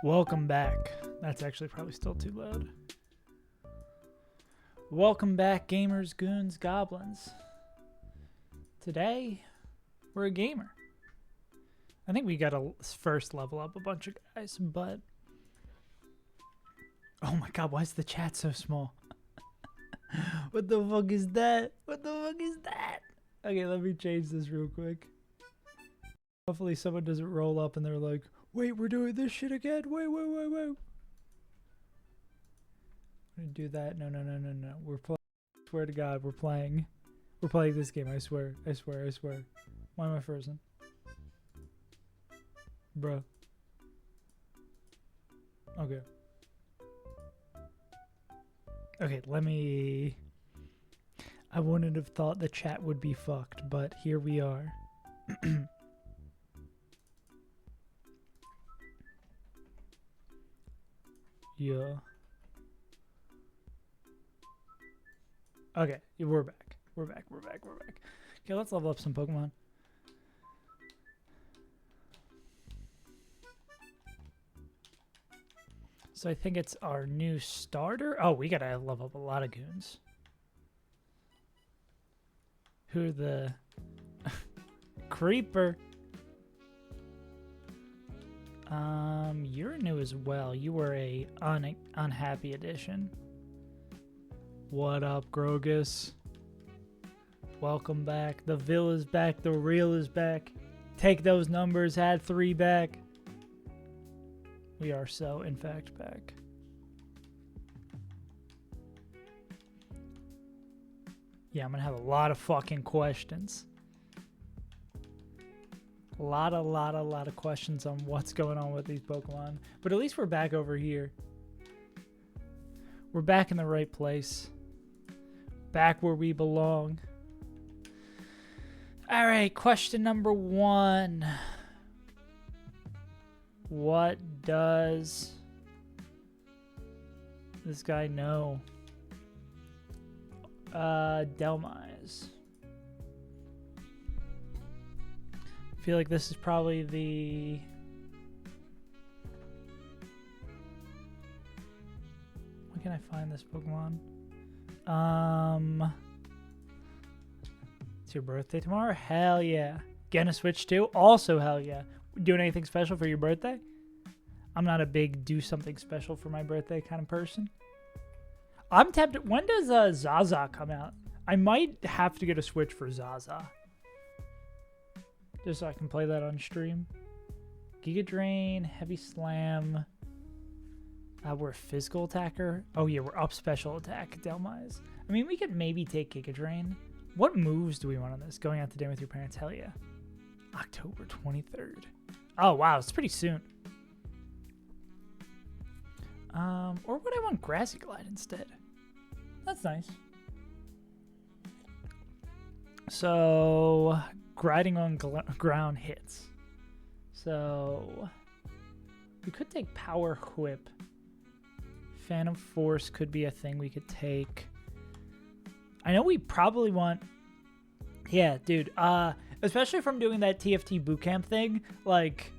Welcome back. That's actually probably still too loud. Welcome back, gamers, goons, goblins. Today, we're a gamer. I think we gotta first level up a bunch of guys, but... Oh my god, why is the chat so small? What the fuck is that? What the fuck is that? Okay, let me change this real quick. Hopefully someone doesn't roll up and they're like, wait, we're doing this shit again? Wait. I'm gonna do that. No. We're playing. Swear to God, we're playing. We're playing this game, I swear. Why am I frozen? Bruh. Okay. Okay, let me... I wouldn't have thought the chat would be fucked, but here we are. Yeah. Okay, we're back. We're back. Okay, let's level up some Pokemon. So I think it's our new starter. Oh, we gotta level up a lot of goons. Who are the... Creeper. You're new as well. You were a unhappy addition. What up, Grogus? Welcome back. The Vil is back. The real is back. Take those numbers. Add 3 back. We are so, in fact, back. Yeah, I'm gonna have a lot of fucking questions. A lot of questions on what's going on with these Pokemon. But at least we're back over here. We're back in the right place. Back where we belong. Alright, question number 1. What does this guy know? Delmise. I feel like this is probably the... Where can I find this Pokemon? It's your birthday tomorrow? Hell yeah. Getting a Switch too? Also hell yeah. Doing anything special for your birthday? I'm not a big do something special for my birthday kind of person. I'm tempted. When does Zaza come out? I might have to get a Switch for Zaza. Just so I can play that on stream. Giga Drain, Heavy Slam. We're a physical attacker. Oh yeah, we're up special attack, Delmise. I mean, we could maybe take Giga Drain. What moves do we want on this? Going out to dinner with your parents? Hell yeah. October 23rd. Oh wow, it's pretty soon. Or would I want Grassy Glide instead? That's nice. So, grinding on ground hits. So, we could take Power Whip. Phantom Force could be a thing we could take. I know we probably want... Yeah, dude. Especially from doing that TFT bootcamp thing, like,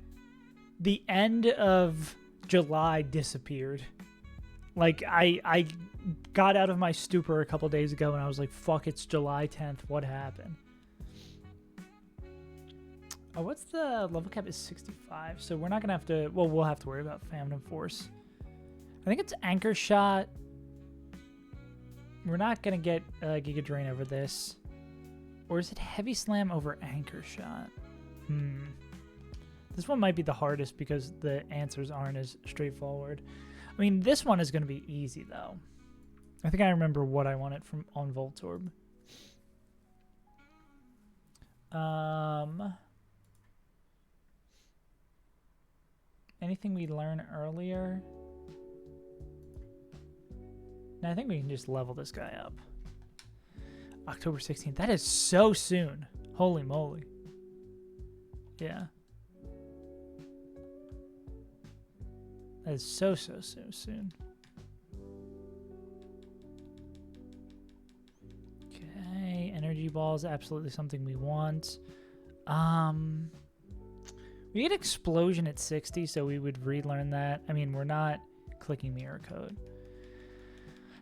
the end of July disappeared. Like, I got out of my stupor a couple days ago, and I was like, fuck, it's July 10th. What happened? Oh, what's the level cap is 65, so we're not going to have to... Well, we'll have to worry about Phantom Force. I think it's Anchor Shot. We're not going to get Giga Drain over this. Or is it Heavy Slam over Anchor Shot? This one might be the hardest because the answers aren't as straightforward. I mean, this one is going to be easy, though. I think I remember what I wanted from on Voltorb. Anything we learned earlier? No, I think we can just level this guy up. October 16th. That is so soon. Holy moly. Yeah. That is so soon. Okay. Energy Ball is absolutely something we want. We get explosion at 60, so we would relearn that. I mean, we're not clicking mirror code.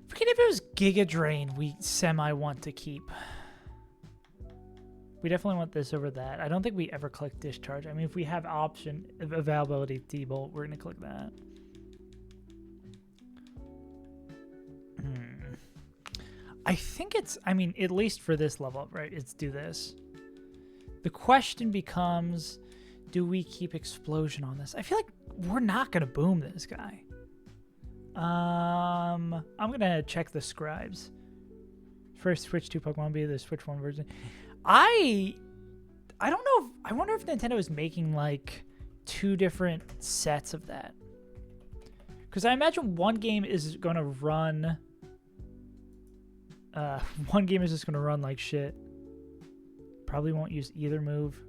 Forget if it was Giga Drain we semi-want to keep. We definitely want this over that. I don't think we ever click Discharge. I mean, if we have option availability T-Bolt, we're going to click that. I think it's, I mean, at least for this level, right? It's do this. The question becomes, do we keep Explosion on this? I feel like we're not going to boom this guy. I'm going to check the scribes. First Switch 2 Pokemon be the Switch 1 version. I don't know if, I wonder if Nintendo is making like 2 different sets of that. Because I imagine one game is going to run, one game is just going to run like shit. Probably won't use either move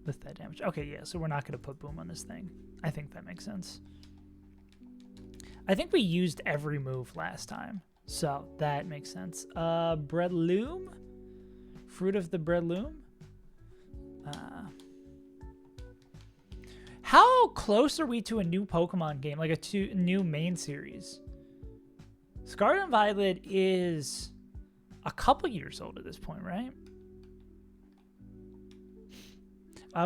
with that damage. Okay, yeah, so we're not going to put boom on this thing. I think that makes sense. I think we used every move last time, so that makes sense. Breadloom? Fruit of the Breadloom? How close are we to a new Pokemon game, like a new main series? Scarlet and Violet is a couple years old at this point, right?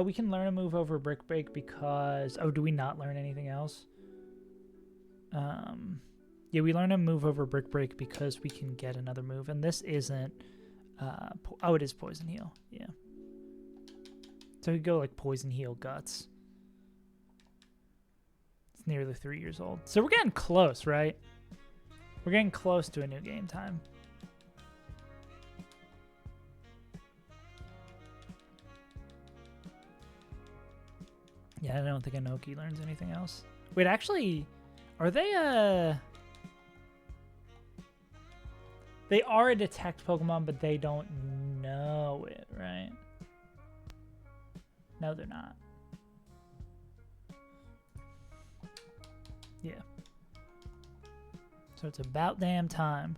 We can learn a move over Brick Break because... Oh, do we not learn anything else? Yeah, we learn a move over Brick Break because we can get another move. And this isn't... oh, it is Poison Heal. Yeah. So we go like Poison Heal Guts. It's nearly 3 years old. So we're getting close, right? We're getting close to a new game time. Yeah, I don't think Anoki learns anything else. Wait, actually, are they They are a detect Pokemon, but they don't know it, right? No, they're not. Yeah. So it's about damn time.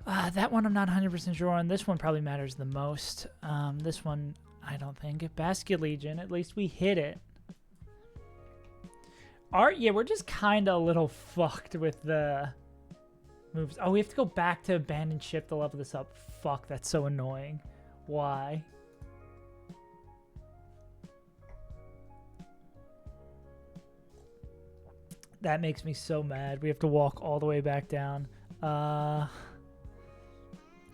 That one I'm not 100% sure on. This one probably matters the most. This one, I don't think. Basculegion, at least we hit it. Yeah, we're just kind of a little fucked with the moves. Oh, we have to go back to Abandoned Ship to level this up. Fuck, that's so annoying. Why? That makes me so mad. We have to walk all the way back down.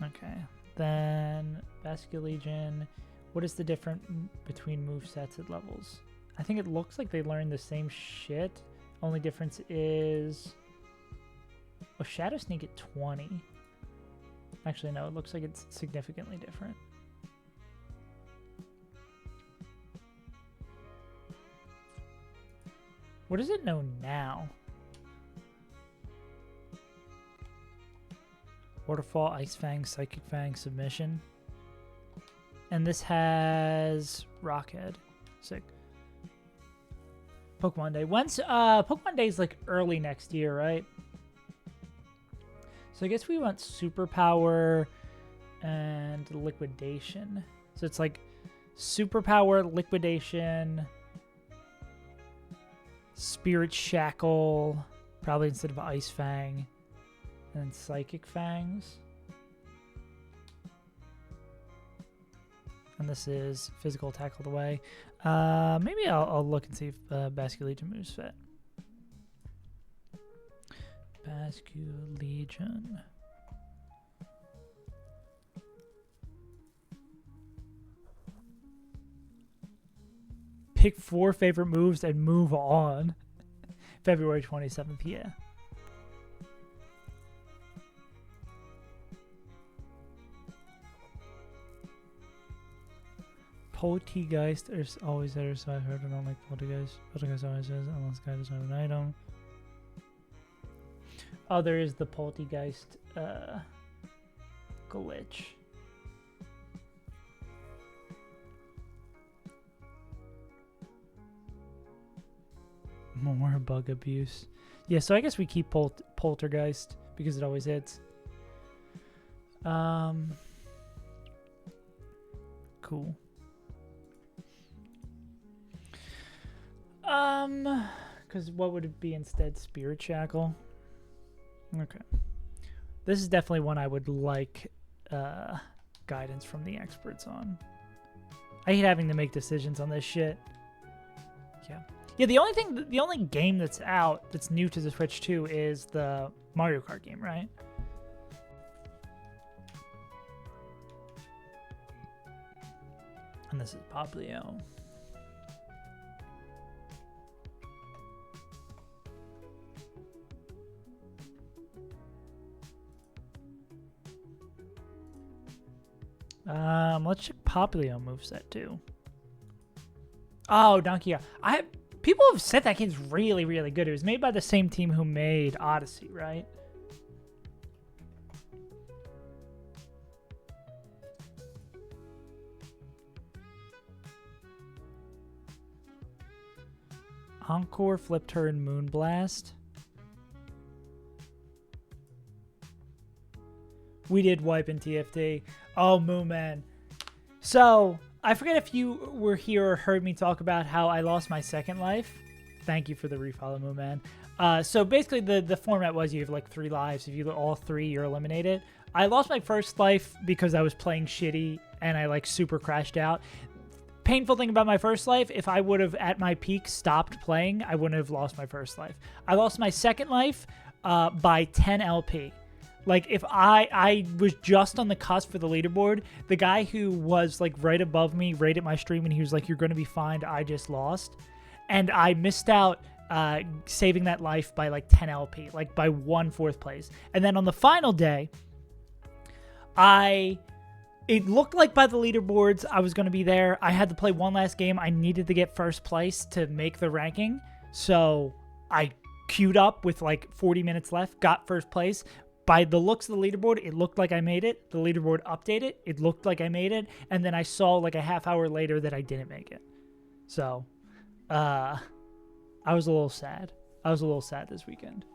Okay. Then Basculegion. What is the difference between movesets at levels? I think it looks like they learn the same shit. Only difference is... Oh, Shadow Sneak at 20. Actually, no. It looks like it's significantly different. What does it know now? Waterfall, Ice Fang, Psychic Fang, Submission. And this has Rockhead. Sick. Pokemon Day. When's Pokemon Day is like early next year, right? So I guess we want Superpower and Liquidation. So it's like Superpower, Liquidation, Spirit Shackle, probably instead of Ice Fang, and then Psychic Fangs. And this is Physical Tackle the way. Maybe I'll look and see if Basculegion moves fit. Basculegion. Pick 4 favorite moves and move on. February 27th, yeah. Poltegeist is always there, so I've heard. I don't like Poltegeist. Poltegeist always says, unless guy doesn't have an item. Oh, there is the Poltegeist glitch. More bug abuse. Yeah, so I guess we keep Poltergeist because it always hits. Cool. Because what would it be instead? Spirit Shackle? Okay. This is definitely one I would like guidance from the experts on. I hate having to make decisions on this shit. Yeah. Yeah, the only game that's out that's new to the Switch too is the Mario Kart game, right? And this is Poplio. Let's check Poplio moveset too. Oh, Donkey Kong. People have said that game's really, really good. It was made by the same team who made Odyssey, right? Encore, Flip Turn, Moonblast. We did wipe in TFT. Oh, Moonman. So, I forget if you were here or heard me talk about how I lost my second life. Thank you for the refollow, Moonman. So basically the format was you have like 3 lives. If you do all 3, you're eliminated. I lost my first life because I was playing shitty and I like super crashed out. Painful thing about my first life, if I would have at my peak stopped playing, I wouldn't have lost my first life. I lost my second life by 10 LP. Like, if I was just on the cusp for the leaderboard, the guy who was, like, right above me rated my stream, and he was like, you're going to be fine, I just lost. And I missed out saving that life by, like, 10 LP, like, by 1 4th place. And then on the final day, it looked like by the leaderboards I was going to be there. I had to play one last game. I needed to get first place to make the ranking. So I queued up with, like, 40 minutes left, got first place. By the looks of the leaderboard, it looked like I made it. The leaderboard updated. It looked like I made it. And then I saw like a half hour later that I didn't make it. So, I was a little sad. I was a little sad this weekend.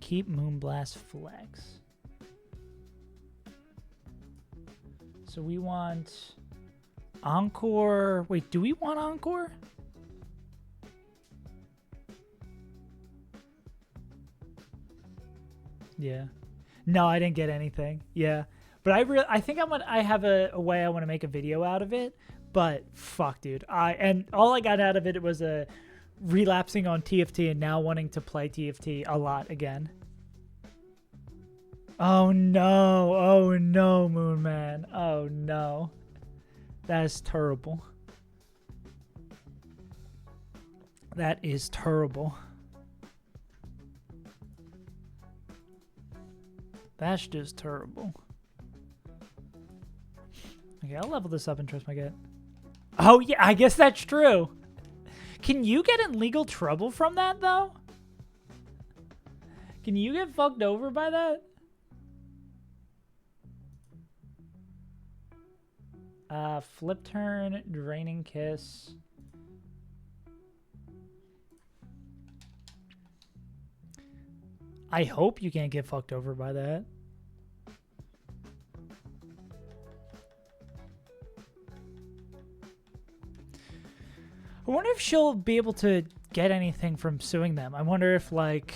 Keep Moonblast Flex. So we want Encore. Wait, do we want Encore? Yeah. No, I didn't get anything. Yeah. But I think I have a way I want to make a video out of it. But fuck, dude. And all I got out of it was a relapsing on TFT and now wanting to play TFT a lot again. Oh no. Oh no, Moonman. Oh no. That is terrible. That is terrible. That's just terrible. Okay, I'll level this up and trust my gut. Oh yeah, I guess that's true. Can you get in legal trouble from that though? Can you get fucked over by that? Flip turn, draining kiss. I hope you can't get fucked over by that. I wonder if she'll be able to get anything from suing them. I wonder if, like,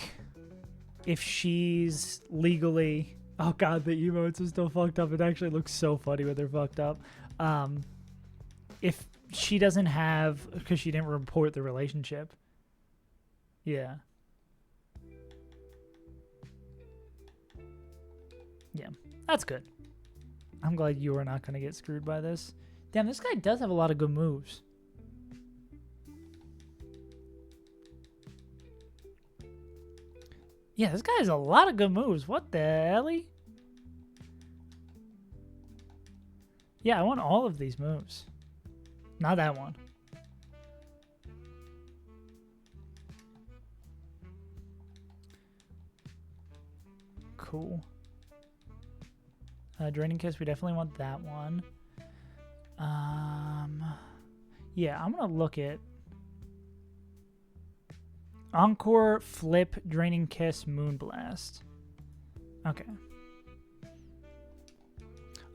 if she's legally... Oh, God, the emotes are still fucked up. It actually looks so funny when they're fucked up. If she doesn't have... Because she didn't report the relationship. Yeah. Yeah, that's good. I'm glad you are not going to get screwed by this. Damn, this guy does have a lot of good moves. Yeah, this guy has a lot of good moves. What the hell? Yeah, I want all of these moves. Not that one. Cool. Draining Kiss, we definitely want that one. Yeah, I'm gonna look at Encore, Flip, Draining Kiss, Moonblast. Okay.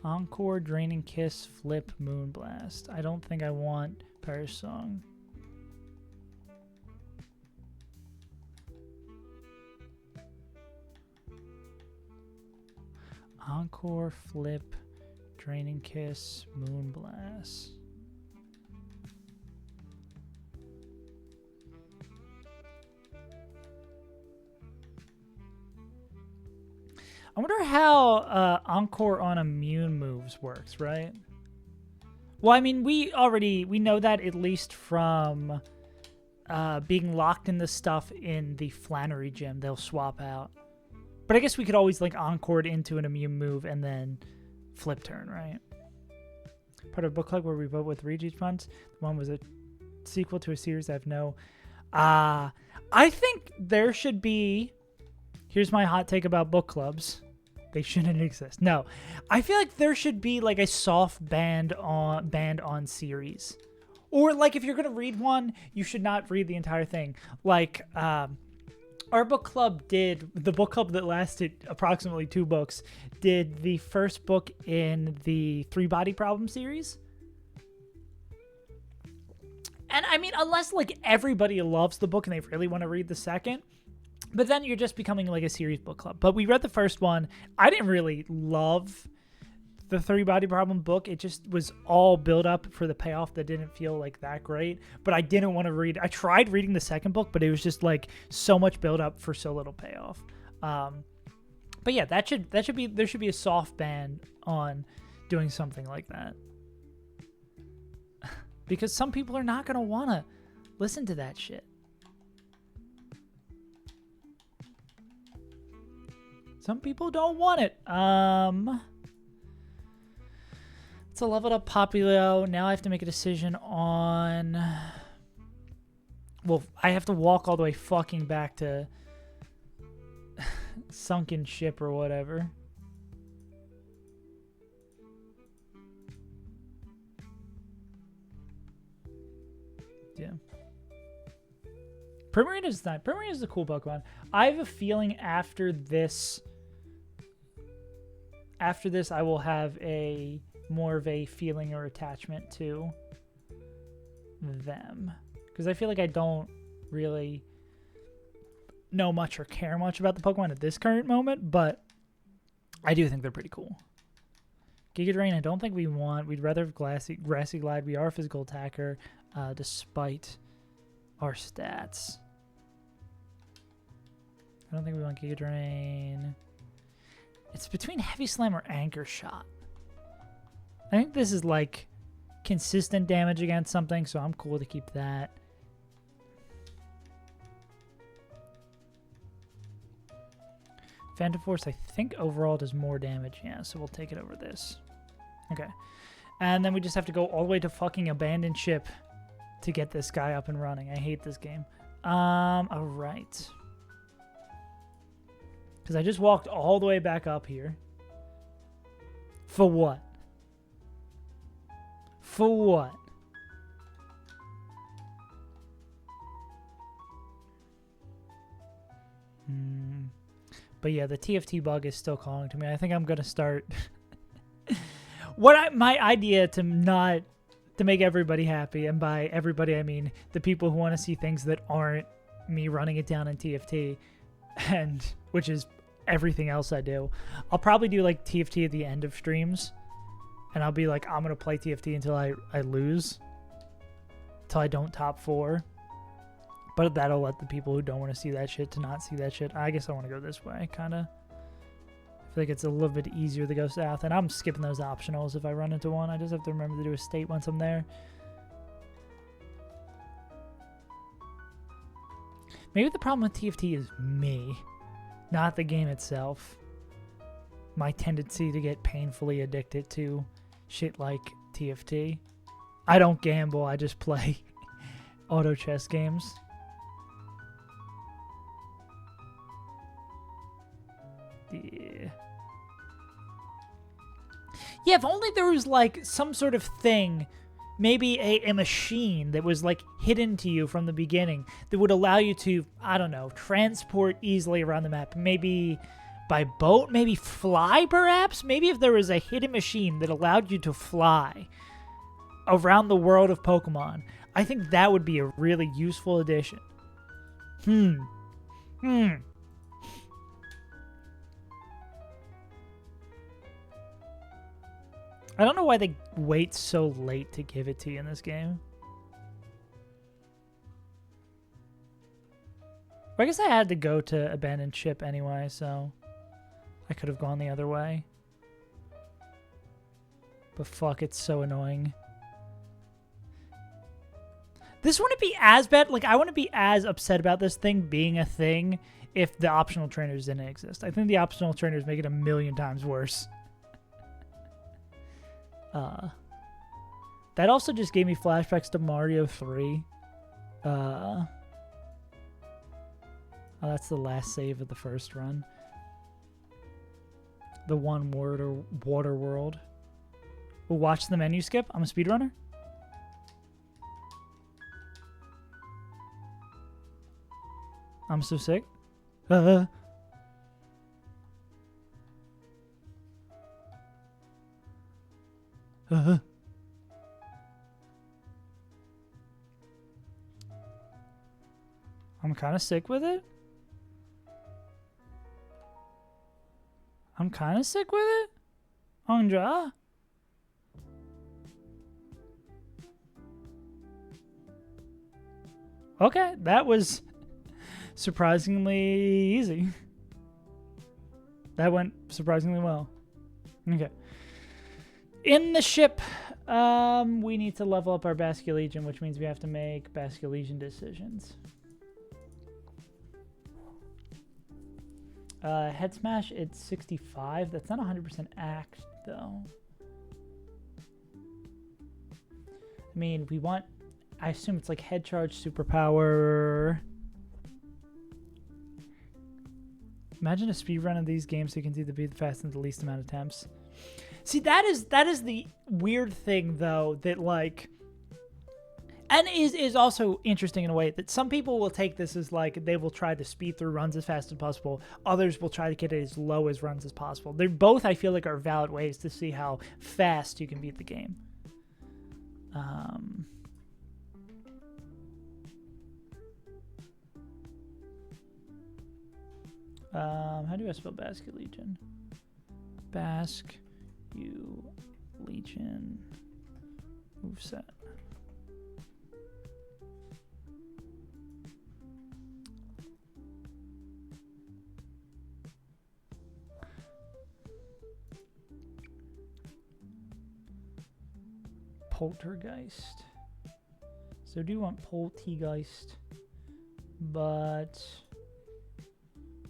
Encore, Draining Kiss, Flip, Moonblast. I don't think I want Perish Song. Encore, Flip, Draining Kiss, Moonblast. I wonder how Encore on immune moves works, right? Well, I mean, we know that at least from being locked in the stuff in the Flannery gym, they'll swap out. But I guess we could always like Encore into an immune move and then flip turn, right? Part of a book club where we vote with read each month. The one was a sequel to a series I have no... I think there should be... Here's my hot take about book clubs. They shouldn't exist. No, I feel like there should be like a soft banned on series, or like if you're gonna read one, you should not read the entire thing. Like our book club did, the book club that lasted approximately 2 books, did the first book in the 3 Body Problem series. And I mean, unless like everybody loves the book and they really want to read the second. But then you're just becoming like a series book club. But we read the first one. I didn't really love the 3 Body Problem book. It just was all build up for the payoff that didn't feel like that great. But I didn't want to read. I tried reading the second book, but it was just like so much build up for so little payoff. But yeah, there should be a soft ban on doing something like that. Because some people are not going to want to listen to that shit. Some people don't want it. It's a leveled up Populio. Now I have to make a decision on... Well, I have to walk all the way fucking back to Sunken Ship or whatever. Yeah. Primarina is not. Primarina is a cool Pokemon. I have a feeling after this I will have a more of a feeling or attachment to them, because I feel like I don't really know much or care much about the Pokemon at this current moment, but I do think they're pretty cool. Giga Drain, I don't think we want. We'd rather have Grassy Glide. We are a physical attacker, despite our stats. I don't think we want Giga Drain. It's between Heavy Slam or Anchor Shot. I think this is like consistent damage against something, so I'm cool to keep that. Phantom Force, I think overall does more damage. Yeah, so we'll take it over this. Okay. And then we just have to go all the way to fucking Abandoned Ship to get this guy up and running. I hate this game. All right. Because I just walked all the way back up here. For what? For what? But yeah, the TFT bug is still calling to me. I think I'm gonna start. My idea to make everybody happy, and by everybody I mean the people who want to see things that aren't me running it down in TFT, and which is everything else I do. I'll probably do like TFT at the end of streams, and I'll be like, I'm gonna play TFT until I lose, until I don't top 4. But that'll let the people who don't want to see that shit to not see that shit. I guess I want to go this way, kind of. I feel like it's a little bit easier to go south, and I'm skipping those optionals if I run into one. I just have to remember to do a state once I'm there. Maybe the problem with TFT is me, not the game itself. My tendency to get painfully addicted to shit like TFT. I don't gamble, I just play auto chess games. Yeah. Yeah, if only there was like some sort of thing maybe a machine that was like hidden to you from the beginning that would allow you to, I don't know, transport easily around the map. Maybe by boat, maybe fly perhaps? Maybe if there was a hidden machine that allowed you to fly around the world of Pokemon, I think that would be a really useful addition. I don't know why they wait so late to give it to you in this game. Well, I guess I had to go to Abandoned Ship anyway, so I could have gone the other way. But fuck, it's so annoying. This wouldn't be as bad. Like, I wouldn't be as upset about this thing being a thing if the optional trainers didn't exist. I think the optional trainers make it a million times worse. That also just gave me flashbacks to Mario 3. Oh, that's the last save of the first run. The one word or water world. We'll watch the menu skip. I'm a speedrunner. I'm so sick. I'm kind of sick with it. I'm kind of sick with it. Anja. Okay, that was surprisingly easy. That went surprisingly well. Okay. In the ship, we need to level up our Basculegion, which means we have to make Basculegion decisions. Head Smash, it's 65. That's not 100% act, though. I mean, we want... I assume it's like Head Charge, Superpower... Imagine a speedrun of these games so you can do the beat the fastest in the least amount of attempts. See, that is the weird thing, though, that, like... And is also interesting in a way that some people will take this as, like, they will try to speed through runs as fast as possible. Others will try to get it as low as runs as possible. They're both, I feel like, are valid ways to see how fast you can beat the game. How do I spell Basculegion? Basculegion moveset. Poltergeist. So I do want Poltergeist, but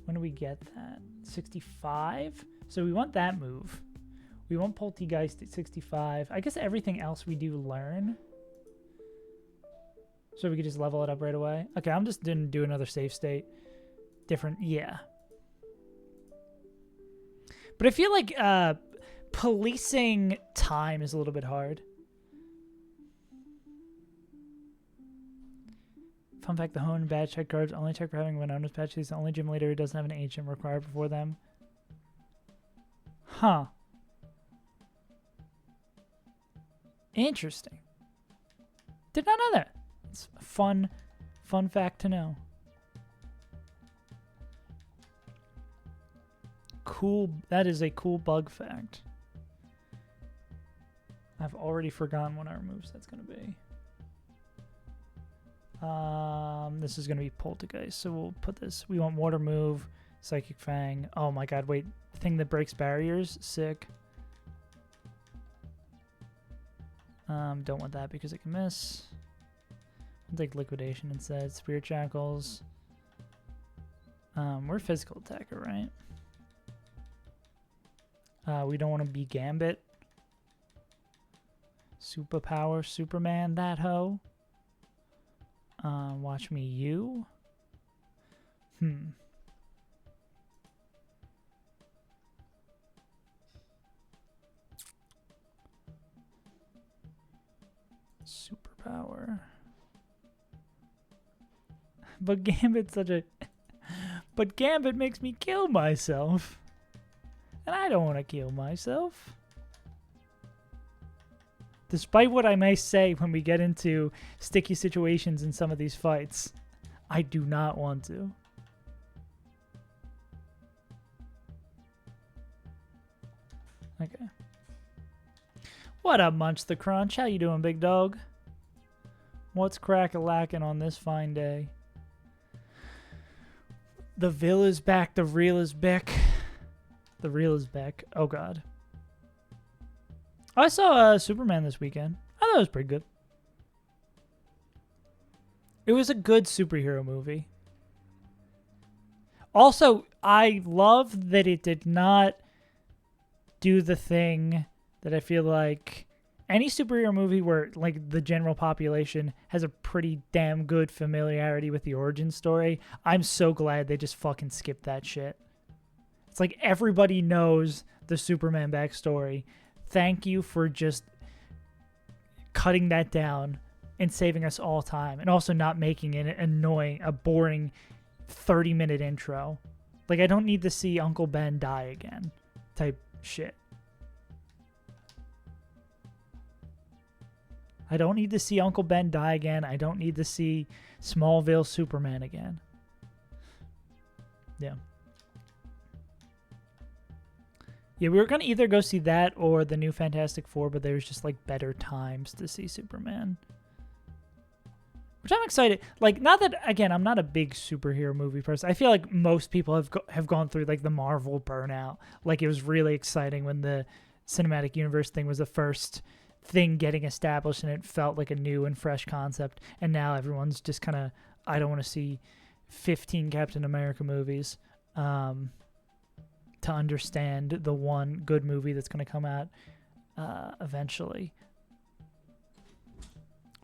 when do we get that? 65? So we want that move. We want Poltergeist at 65. I guess everything else we do learn. So we could just level it up right away. Okay, I'm just gonna do another save state. Different, yeah. But I feel like policing time is a little bit hard. Fun fact, the Hone badge check cards only check for having Winona's patch. He's the only gym leader who doesn't have an agent required before them. Huh. Interesting. Did not know that. It's a fun fact to know. Cool. That is a cool bug fact. I've already forgotten what our moves that's going to be. This is going to be Poltergeist, so we'll put this. We want Water Move, Psychic Fang. Oh my god, wait. Thing that breaks barriers? Sick. Don't want that because it can miss. I'll take Liquidation instead. Spirit Shackles. We're Physical Attacker, right? We don't want to be Gambit. Superpower, Superman, that hoe. Watch me, you. Superpower. But Gambit's such a... But Gambit makes me kill myself. And I don't want to kill myself. Despite what I may say when we get into sticky situations in some of these fights, I do not want to. Okay. What up, Munch the Crunch? How you doing, big dog? What's crack-a-lackin' on this fine day? The Vil is back. The real is back. The real is back. Oh, God. I saw Superman this weekend. I thought it was pretty good. It was a good superhero movie. Also, I love that it did not do the thing that I feel like any superhero movie where like the general population has a pretty damn good familiarity with the origin story. I'm so glad they just fucking skipped that shit. It's like everybody knows the Superman backstory. Thank you for just cutting that down and saving us all time, and also not making it annoying, a boring 30-minute intro. Like, I don't need to see Uncle Ben die again type shit. I don't need to see Uncle Ben die again. I don't need to see Smallville Superman again. Yeah. Yeah, we were going to either go see that or the new Fantastic Four, but there's just, like, better times to see Superman. Which I'm excited. Like, not that, again, I'm not a big superhero movie person. I feel like most people have gone through, like, the Marvel burnout. Like, it was really exciting when the cinematic universe thing was the first thing getting established, and it felt like a new and fresh concept. And now everyone's just kind of, I don't want to see 15 Captain America movies to understand the one good movie that's going to come out eventually.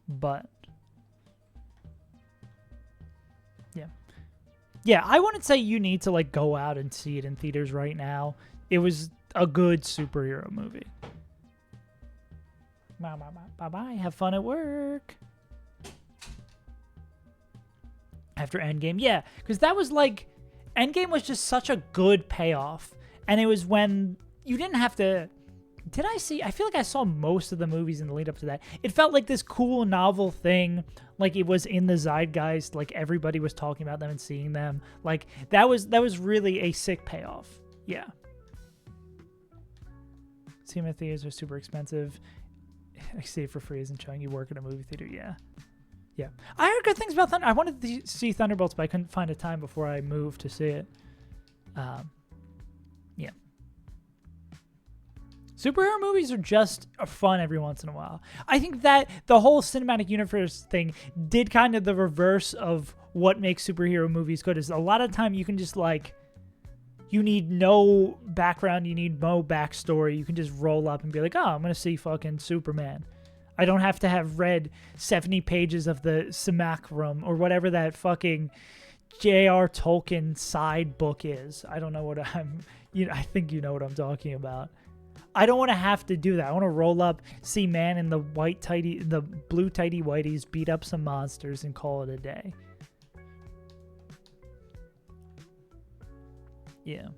But yeah, I wouldn't say you need to like go out and see it in theaters right now. It was a good superhero movie. Bye-bye. Have fun at work. After Endgame. Yeah, because that was like... Endgame was just such a good payoff. And it was when you didn't have to... Did I see... I feel like I saw most of the movies in the lead up to that. It felt like this cool, novel thing. Like, it was in the zeitgeist. Like, everybody was talking about them and seeing them. Like, that was really a sick payoff. Yeah. Cinema theaters are super expensive. I see it for free isn't showing you work at a movie theater. Yeah. Yeah. I heard good things about Thunder. I wanted to see Thunderbolts, but I couldn't find a time before I moved to see it. Yeah. Superhero movies are just fun every once in a while. I think that the whole cinematic universe thing did kind of the reverse of what makes superhero movies good. Is a lot of time you can just like, you need no background, you need no backstory. You can just roll up and be like, oh, I'm going to see fucking Superman. I don't have to have read 70 pages of the Simacrum or whatever that fucking J.R. Tolkien side book is. I don't know what I think you know what I'm talking about. I don't want to have to do that. I want to roll up, see man in the blue tighty whities, beat up some monsters and call it a day. Yeah.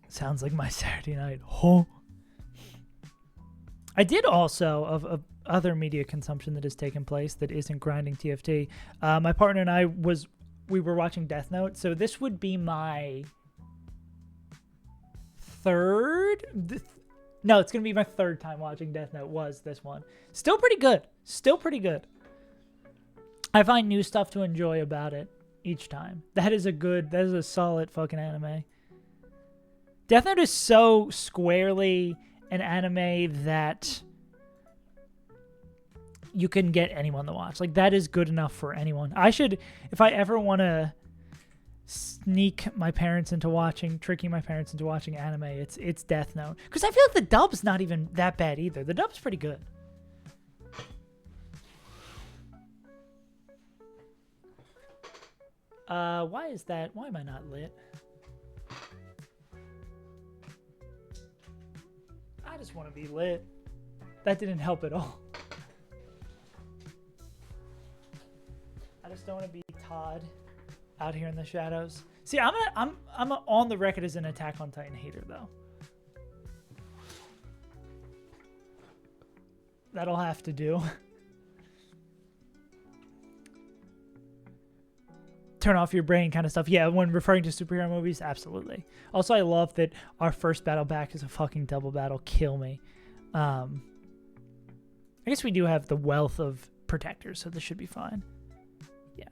Sounds like my Saturday night. Huh? I did also, of other media consumption that has taken place that isn't grinding TFT, my partner and I we were watching Death Note, so this would be my third... No, it's going to be my third time watching Death Note was this one. Still pretty good. Still pretty good. I find new stuff to enjoy about it each time. That is a solid fucking anime. Death Note is so squarely an anime that you can get anyone to watch. Like, that is good enough for anyone. If I ever want to tricking my parents into watching anime, it's Death Note. Because I feel like the dub's not even that bad either. The dub's pretty good. Why is that? Why am I not lit? I just want to be lit. That didn't help at all. I just don't want to be Todd out here in the shadows. See, I'm on the record as an Attack on Titan hater, though. That'll have to do. Turn off your brain kind of stuff. Yeah, when referring to superhero movies, absolutely. Also, I love that our first battle back is a fucking double battle. Kill me. I guess we do have the wealth of protectors, so this should be fine. Yeah.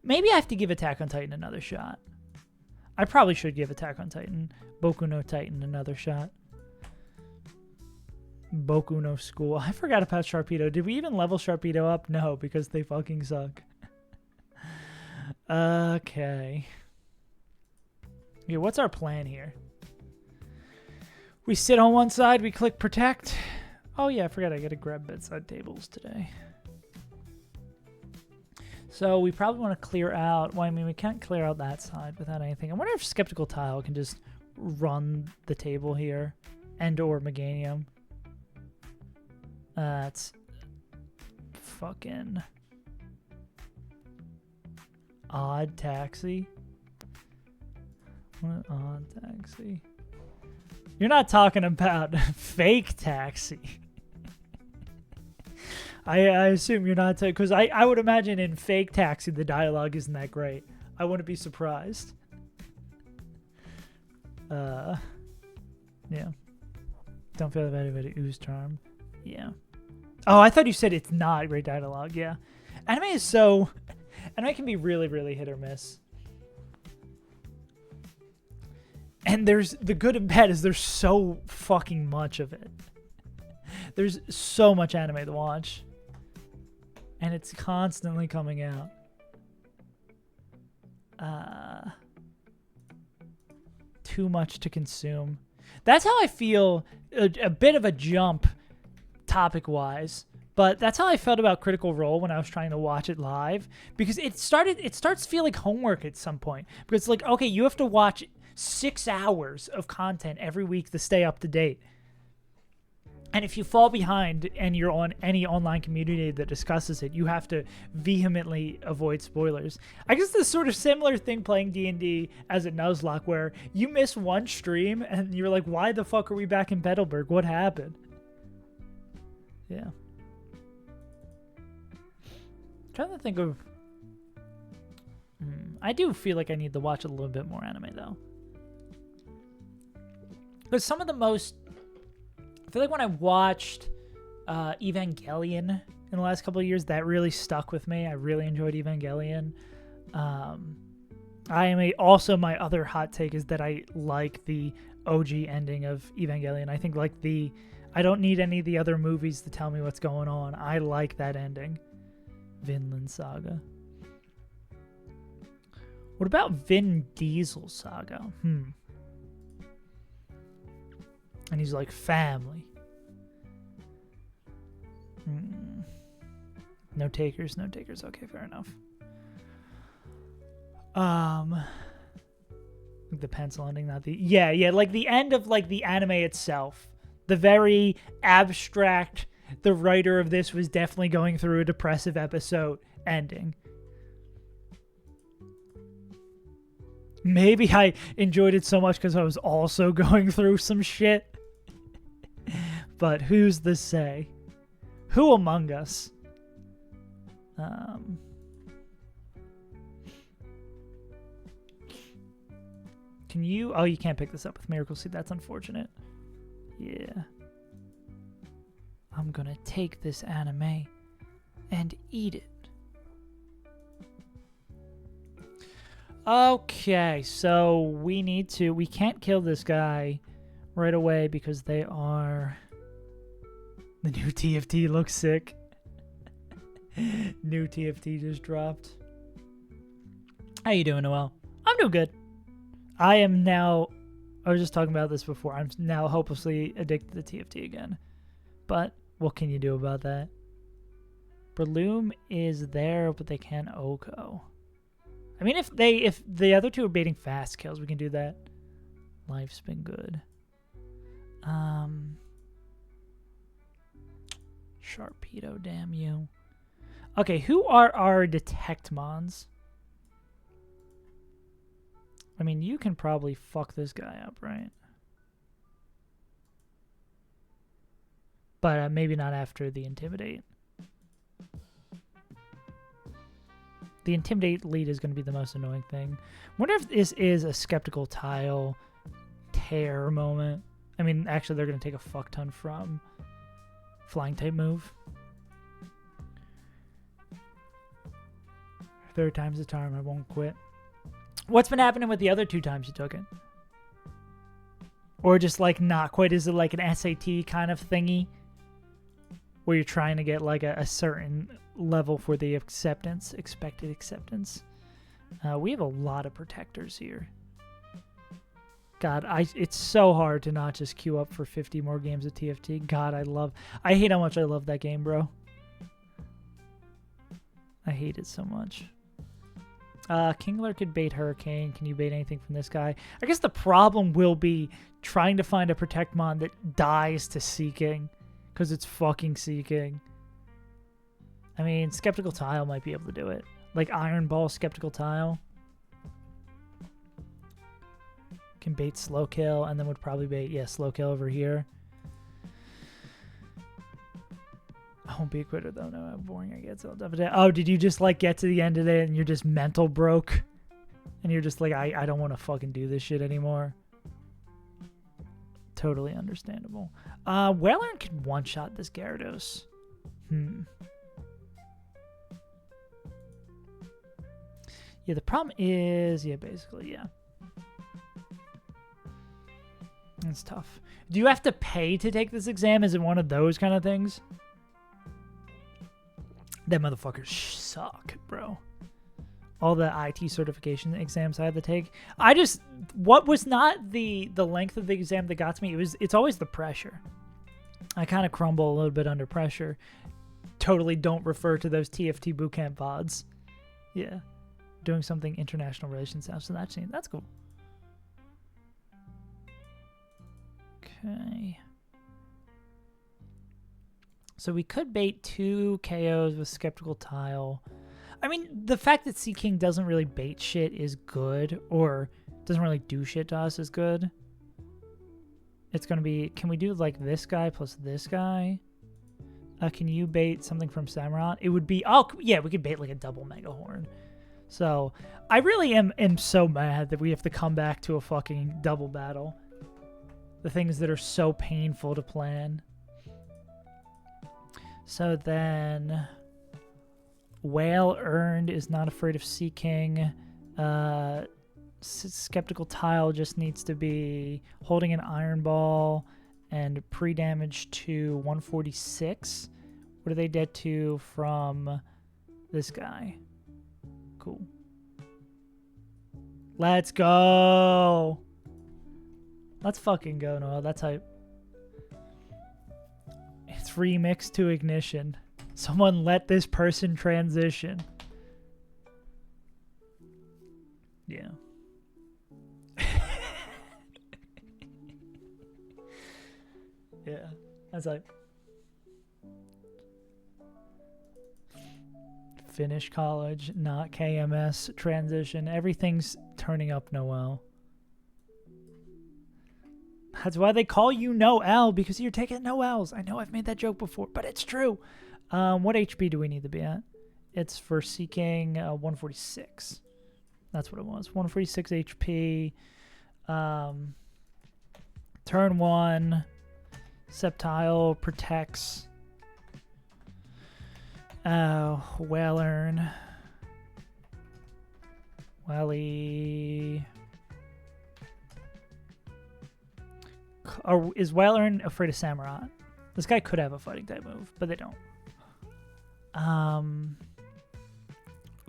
Maybe I have to give Attack on Titan another shot. I probably should give Attack on Titan, Boku no Titan another shot. Boku no School. I forgot about Sharpedo. Did we even level Sharpedo up? No, because they fucking suck. Okay. Yeah, what's our plan here? We sit on one side, we click protect. Oh yeah, I forgot I gotta grab bedside tables today. So we probably want to clear out, well, I mean, we can't clear out that side without anything. I wonder if Skeptical Tile can just run the table here, and or Meganium. That's fucking odd taxi. What an odd taxi. You're not talking about fake taxi. I assume you're not, because I would imagine in fake taxi the dialogue isn't that great. I wouldn't be surprised. Yeah. Don't feel bad about it. Ooze charm. Yeah. Oh, I thought you said it's not great dialogue. Yeah. Anime is so... Anime can be really, really hit or miss. And there's... The good and bad is there's so fucking much of it. There's so much anime to watch. And it's constantly coming out. Too much to consume. That's how I feel. A bit of a jump topic-wise. But that's how I felt about Critical Role when I was trying to watch it live. Because it starts to feel like homework at some point. Because it's like, okay, you have to watch 6 hours of content every week to stay up to date. And if you fall behind and you're on any online community that discusses it, you have to vehemently avoid spoilers. I guess the sort of similar thing playing D&D as a Nuzlocke, where you miss one stream and you're like, why the fuck are we back in Petalburg? What happened? Yeah. Trying to think of... I do feel like I need to watch a little bit more anime, though. Because some of the most... I feel like when I watched Evangelion in the last couple of years, that really stuck with me. I really enjoyed Evangelion. Also, my other hot take is that I like the OG ending of Evangelion. I think I don't need any of the other movies to tell me what's going on. I like that ending. Vinland Saga. What about Vin Diesel Saga? And he's like, family. No takers, no takers. Okay, fair enough. The pencil ending, not the... Yeah, like the end of like the anime itself. The very abstract, the writer of this was definitely going through a depressive episode ending. Maybe I enjoyed it so much because I was also going through some shit. But who's to say? Who among us? Can you... Oh, you can't pick this up with Miracle Seed. That's unfortunate. Yeah. I'm gonna take this anime and eat it. Okay, so we can't kill this guy right away because they are... The new TFT looks sick. New TFT just dropped. How you doing, Noel? I'm doing good. I was just talking about this before. I'm now hopelessly addicted to TFT again. But what can you do about that? Breloom is there, but they can't Oko. I mean, if the other two are baiting fast kills, we can do that. Life's been good. Sharpedo, damn you. Okay, who are our detect mons? I mean, you can probably fuck this guy up, right? But maybe not after the Intimidate. The Intimidate lead is going to be the most annoying thing. Wonder if this is a Skeptical Tile tear moment. I mean, actually, they're going to take a fuck ton from Flying type move. Third time's the charm. I won't quit. What's been happening with the other 2 times you took it? Or just like not quite? Is it like an SAT kind of thingy? Where you're trying to get like a certain level for the acceptance, expected acceptance. We have a lot of protectors here. God, it's so hard to not just queue up for 50 more games of TFT. God, I hate how much I love that game, bro. I hate it so much. Kingler could bait Hurricane. Can you bait anything from this guy? I guess the problem will be trying to find a Protect Mon that dies to Seeking. Because it's fucking Seeking. I mean, Skeptical Tile might be able to do it. Like Iron Ball, Skeptical Tile. Can bait Slow Kill, and then would probably bait, yeah, Slow Kill over here. I won't be a quitter, though. No, how boring I get. So oh, did you just, like, get to the end of it, and you're just mental broke? And you're just like, I don't want to fucking do this shit anymore. Totally understandable. Whalern can one-shot this Gyarados. Yeah, the problem is, yeah, basically, yeah. It's tough. Do you have to pay to take this exam? Is it one of those kind of things? That motherfuckers suck, bro. All the IT certification exams I had to take. What was not the length of the exam that got to me, it's always the pressure. I kind of crumble a little bit under pressure. Totally don't refer to those TFT bootcamp VODs. Yeah. Doing something international relations stuff, so that's cool. Okay. So we could bait 2 KOs with Skeptical Tile. I mean, the fact that Seeking doesn't really bait shit is good, or doesn't really do shit to us is good. It's going to be, can we do like this guy plus this guy? Can you bait something from Samurott? It would be, oh yeah, we could bait like a double Mega Horn. So I really am so mad that we have to come back to a fucking double battle. The things that are so painful to plan. So then Whale Earned is not afraid of Seeking. Skeptical Tile just needs to be holding an Iron Ball and pre-damage to 146. What do they get to from this guy? Cool. Let's go. Let's fucking go, Noah. That's hype. It's remixed to Ignition. Someone let this person transition. Yeah. Yeah. That's like finish college, not KMS, transition. Everything's turning up Noel. That's why they call you Noel, because you're taking Noels. I know I've made that joke before, but it's true. What HP do we need to be at? It's for Seeking 146. That's what it was. 146 HP. Turn 1. Sceptile protects. Whalern. Wally. Is Whalern afraid of Samurott? This guy could have a fighting type move, but they don't.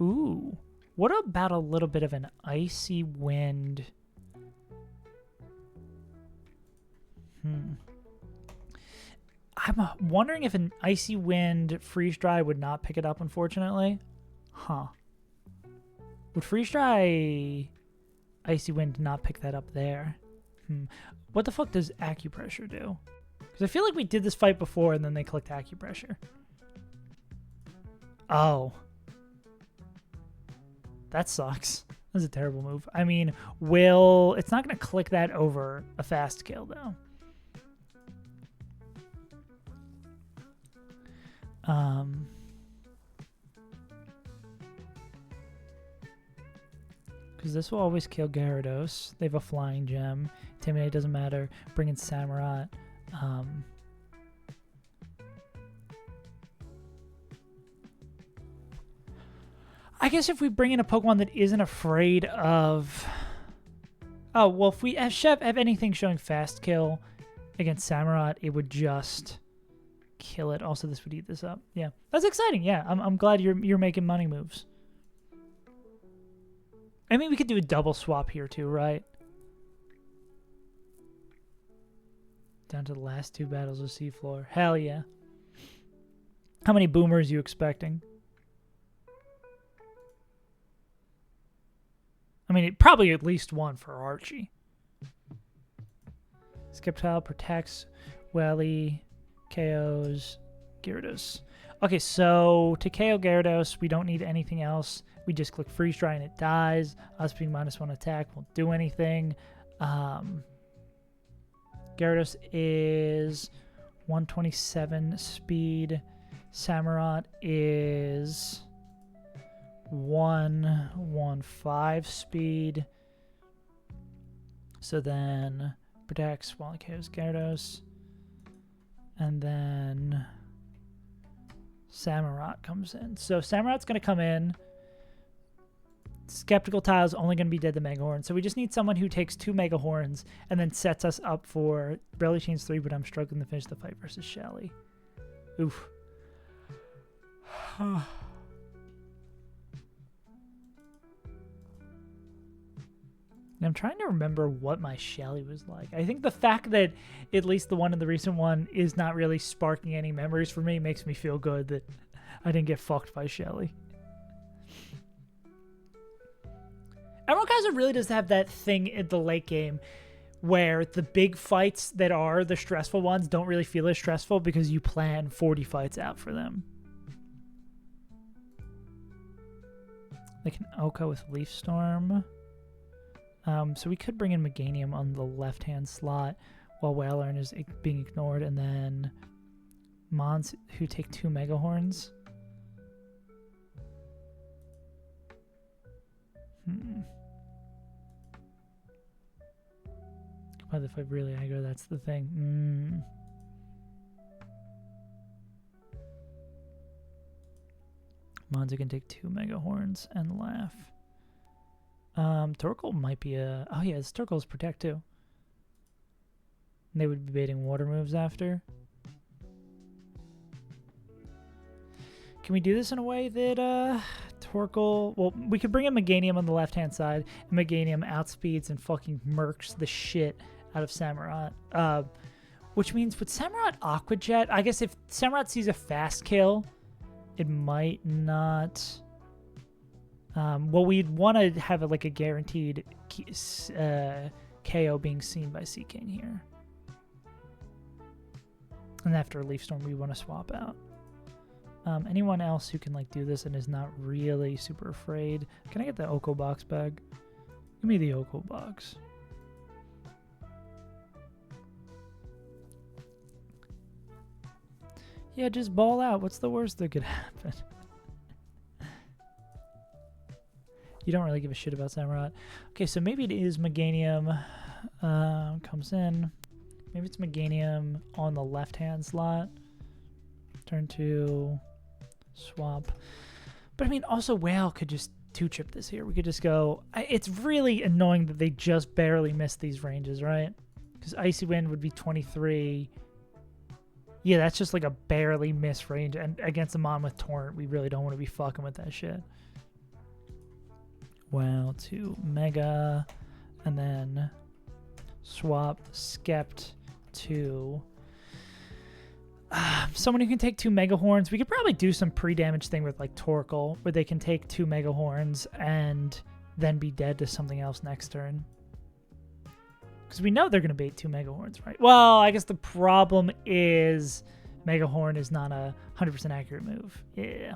Ooh. What about a little bit of an Icy Wind? I'm wondering if an Icy Wind Freeze Dry would not pick it up, unfortunately. Huh. Would Freeze Dry Icy Wind not pick that up there? What the fuck does acupressure do? Because I feel like we did this fight before and then they clicked acupressure. Oh. That sucks. That's a terrible move. I mean, it's not going to click that over a fast kill, though. Because this will always kill Gyarados. They have a flying gem. Intimidate doesn't matter. Bring in Samurott. I guess if we bring in a Pokemon that isn't afraid of... Oh, well, if we have anything showing fast kill against Samurott, it would just kill it. Also, this would eat this up. Yeah, that's exciting. Yeah, I'm glad you're making money moves. I mean, we could do a double swap here too, right? Down to the last 2 battles of Seafloor. Hell yeah. How many boomers are you expecting? I mean, probably at least one for Archie. Skeptile protects, Welly, KOs, Gyarados. Okay, so to KO Gyarados, we don't need anything else. We just click Freeze Dry and it dies. Us being -1 attack won't do anything. Gyarados is 127 speed. Samurott is 115 speed. So then protects while it KOs Gyarados. And then Samurott comes in. So Samurott's going to come in. Skeptical Tile's only going to be dead to Mega Horn. So we just need someone who takes 2 Mega Horns and then sets us up for Rally Chains 3, but I'm struggling to finish the fight versus Shelly. Oof. I'm trying to remember what my Shelly was like. I think the fact that at least the one in the recent one is not really sparking any memories for me makes me feel good that I didn't get fucked by Shelly. Emerald Kaiser really does have that thing in the late game where the big fights that are the stressful ones don't really feel as stressful because you plan 40 fights out for them. Like an Oka with Leaf Storm. So we could bring in Meganium on the left-hand slot while Wailord is being ignored, and then Mons who take 2 Mega Horns. But if I really aggro, that's the thing. Monza can take 2 Mega Horns and laugh. Torkoal might be a... Oh yeah, Torkoal's Protect too. And they would be baiting water moves after. Can we do this in a way that Torkoal... Well, we could bring in Meganium on the left-hand side, and Meganium outspeeds and fucking murks the shit out of Samurott. Which means with Samurott Aqua Jet, I guess if Samurott sees a fast kill, it might not... well, we'd want to have like a guaranteed KO being seen by Sea King here. And after Leaf Storm, we want to swap out. Anyone else who can like do this and is not really super afraid? Can I get the Oko box bag? Give me the Oko box. Yeah, just ball out. What's the worst that could happen? You don't really give a shit about Samurott. Okay, so maybe it is Meganium. Comes in. Maybe it's Meganium on the left-hand slot. Turn 2. Swap. But I mean, also Whale could just 2-chip this here. We could just go... It's really annoying that they just barely missed these ranges, right? Because Icy Wind would be 23. Yeah, that's just like a barely missed range. And against a Mon with Torrent, we really don't want to be fucking with that shit. Well, 2 Mega, and then swap Skept to someone who can take 2 Mega Horns. We could probably do some pre-damage thing with like Torkoal, where they can take 2 Mega Horns and then be dead to something else next turn. Because we know they're going to bait 2 Mega Horns, right? Well, I guess the problem is Mega Horn is not a 100% accurate move. Yeah.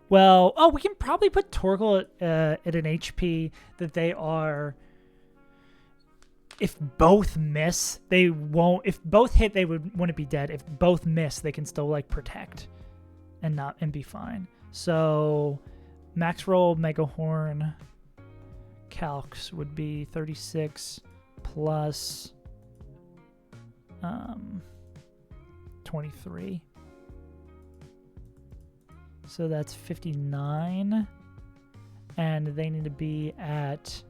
Well, oh, we can probably put Torkoal at an HP that they are... If both miss, they won't... If both hit, they wouldn't be dead. If both miss, they can still, like, protect and be fine. So, max roll Mega Horn calcs would be 36 plus 23. So that's 59, and they need to be at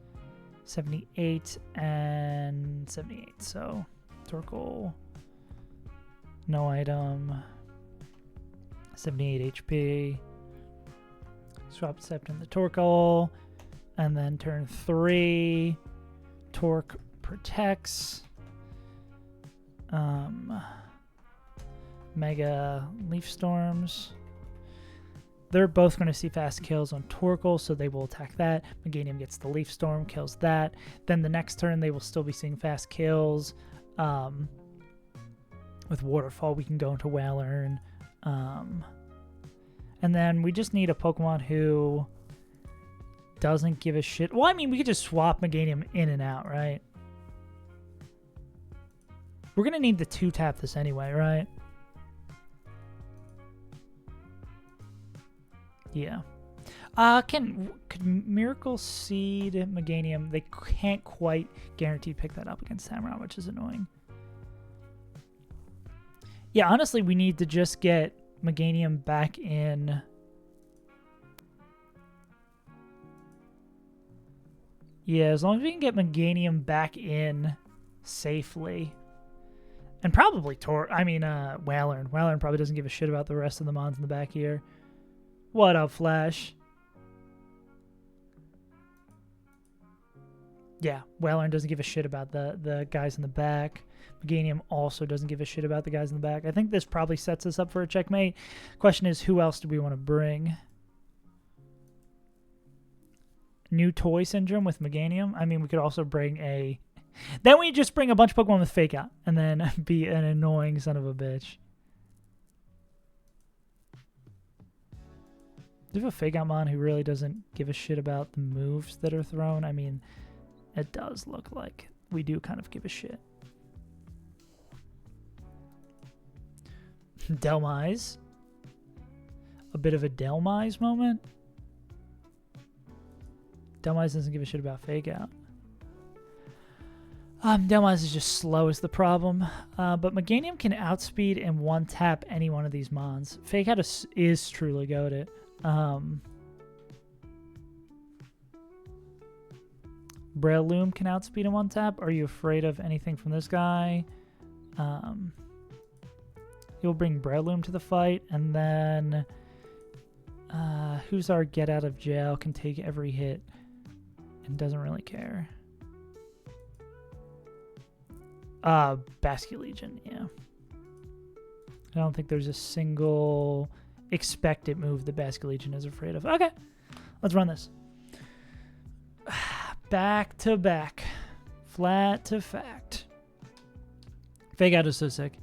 78 and 78. So Torkoal, no item, 78 HP. Swap Septim the Torkoal, and then turn 3, Torque protects. Mega Leaf Storms. They're both going to see fast kills on Torkoal, so they will attack that. Meganium gets the Leaf Storm, kills that. Then the next turn, they will still be seeing fast kills. With Waterfall, we can go into Whalern. And then we just need a Pokemon who doesn't give a shit. Well, I mean, we could just swap Meganium in and out, right? We're going to need the 2-tap this anyway, right? Yeah. Could Miracle Seed Meganium? They can't quite guarantee pick that up against Samurott, which is annoying. Yeah, honestly, we need to just get Meganium back in. Yeah, as long as we can get Meganium back in safely. And probably Whalern. Whalern probably doesn't give a shit about the rest of the mons in the back here. What up, Flash? Yeah, Whalern doesn't give a shit about the guys in the back. Meganium also doesn't give a shit about the guys in the back. I think this probably sets us up for a checkmate. Question is, who else do we want to bring? New Toy Syndrome with Meganium? I mean, we could also bring a... Then we just bring a bunch of Pokemon with Fake Out and then be an annoying son of a bitch. Do you have a Fake Out Mon who really doesn't give a shit about the moves that are thrown? I mean, it does look like we do kind of give a shit. Delmise. A bit of a Delmise moment. Delmise doesn't give a shit about Fake Out. Delmise is just slow is the problem. But Meganium can outspeed and one-tap any one of these mons. Fake Out is truly goated. Breloom can outspeed and one-tap. Are you afraid of anything from this guy? He'll bring Breloom to the fight, and then who's our get out of jail, can take every hit and doesn't really care. Basculegion, yeah. I don't think there's a single expected move that Basculegion is afraid of. Okay, let's run this. Back to back. Flat to fact. Fake Out is so sick.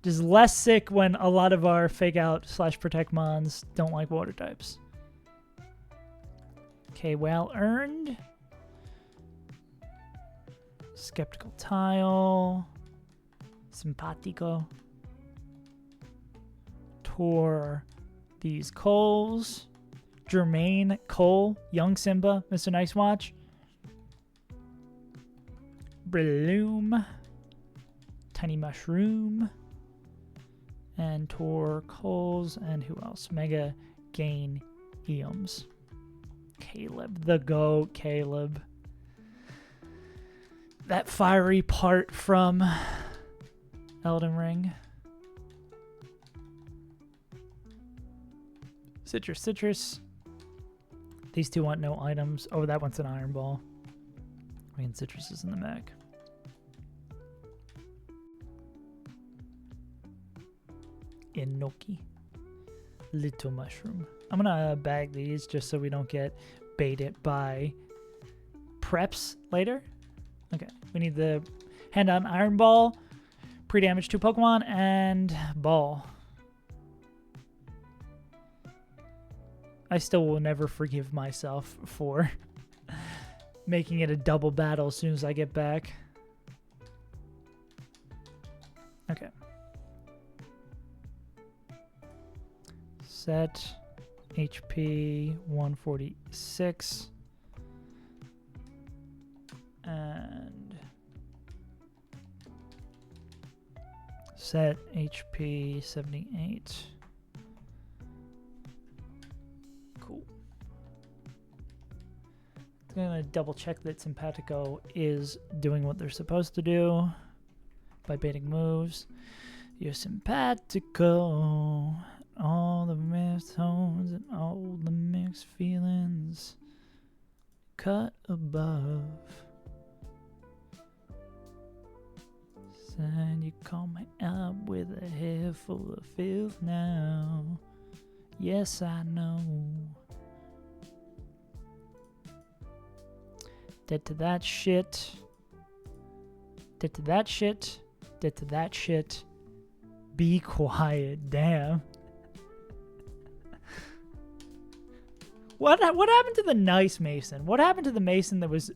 Just less sick when a lot of our Fake Out / Protect mons don't like water types. Okay, well earned. Skeptical Tile. Simpatico. Tour these Coles. Jermaine, Cole, Young Simba, Mr. Nice Watch. Breloom. Tiny Mushroom. And Tor Coles. And who else? Mega Gain Eoms. Caleb. The GOAT Caleb. That fiery part from Elden Ring. Citrus. These two want no items. Oh, that one's an Iron Ball. I mean, Citrus is in the mech. Inoki. Little mushroom. I'm gonna bag these just so we don't get baited by preps later. Okay, we need the hand-on iron ball, pre-damage 2 Pokemon, and ball. I still will never forgive myself for making it a double battle as soon as I get back. Okay. Set HP 146 and set HP 78. Cool. I'm gonna double check that Simpatico is doing what they're supposed to do by baiting moves. You're simpatico. All the mixed tones and all the mixed feelings cut above. And you call me up with a head full of filth now. Yes, I know. Dead to that shit. Dead to that shit. Dead to that shit. Be quiet. Damn. What happened to the nice Mason? What happened to the Mason that was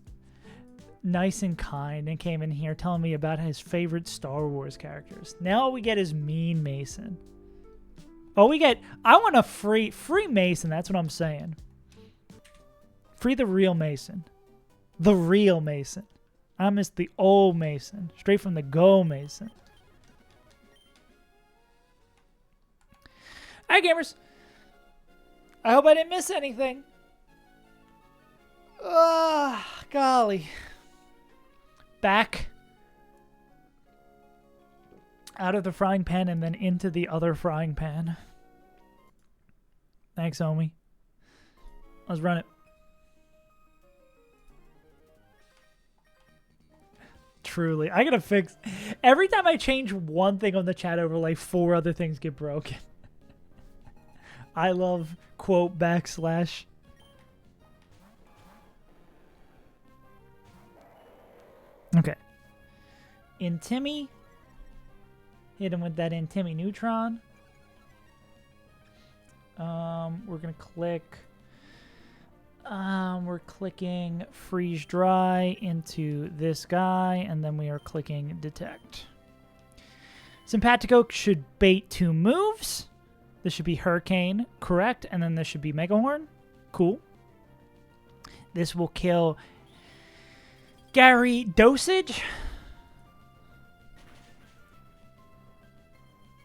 nice and kind and came in here telling me about his favorite Star Wars characters? Now all we get is mean Mason. Oh, I want a free Mason. That's what I'm saying. Free the real Mason. The real Mason. I miss the old Mason. Straight from the go Mason. All right, gamers. I hope I didn't miss anything. Golly. Back out of the frying pan and then into the other frying pan. Thanks, homie. Let's run it. Truly. I gotta fix... Every time I change one thing on the chat overlay, 4 other things get broken. I love quote backslash. Okay. Intimi. Hit him with that Intimi Neutron. We're gonna click. We're clicking Freeze Dry into this guy, and then we are clicking Detect. Simpatico should bait 2 moves. This should be Hurricane, correct, and then this should be Mega Horn. Cool. This will kill Gary Dosage.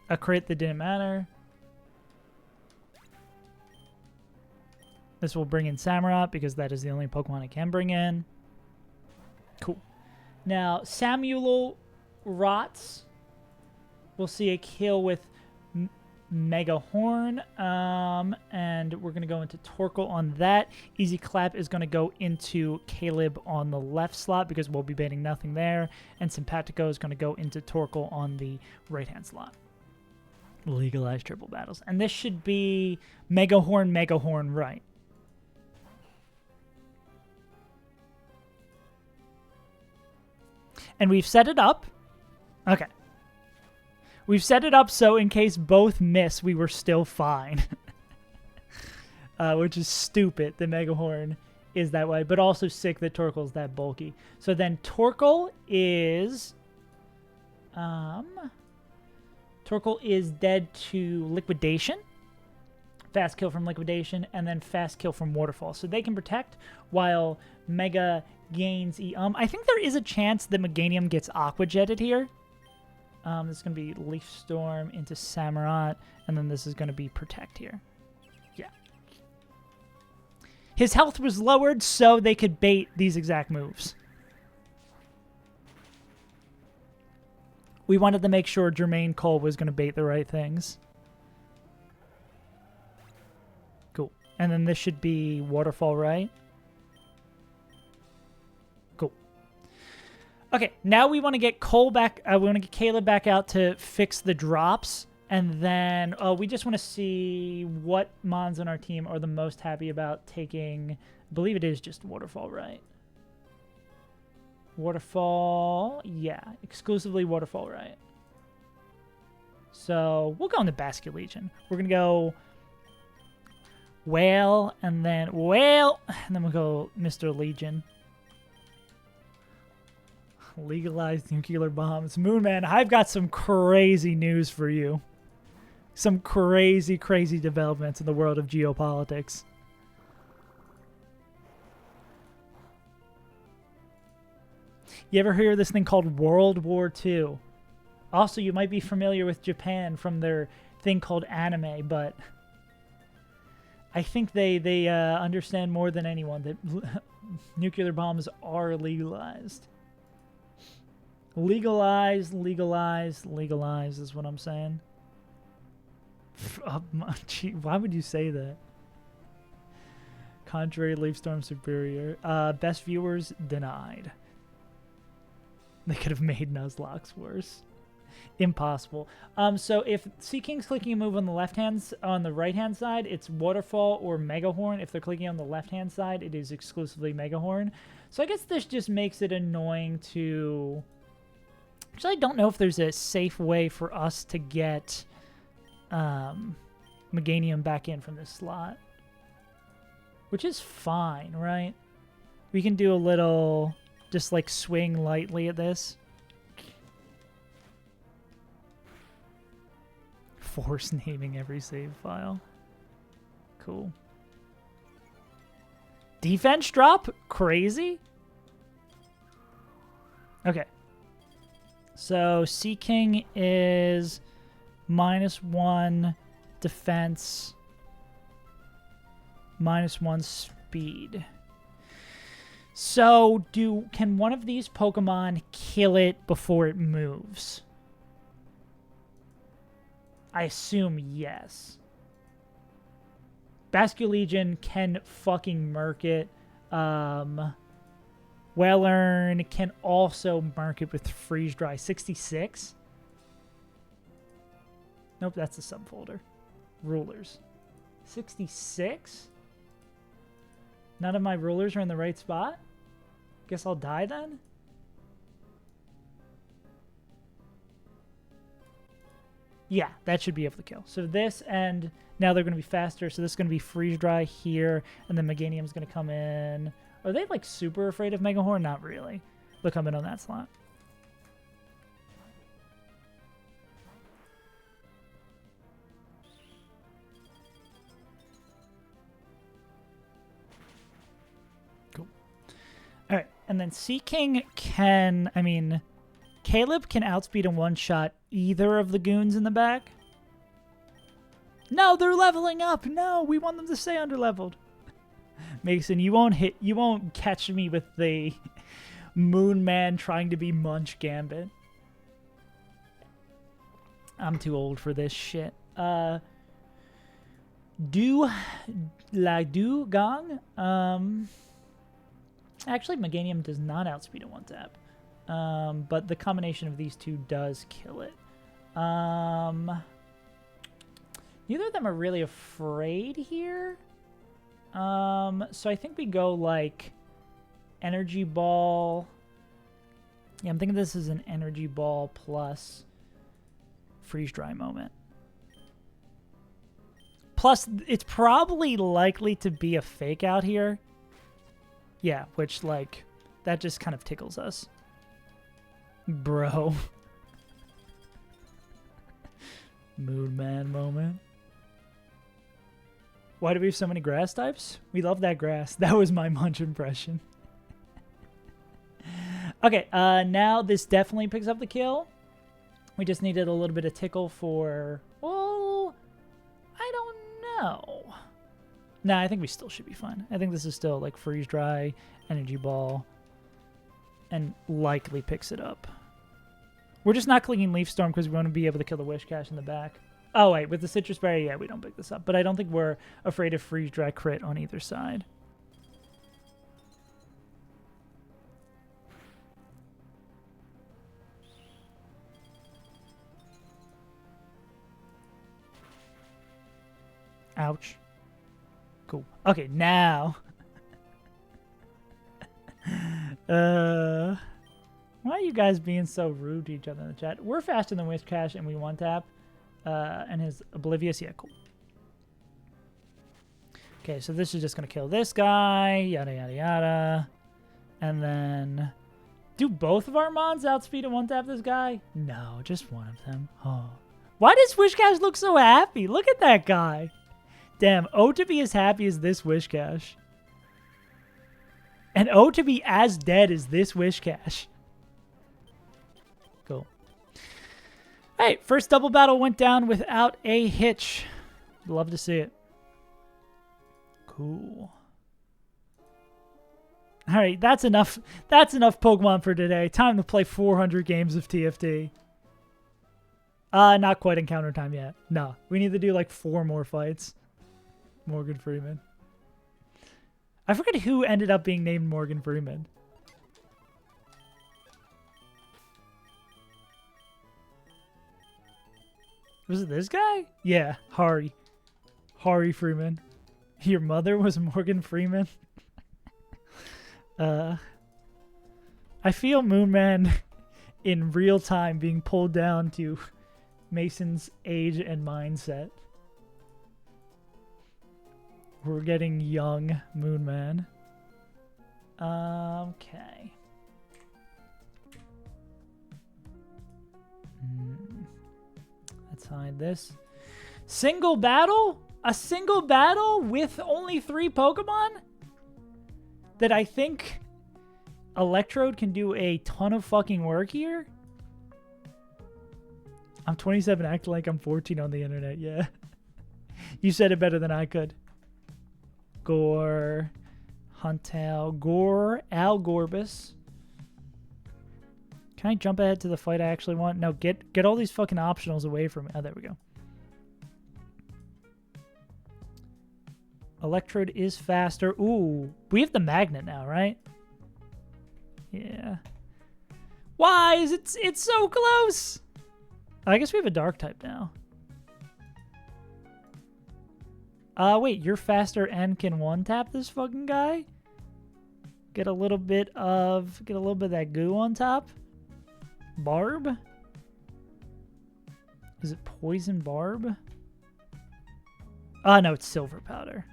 A crit that didn't matter. This will bring in Samurott because that is the only Pokemon I can bring in. Cool. Now, Samuel Rots will see a kill with Mega Horn, and we're going to go into Torkoal on that. Easy Clap is going to go into Caleb on the left slot because we'll be baiting nothing there, and Simpatico is going to go into Torkoal on the right-hand slot. Legalize triple battles. And this should be Mega Horn, right? And we've set it up. Okay. We've set it up so in case both miss, we were still fine. Which is stupid. The Mega Horn is that way. But also sick that Torkoal's that bulky. So then Torkoal is... Torkoal is dead to Liquidation. Fast kill from Liquidation. And then fast kill from Waterfall. So they can protect while Mega gains... I think there is a chance that Meganium gets Aqua Jetted here. This is going to be Leaf Storm into Samurott, and then this is going to be Protect here. Yeah. His health was lowered so they could bait these exact moves. We wanted to make sure Jermaine Cole was going to bait the right things. Cool. And then this should be Waterfall, right? Okay, now we want to get Cole back. We want to get Caleb back out to fix the drops And then we just want to see what mons on our team are the most happy about taking. I believe it is just Waterfall, right? Waterfall, yeah, exclusively Waterfall, right? So we'll go in the Basket Legion. We're gonna go Whale, and then Whale, and then we'll go Mr. Legion. Legalized nuclear bombs. Moonman, I've got some crazy news for you. Some crazy, crazy developments in the world of geopolitics. You ever hear of this thing called World War II? Also, you might be familiar with Japan from their thing called anime, but I think they understand more than anyone that nuclear bombs are legalized. Legalize, legalize, legalize is what I'm saying. Gee, why would you say that? Contrary, Leafstorm superior. Best viewers denied. They could have made Nuzlocke's worse. Impossible. So if Sea King's clicking a move on the right hand side, it's Waterfall or Megahorn. If they're clicking on the left hand side, it is exclusively Megahorn. So I guess this just makes it annoying to. Actually, I don't know if there's a safe way for us to get Meganium back in from this slot, which is fine, right? We can do a little. Just like swing lightly at this. Force naming every save file. Cool. Defense drop? Crazy? Okay. So Sea King is -1 defense, -1 speed. So, can one of these Pokemon kill it before it moves? I assume yes. Basket Legion can fucking murk it. Wellern can also murk it with Freeze Dry. 66? Nope, that's a subfolder. Rulers. 66? None of my rulers are in the right spot? Guess I'll die then? Yeah, that should be able to kill. So this, and now they're going to be faster. So this is going to be Freeze Dry here, and then Meganium's going to come in. Are they like super afraid of Megahorn? Not really. They'll come in on that slot. Alright, and then Sea King can, I mean, Caleb can outspeed and one-shot either of the goons in the back. No, they're leveling up! No, we want them to stay underleveled. Mason, you won't catch me with the Moon Man trying to be Munch Gambit. I'm too old for this shit. Du Gong? Actually, Meganium does not outspeed a one-tap. But the combination of these two does kill it. Neither of them are really afraid here. So I think we go, like, Energy Ball. Yeah, I'm thinking this is an Energy Ball plus Freeze Dry moment. Plus, it's probably likely to be a fake out here. Yeah, which, like, that just kind of tickles us. Bro. Moon Man moment. Why do we have so many grass types? We love that grass. That was my Munch impression. Okay, now this definitely picks up the kill. We just needed a little bit of tickle for... Well, I don't know. Nah, I think we still should be fine. I think this is still like Freeze Dry, Energy Ball, and likely picks it up. We're just not clicking Leaf Storm because we want to be able to kill the Wish Cache in the back. Oh, wait, with the Citrus Berry, yeah, we don't pick this up. But I don't think we're afraid of Freeze Dry crit on either side. Ouch. Cool. Okay, now. Why are you guys being so rude to each other in the chat? We're faster than Wishcash and we one tap. And his Oblivious. Yeah, cool. Okay, so this is just going to kill this guy. Yada, yada, yada. And then... Do both of our mons outspeed and one tap this guy? No, just one of them. Oh. Why does Wishcash look so happy? Look at that guy. Damn, O to be as happy as this Wishcash. And O to be as dead as this Wishcash. Cool. Hey, first double battle went down without a hitch. Love to see it. Cool. All right, that's enough. That's enough Pokemon for today. Time to play 400 games of TFT. Not quite encounter time yet. No, we need to do like 4 more fights. Morgan Freeman. I forget who ended up being named Morgan Freeman. Was it this guy? Yeah, Hari. Hari Freeman. Your mother was Morgan Freeman? I feel Moonman in real time being pulled down to Mason's age and mindset. We're getting young Moonman. Okay. Let's hide this. Single battle? A single battle with only 3 Pokemon? That I think Electrode can do a ton of fucking work here? I'm 27, acting like I'm 14 on the internet, yeah. You said it better than I could. Gore, Huntail, Gore, Algorbus. Can I jump ahead to the fight I actually want? No, get all these fucking optionals away from me. Oh, there we go. Electrode is faster. Ooh, we have the magnet now, right? Yeah. Why is it's so close? I guess we have a dark type now. Wait, you're faster and can one tap this fucking guy? Get a little bit of that goo on top. Barb? Is it poison barb? No, it's silver powder.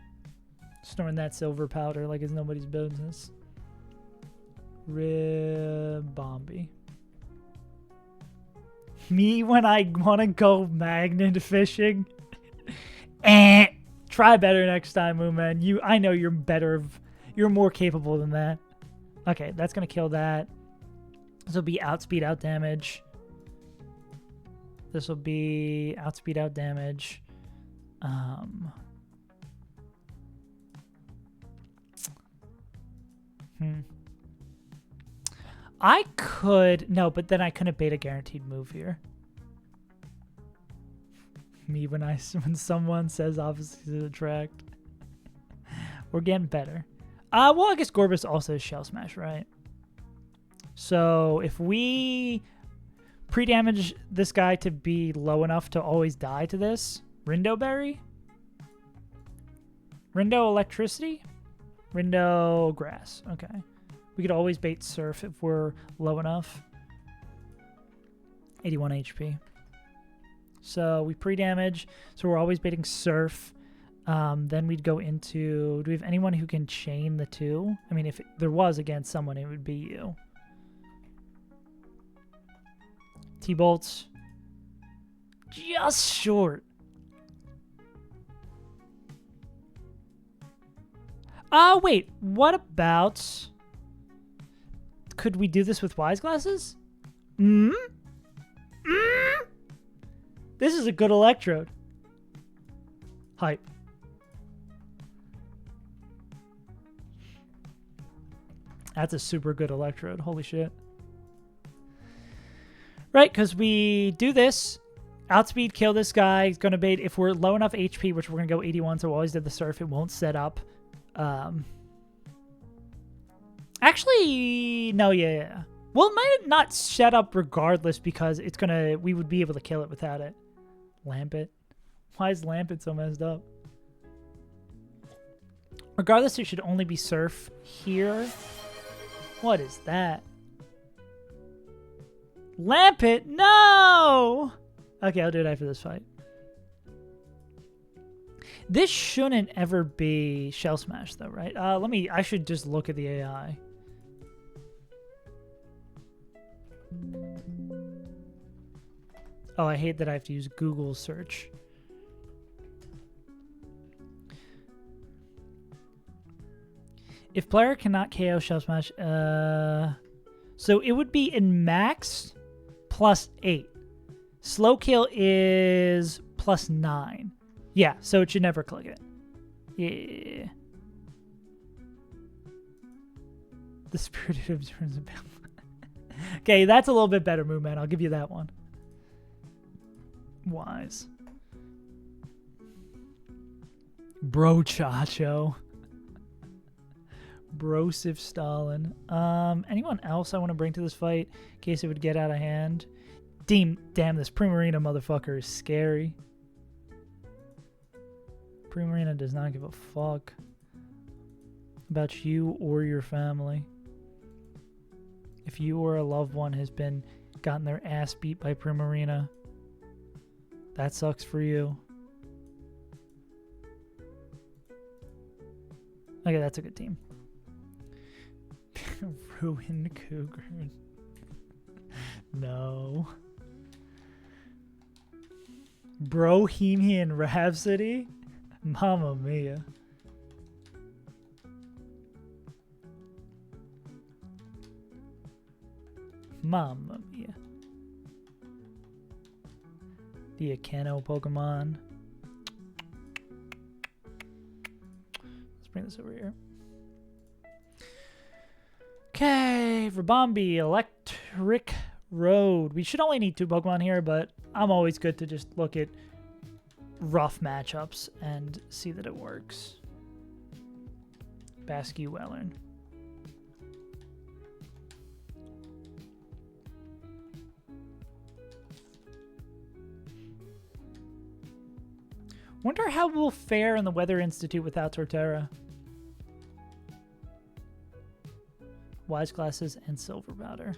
Storing that silver powder like it's nobody's business. Ribombee. Me when I want to go magnet fishing. Try better next time, Moonman. I know you're better. You're more capable than that. Okay, that's gonna kill that. This will be outspeed out damage. This will be outspeed out damage. I could... No, but then I couldn't bait a guaranteed move here. Me when someone says opposites attract. We're getting better. Well, I guess Gorbis also Shell Smash, right? So if we pre-damage this guy to be low enough to always die to this, Rindo Berry? Rindo Electricity? Rindo Grass. Okay. We could always bait Surf if we're low enough. 81 HP. So we pre-damage. So we're always baiting Surf. Then we'd go into... Do we have anyone who can chain the 2? I mean, if there was against someone, it would be you. T-Bolts. Just short. Wait. What about... Could we do this with Wise Glasses? This is a good Electrode. Hype. That's a super good Electrode. Holy shit. Right, because we do this. Outspeed, kill this guy. He's going to bait. If we're low enough HP, which we're going to go 81, so we always did the Surf, it won't set up. Actually, no, yeah. Well, it might not set up regardless because it's going to... We would be able to kill it without it. Lampet. Why is Lampet so messed up? Regardless, it should only be surf here. What is that? Lampet? No! Okay, I'll do it after this fight. This shouldn't ever be Shell Smash, though, right? I should just look at the AI. Oh, I hate that I have to use Google search. If player cannot KO Shell Smash, so it would be in max +8. Slow kill is +9. Yeah, so it should never click it. Yeah. The Spirited Observance. Okay, that's a little bit better movement. I'll give you that one. Wise. Bro Chacho. Brosif Stalin. Anyone else I want to bring to this fight in case it would get out of hand? Damn, this Primarina motherfucker is scary. Primarina does not give a fuck about you or your family. If you or a loved one has gotten their ass beat by Primarina, that sucks for you. Okay, that's a good team. Ruin Cougar. No. Bohemian Rhapsody? Mamma mia. Mamma mia. The Akano Pokemon. Let's bring this over here. Okay, Rabombi, Electric Road. We should only need 2 Pokemon here, but I'm always good to just look at rough matchups and see that it works. Basque Wellern. Wonder how we'll fare in the Weather Institute without Torterra. Wise Glasses and Silver Powder.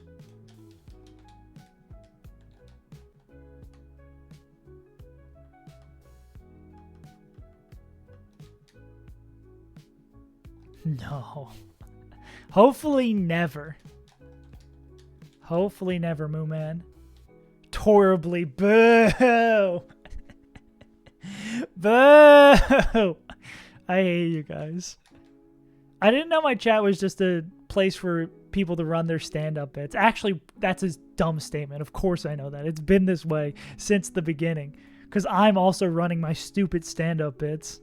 No. Hopefully never. Hopefully never, Mooman. Torribly. Boo! Boo! I hate you guys. I didn't know my chat was just a place for people to run their stand-up bits. Actually, that's a dumb statement. Of course I know that. It's been this way since the beginning. Because I'm also running my stupid stand-up bits.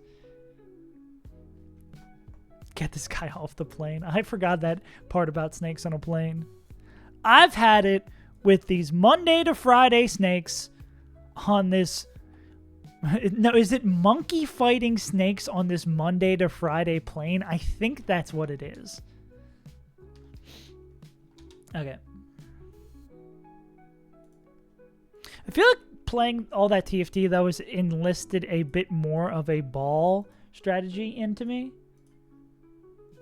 Get this guy off the plane. I forgot that part about snakes on a plane. I've had it with these Monday to Friday snakes on this... No, is it monkey fighting snakes on this Monday to Friday plane? I think that's what it is. Okay. I feel like playing all that TFT, though, has enlisted a bit more of a ball strategy into me.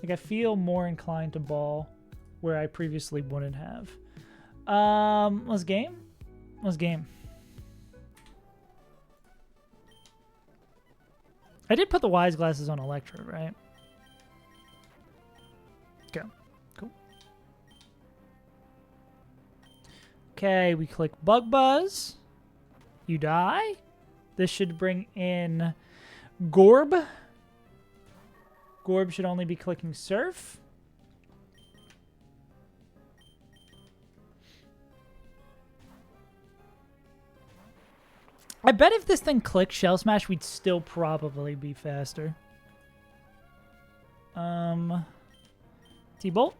Like, I feel more inclined to ball where I previously wouldn't have. Let's game? Let's game. I did put the Wise Glasses on Electro, right? Go. Cool. Okay, we click Bug Buzz. You die. This should bring in Gorb. Gorb should only be clicking Surf. I bet if this thing clicked Shell Smash, we'd still probably be faster. T-Bolt.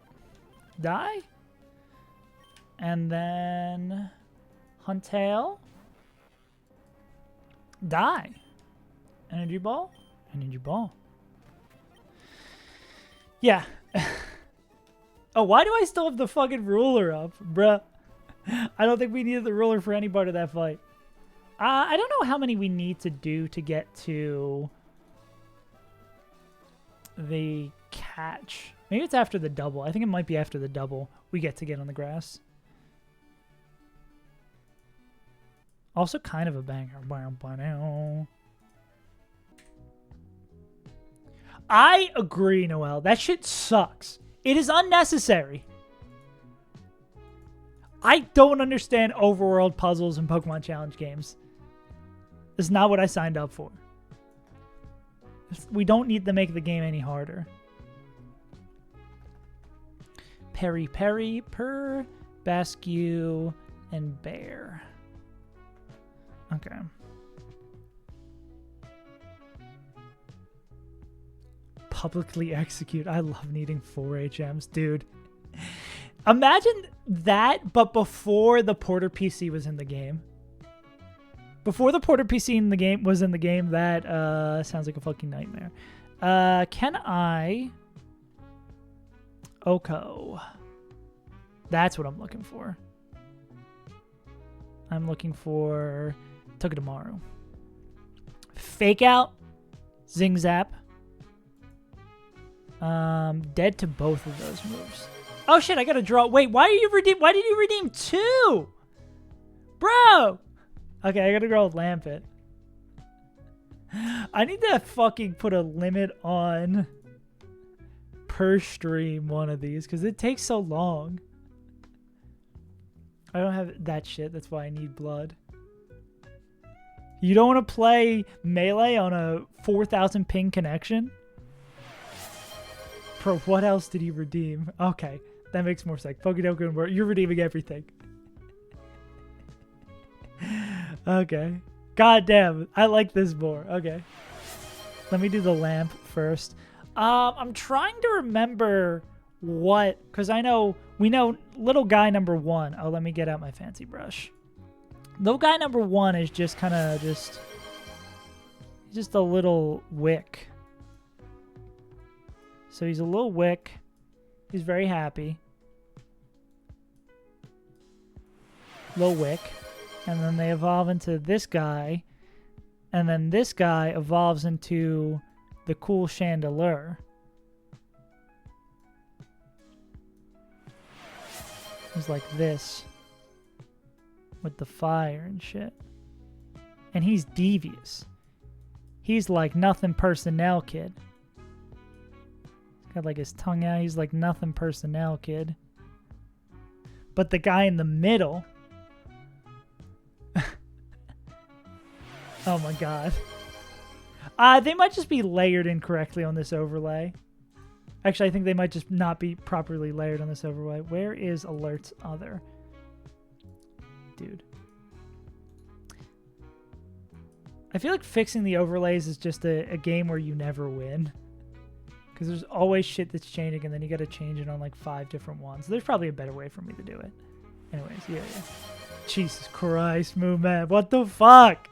Die. And then Huntail. Die. Energy Ball. Energy Ball. Yeah. Oh, why do I still have the fucking ruler up? Bruh. I don't think we needed the ruler for any part of that fight. I don't know how many we need to do to get to the catch. Maybe it's after the double. I think it might be after the double we get to get on the grass. Also kind of a banger. I agree, Noel. That shit sucks. It is unnecessary. I don't understand overworld puzzles in Pokemon Challenge games. It's not what I signed up for. We don't need to make the game any harder. Peri Peri, Purr, Basque, and Bear. Okay. Publicly execute. I love needing 4 HMs, dude. Imagine that, but before the Porter PC was in the game. Before the Porter PC in the game was in the game, that sounds like a fucking nightmare. Can I... Oko. That's what I'm looking for. I'm looking for Togedemaru. Fake Out. Zing Zap. Dead to both of those moves. Oh shit, I gotta draw. Wait, why did you redeem 2? Bro! Okay, I gotta draw Lampet. I need to fucking put a limit on per stream one of these because it takes so long. I don't have that shit. That's why I need blood. You don't want to play Melee on a 4,000 ping connection? Bro, what else did you redeem? Okay, that makes more sense. Pokedoku and Word. You're redeeming everything. Okay. God damn, I like this more. Okay. Let me do the lamp first. I'm trying to remember what, because we know little guy number 1. Oh, let me get out my fancy brush. Little guy number 1 is just kind of just a little wick. So he's a little wick. He's very happy. Little wick. And then they evolve into this guy. And then this guy evolves into the cool Chandelure. He's like this. With the fire and shit. And he's devious. He's like nothing personnel kid. Got like his tongue out. He's like nothing personnel kid. But the guy in the middle... Oh my god. They might just be layered incorrectly on this overlay. Actually, I think they might just not be properly layered on this overlay. Where is alerts other? Dude. I feel like fixing the overlays is just a game where you never win. Because there's always shit that's changing and then you got to change it on like 5 different ones. There's probably a better way for me to do it. Anyways, yeah. Jesus Christ, Moo-Man. What the fuck?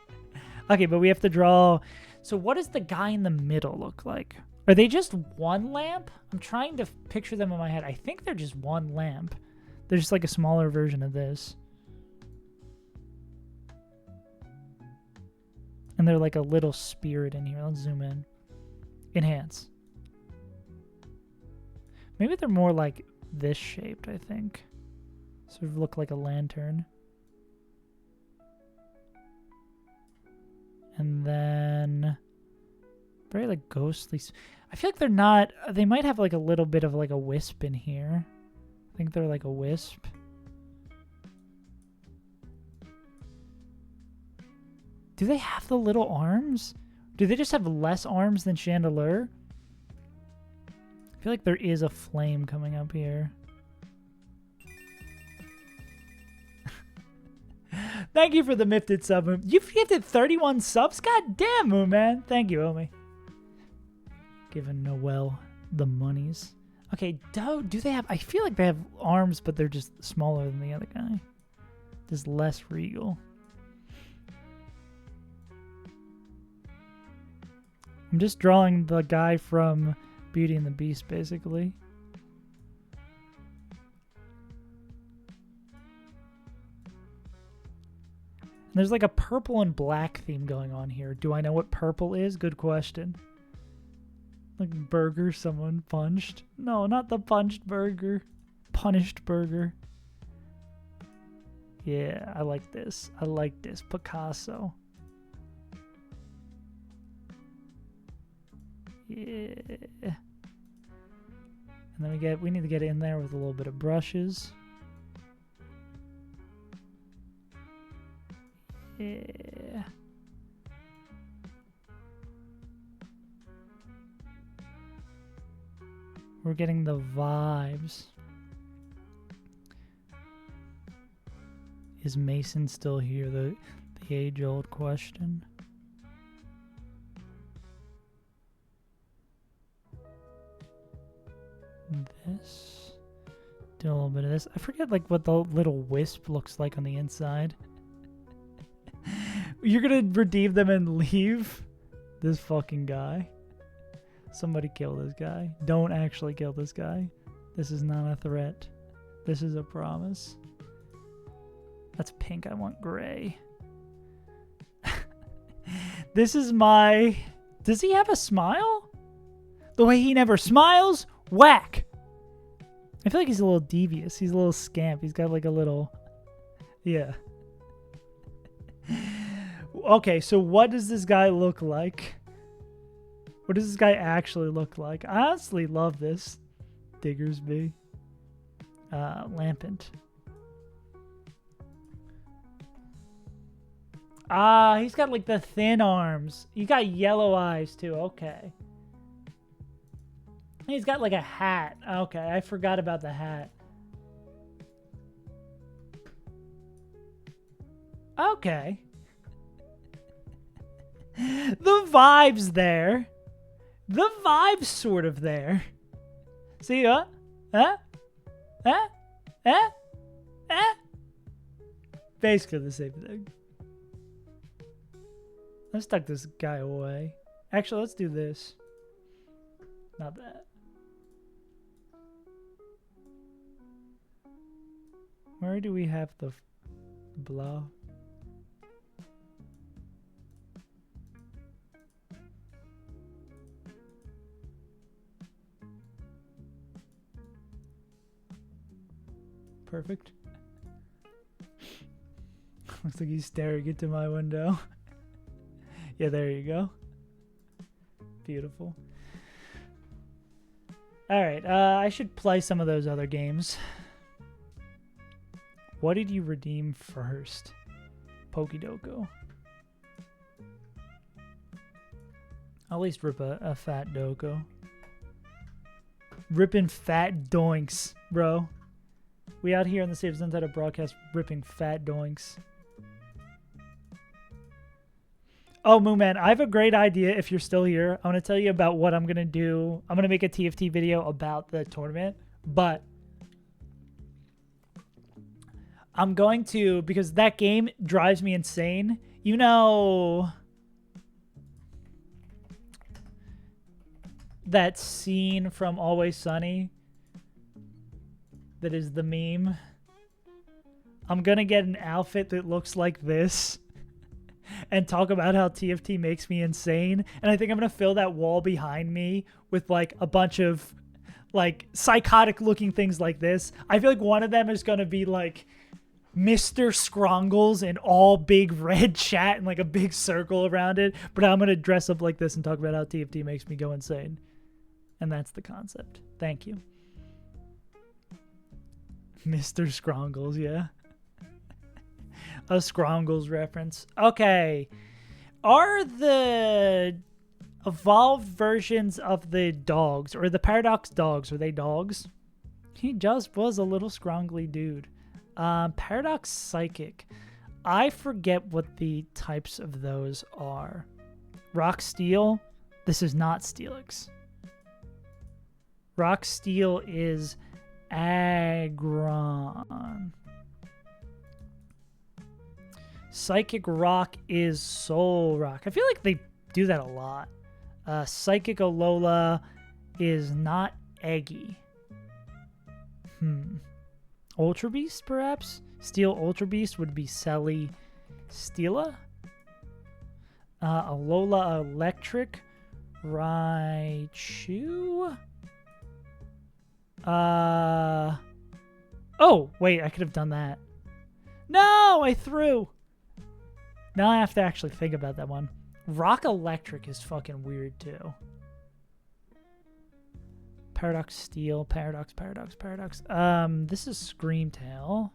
Okay, but we have to draw... So what does the guy in the middle look like? Are they just one lamp? I'm trying to picture them in my head. I think they're just one lamp. They're just like a smaller version of this. And they're like a little spirit in here. Let's zoom in. Enhance. Maybe they're more like this shaped, I think. Sort of look like a lantern. And then very like ghostly. I feel like they're not, they might have like a little bit of like a wisp in here. I think they're like a wisp. Do they have the little arms? Do they just have less arms than Chandelure? I feel like there is a flame coming up here. Thank you for the Mifted sub. You've gifted 31 subs? God damn, Moo-Man. Thank you, Omi. Giving Noel the monies. Okay, do they have... I feel like they have arms, but they're just smaller than the other guy. Just less regal. I'm just drawing the guy from Beauty and the Beast, basically. There's like a purple and black theme going on here. Do I know what purple is? Good question. Like burger someone punched. No, not the punched burger. Punished burger. Yeah, I like this. I like this. Picasso. Yeah. And then we need to get in there with a little bit of brushes. Yeah. We're getting the vibes. Is Mason still here? The age-old question. This. Do a little bit of this. I forget like what the little wisp looks like on the inside. You're gonna redeem them and leave? This fucking guy. Somebody kill this guy. Don't actually kill this guy. This is not a threat. This is a promise. That's pink. I want gray. This is my... Does he have a smile? The way he never smiles? Whack! I feel like he's a little devious. He's a little scamp. He's got like a little... Yeah. Okay, so what does this guy look like? What does this guy actually look like? I honestly love this. Diggersby. Lampant. Ah, he's got like the thin arms. He got yellow eyes too. Okay. He's got like a hat. Okay, I forgot about the hat. Okay. The vibe's there. The vibe's sort of there. See, huh? Huh? Huh? Huh? Huh? Basically the same thing. Let's tuck this guy away. Actually, let's do this. Not that. Where do we have the blah? Perfect. Looks like he's staring into my window. Yeah, there you go. Beautiful. Alright, I should play some of those other games. What did you redeem first? Pokidoko. I'll at least rip a fat doko. Ripping fat doinks, bro. We out here on the Saves Untitled broadcast ripping fat doinks. Oh, Mooman, I have a great idea if you're still here. I want to tell you about what I'm going to do. I'm going to make a TFT video about the tournament, but I'm going to, because that game drives me insane. You know that scene from Always Sunny that is the meme? I'm going to get an outfit that looks like this and talk about how TFT makes me insane. And I think I'm going to fill that wall behind me with like a bunch of like psychotic looking things like this. I feel like one of them is going to be like Mr. Scrongles in all big red chat and like a big circle around it. But I'm going to dress up like this and talk about how TFT makes me go insane. And that's the concept. Thank you. Mr. Scrongles, yeah. A Scrongles reference. Okay. Are the evolved versions of the dogs, or the Paradox dogs, are they dogs? He just was a little scrongly dude. Paradox Psychic. I forget what the types of those are. Rock Steel. This is not Steelix. Rock Steel is Aggron. Psychic Rock is Soul Rock. I feel like they do that a lot. Psychic Alola is not Eggy. Ultra Beast, perhaps? Steel Ultra Beast would be Selly Steela. Alola Electric Raichu. Oh, wait, I could have done that. No, I threw. Now I have to actually think about that one. Rock Electric is fucking weird too. Paradox Steel, Paradox. This is Screamtail.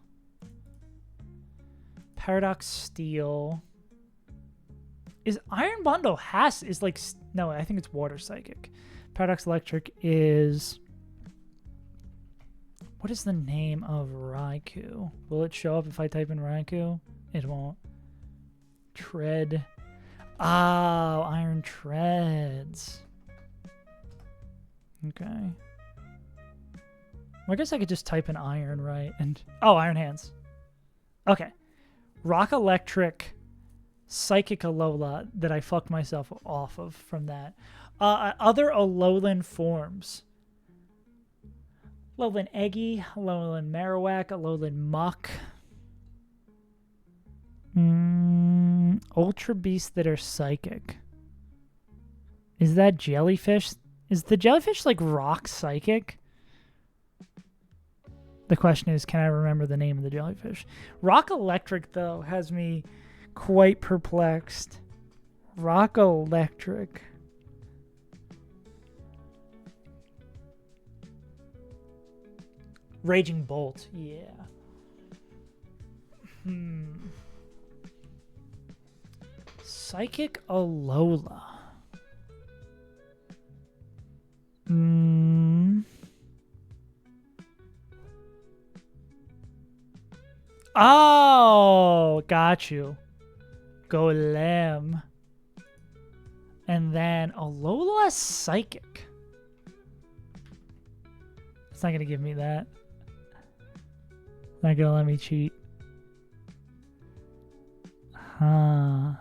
Paradox Steel. Is Iron Bundle is like, no, I think it's Water Psychic. Paradox Electric is, what is the name of Raikou? Will it show up if I type in Raikou? It won't. Tread. Oh, Iron Treads. Okay. Well, I guess I could just type in Iron, right? And oh, Iron Hands. Okay. Rock Electric, Psychic Alola that I fucked myself off of from that. Other Alolan forms. Alolan Eggy, Alolan Marowak, Alolan Muck. Ultra Beasts that are psychic. Is that Jellyfish? Is the Jellyfish like rock psychic? The question is, can I remember the name of the Jellyfish? Rock Electric, though, has me quite perplexed. Rock Electric. Raging Bolt, yeah. Psychic Alola. Oh, got you. Golem. And then Alola Psychic. It's not going to give me that. Not going to let me cheat. Huh.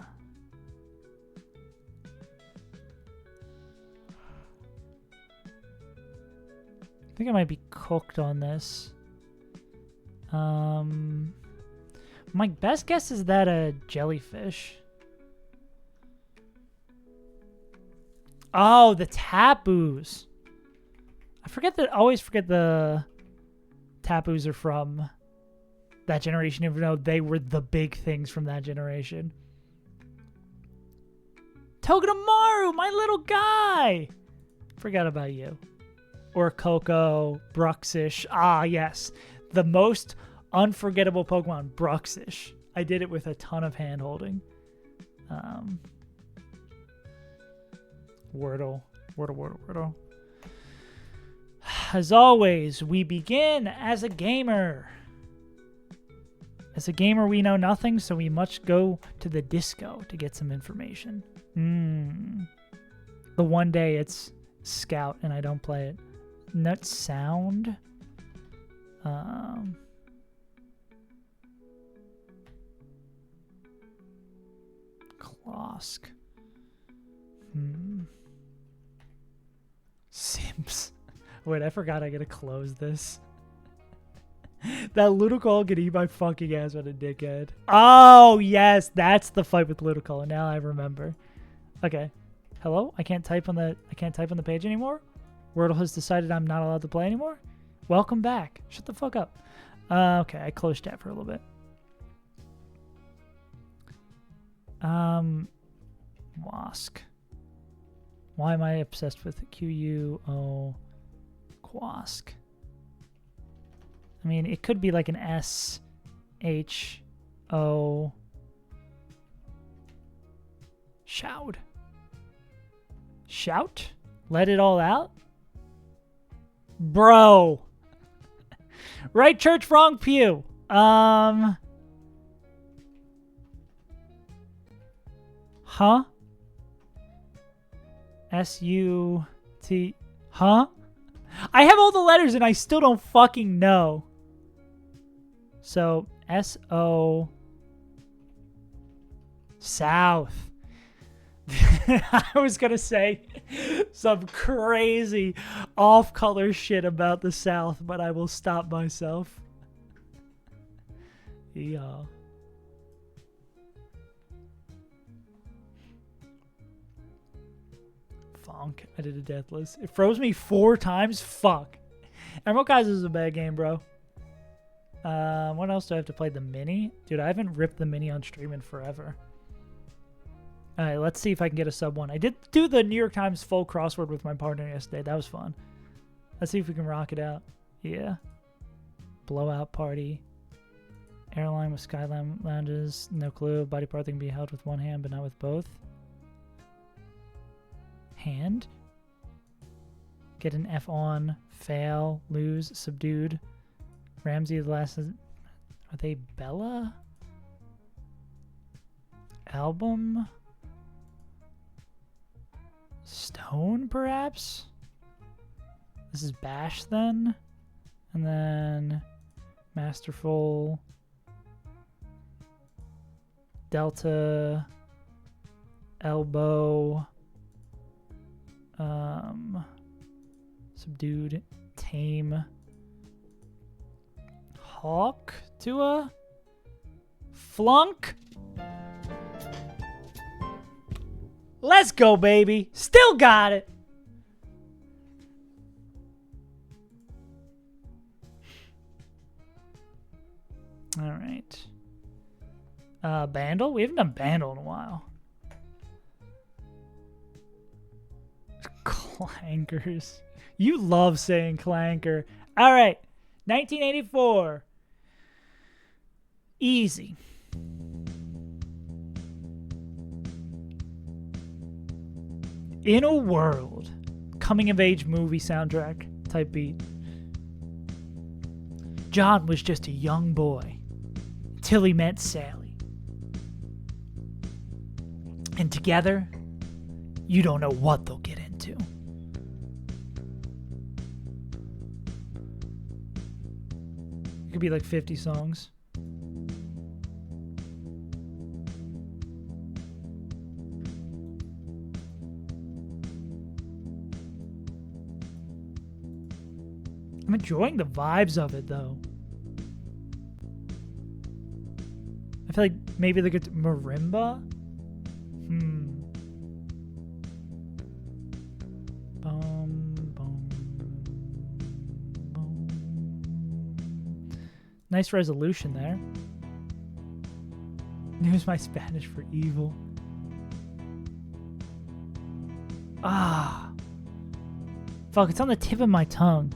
I think I might be cooked on this. My best guess is that a Jellyfish. Oh, the Tapus. Always forget the Tapus are from that generation, even though they were the big things from that generation. Togedemaru, my little guy. Forgot about you. Or Coco, Bruxish. Ah, yes. The most unforgettable Pokemon, Bruxish. I did it with a ton of hand-holding. Wordle. As always, we begin as a gamer. As a gamer, we know nothing, so we must go to the disco to get some information. The one day it's Scout and I don't play it. Nut Sound. Klosk. Simps. Wait, I forgot I gotta close this. That Ludicolo could eat my fucking ass, what a dickhead. Oh, yes, that's the fight with Ludicolo. Now I remember. Okay. Hello? I can't type on the page anymore? Wordle has decided I'm not allowed to play anymore? Welcome back. Shut the fuck up. Okay, I closed chat for a little bit. Wask. Why am I obsessed with Q-U-O Quask? I mean, it could be like an S-H-O Shout. Shout? Let it all out? Bro. Right church, wrong pew. Huh? S-U-T. Huh? I have all the letters and I still don't fucking know. So, S-O. South. I was going to say some crazy off-color shit about the South, but I will stop myself. Yeah. Fonk. I did a deathless. It froze me 4 times. Fuck. Emerald Kaiser is a bad game, bro. What else do I have to play? The mini? Dude, I haven't ripped the mini on stream in forever. Alright, let's see if I can get a sub 1. I did do the New York Times full crossword with my partner yesterday. That was fun. Let's see if we can rock it out. Yeah. Blowout party. Airline with Skyline lounges. No clue. Body part that can be held with one hand, but not with both. Hand. Get an F on. Fail. Lose. Subdued. Ramsey the last. Are they Bella? Album. Stone, perhaps? This is Bash then. And then Masterful. Delta. Elbow. Subdued. Tame. Hawk to a flunk. Let's go, baby. Still got it. All right. Bandle? We haven't done Bandle in a while. Clankers. You love saying clanker. All right. 1984. Easy. In a world. Coming of age movie soundtrack type beat. John was just a young boy till he met Sally. And together, you don't know what they'll get into. It could be like 50 songs. I'm enjoying the vibes of it, though. I feel like maybe they get marimba. Nice resolution there. Use my Spanish for evil. Ah. Fuck, it's on the tip of my tongue.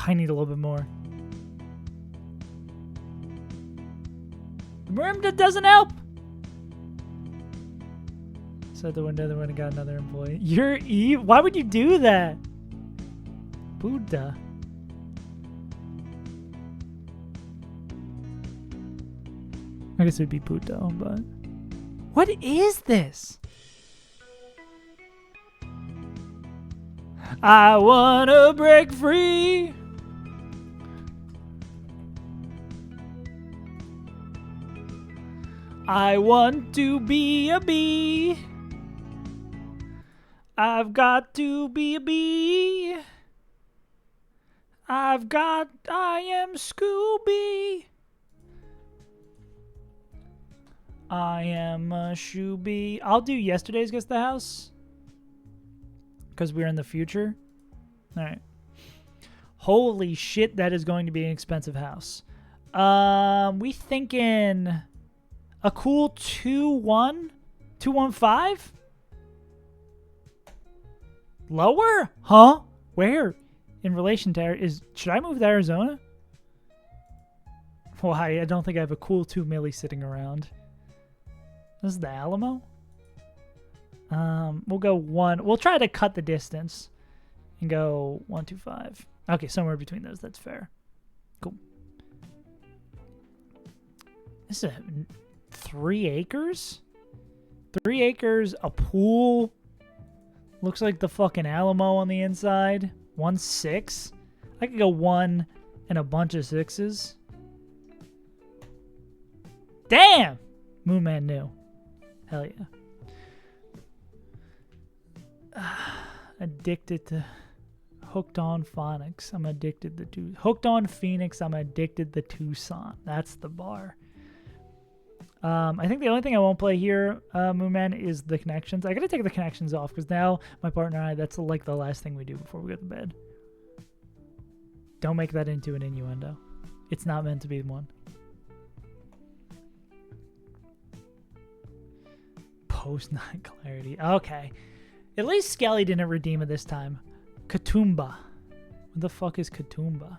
I need a little bit more. The marimba doesn't help. So the window, the window got another employee. You're evil. Why would you do that? Buddha. I guess it would be Buddha, but... What is this? I wanna break free. I want to be a bee. I've got to be a bee. I am Scooby. I am a shoebie. I'll do yesterday's Guess the House. Because we're in the future. Alright. Holy shit, that is going to be an expensive house. We thinking a cool 2-1? 215? Lower? Huh? Where? In relation to should I move to Arizona? Why? I don't think I have a cool 2 milli sitting around. This is the Alamo. We'll go 1. We'll try to cut the distance and go 125. Okay, somewhere between those. That's fair. Cool. This is 3 acres? 3 acres, a pool. Looks like the fucking Alamo on the inside. 1-6. I could go 1 and a bunch of 6s. Damn! Moonman knew. Hell yeah. Addicted to Hooked on Phonics. I'm addicted to Hooked on Phoenix. I'm addicted to Tucson. That's the bar. I think the only thing I won't play here, Moonman, is the connections. I gotta take the connections off because now my partner and I, that's like the last thing we do before we go to bed. Don't make that into an innuendo. It's not meant to be one. Post-night clarity. Okay. At least Skelly didn't redeem it this time. Katoomba. What the fuck is Katoomba?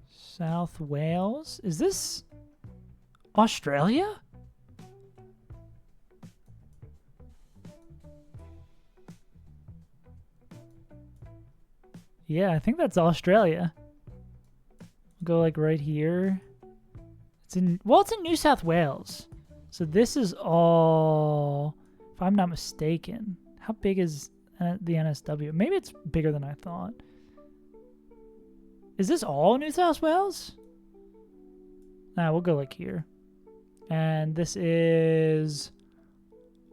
South Wales? Is this Australia? Yeah, I think that's Australia. Go like right here. It's in New South Wales. So this is all, if I'm not mistaken. How big is the NSW? Maybe it's bigger than I thought. Is this all New South Wales? Nah, we'll go like here. And this is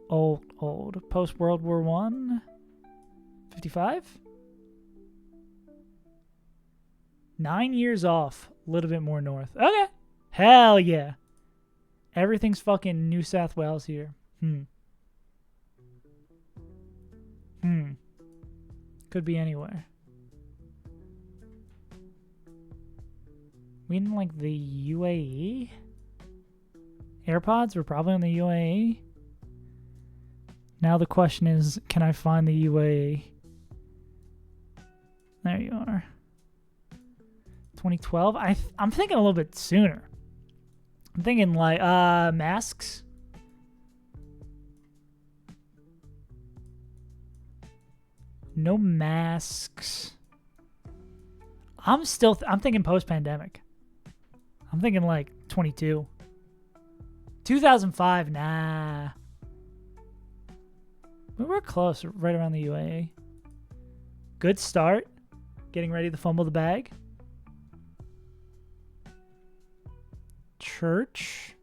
old. Post World War I. 55? 9 years off. A little bit more north. Okay. Hell yeah. Everything's fucking New South Wales here. Could be anywhere. We in like the UAE? AirPods were probably in the UAE. Now the question is, can I find the UAE? There you are. 2012? I'm thinking a little bit sooner. I'm thinking like masks. No masks. I'm thinking post-pandemic. I'm thinking like 22. 2005, nah. We were close, right around the UAE. Good start. Getting ready to fumble the bag. Church.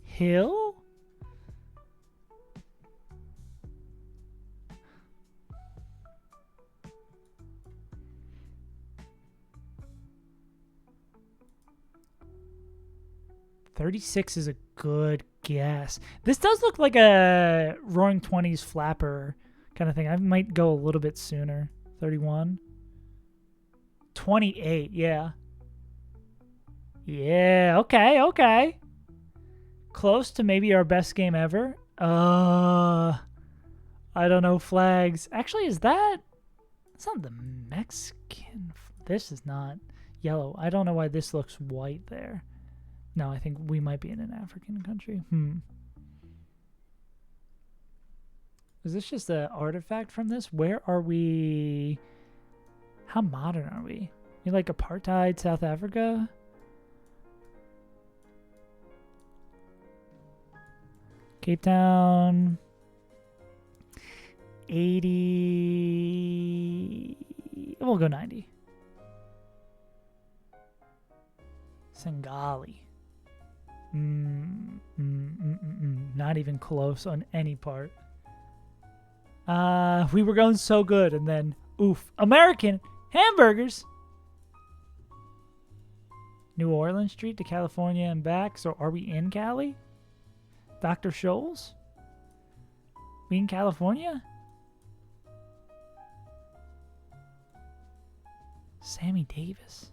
Hill. $36 is a good guess. This does look like a Roaring 20s flapper kind of thing. I might go a little bit sooner. 31. 28, yeah. Yeah, okay. Close to maybe our best game ever. I don't know, flags. Actually, is that... It's not the Mexican... This is not yellow. I don't know why this looks white there. No, I think we might be in an African country. Is this just an artifact from this? Where are we? How modern are we? You like apartheid South Africa? Cape Town. 80. We'll go 90. Sengali. Not even close on any part. We were going so good, and then oof. American hamburgers. New Orleans Street to California and back. So are we in Cali? Dr. Scholl's? We in California? Sammy Davis.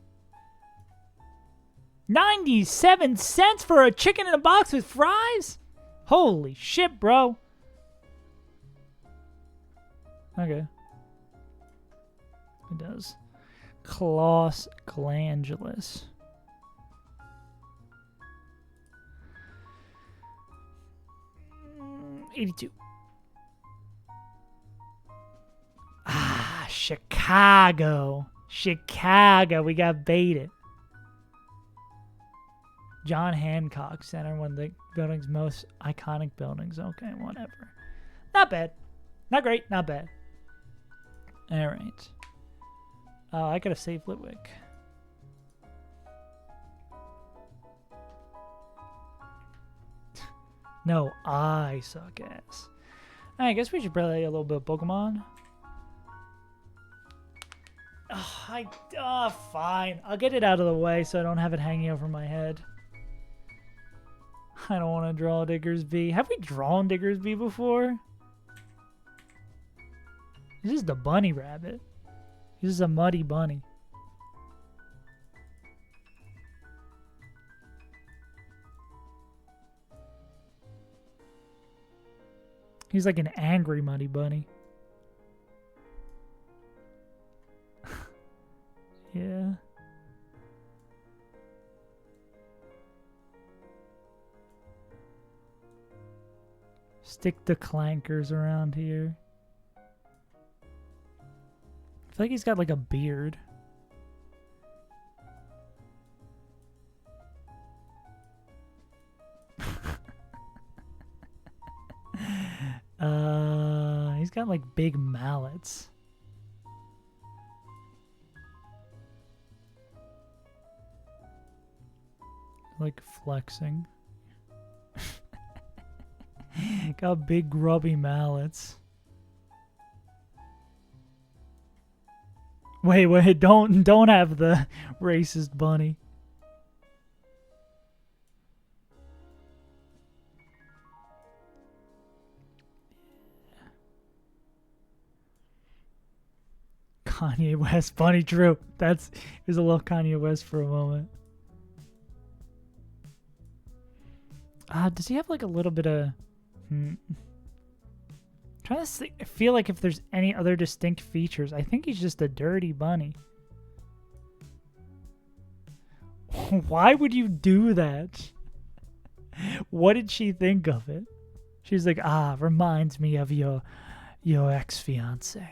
97 cents for a chicken in a box with fries? Holy shit, bro. Okay. It does. Los Glandulas. $82. Chicago. We got baited. John Hancock Center, one of the building's most iconic buildings. Okay, whatever. Not bad. Not great, not bad. All right. I gotta save Litwick. No, I suck ass. I guess we should play a little bit of Pokemon. Fine. I'll get it out of the way so I don't have it hanging over my head. I don't want to draw Diggersby. Have we drawn Diggersby before? This is the bunny rabbit. This is a muddy bunny. He's like an angry muddy bunny. Yeah. Stick the clankers around here. I feel like he's got like a beard. He's got like big mallets. Like flexing. Got big grubby mallets. Wait, don't have the racist bunny. Kanye West bunny, true. It was a little Kanye West for a moment. Does he have like a little bit of trying to I feel like if there's any other distinct features. I think he's just a dirty bunny. Why would you do that? What did she think of it? She's like, reminds me of your ex-fiance.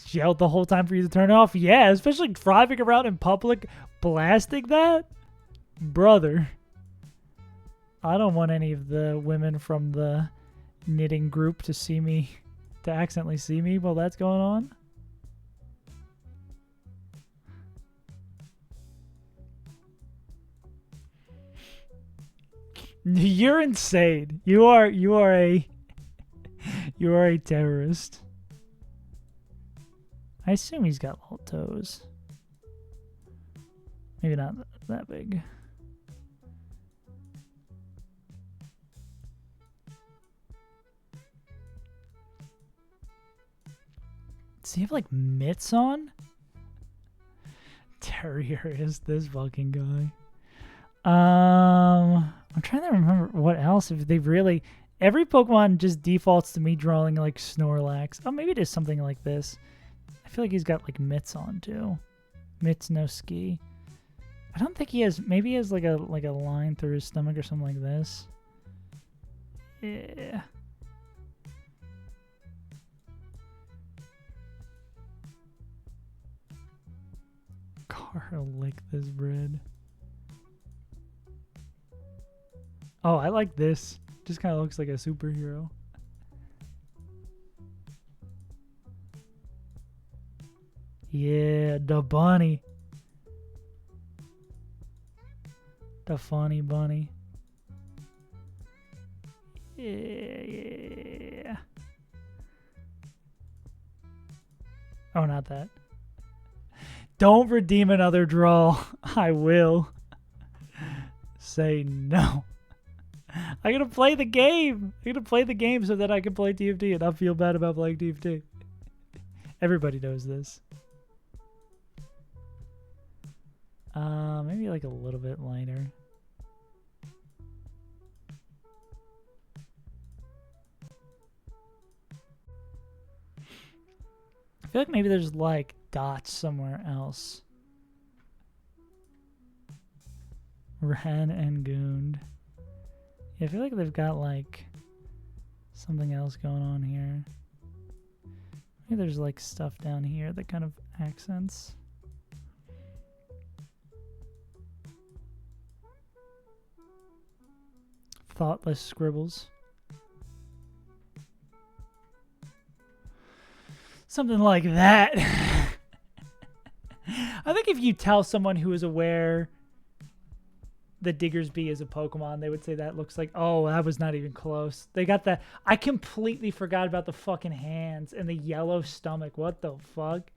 Yelled the whole time for you to turn it off? Yeah, especially driving around in public blasting that? Brother. I don't want any of the women from the knitting group to accidentally see me while that's going on. You're insane. You are a terrorist. I assume he's got little toes. Maybe not that big. Does he have like mitts on? Terrier is this fucking guy. I'm trying to remember what else. If they really, every Pokemon just defaults to me drawing like Snorlax. Oh, maybe it is something like this. I feel like he's got like mitts on too. Mitts, no ski. I don't think he has. Maybe he has like a line through his stomach or something like this. Yeah. Lick this bread. Oh, I like this. Just kind of looks like a superhero. Yeah, the bunny. The funny bunny. Yeah. Oh, not that. Don't redeem another draw. I will. Say no. I'm gonna play the game. I'm gonna play the game so that I can play TFT and not feel bad about playing TFT. Everybody knows this. Maybe like a little bit lighter. I feel like maybe there's like dots somewhere else. Ran and Goond. Yeah, I feel like they've got like something else going on here. Maybe there's like stuff down here that kind of accents. Thoughtless scribbles. Something like that. I think if you tell someone who is aware that Diggersby is a Pokemon, they would say that looks like, oh, that was not even close. They got that. I completely forgot about the fucking hands and the yellow stomach. What the fuck?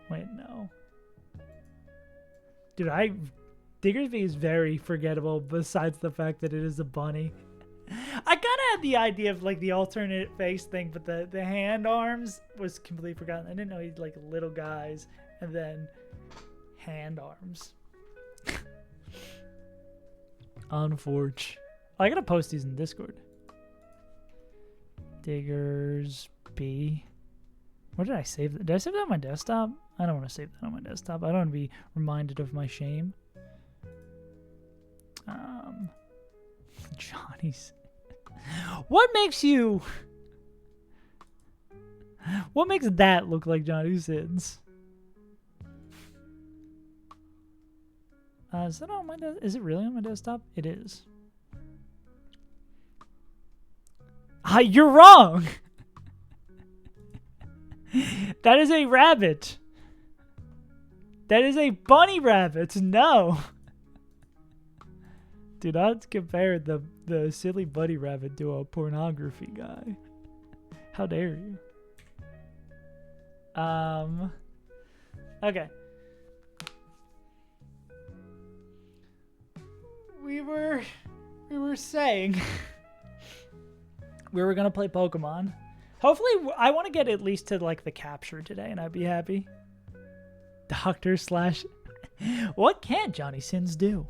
Wait, no. Dude, Diggersby is very forgettable besides the fact that it is a bunny. I kind of had the idea of like the alternate face thing, but the hand arms was completely forgotten. I didn't know he'd like little guys and then hand arms. Unfortunate. I gotta post these in Discord. Diggersby. Where did I save that? Did I save that on my desktop? I don't want to save that on my desktop. I don't want to be reminded of my shame. Johnny's. What makes that look like Johnny Sins? Is that on my is it really on my desktop? It is. You're wrong. That is a rabbit. That is a bunny rabbit. No. Do not compare the silly bunny rabbit to a pornography guy. How dare you? Okay. We were saying we were gonna play Pokemon. Hopefully, I want to get at least to like the capture today, and I'd be happy. Doctor / what can Johnny Sins do?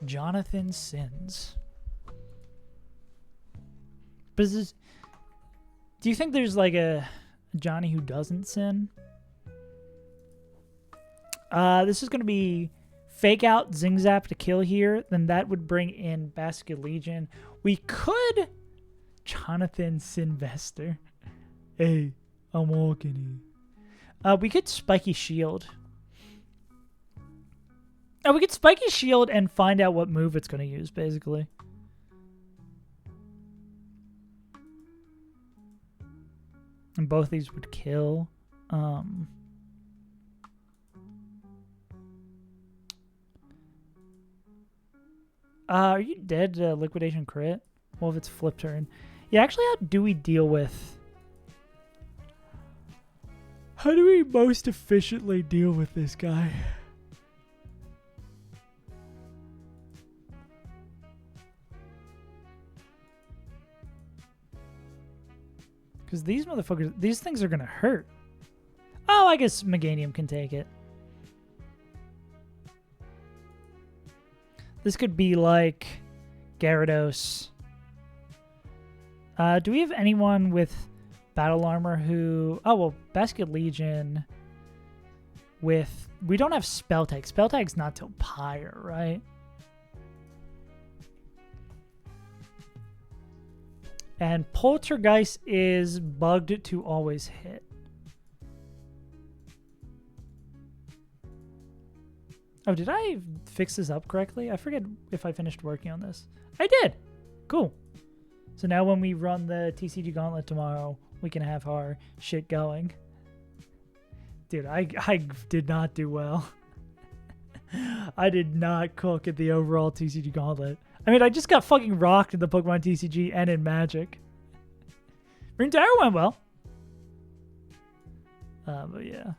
Jonathan Sins. But do you think there's like a Johnny who doesn't sin? This is going to be fake out Zing Zap to kill here. Then that would bring in Basket Legion. We could Jonathan Sinvester. Hey, I'm walking here. We could Spiky Shield. We could Spiky Shield and find out what move it's going to use, basically. And both these would kill. Are you dead, Liquidation Crit? Well, if it's flip turn. Yeah, actually, how do we deal with... How do we most efficiently deal with this guy? Because these motherfuckers, these things are going to hurt. Oh, I guess Meganium can take it. This could be like Gyarados. Do we have anyone with battle armor who... Oh, well, Basket Legion with... We don't have Spell Tag. Spell Tag's not till Pyre, right? And Poltergeist is bugged to always hit. Oh, did I fix this up correctly? I forget if I finished working on this. I did! Cool. So now when we run the TCG Gauntlet tomorrow, we can have our shit going. Dude, I did not do well. I did not cook at the overall TCG Gauntlet. I mean, I just got fucking rocked in the Pokemon TCG and in Magic. Rune Tower went well. But yeah.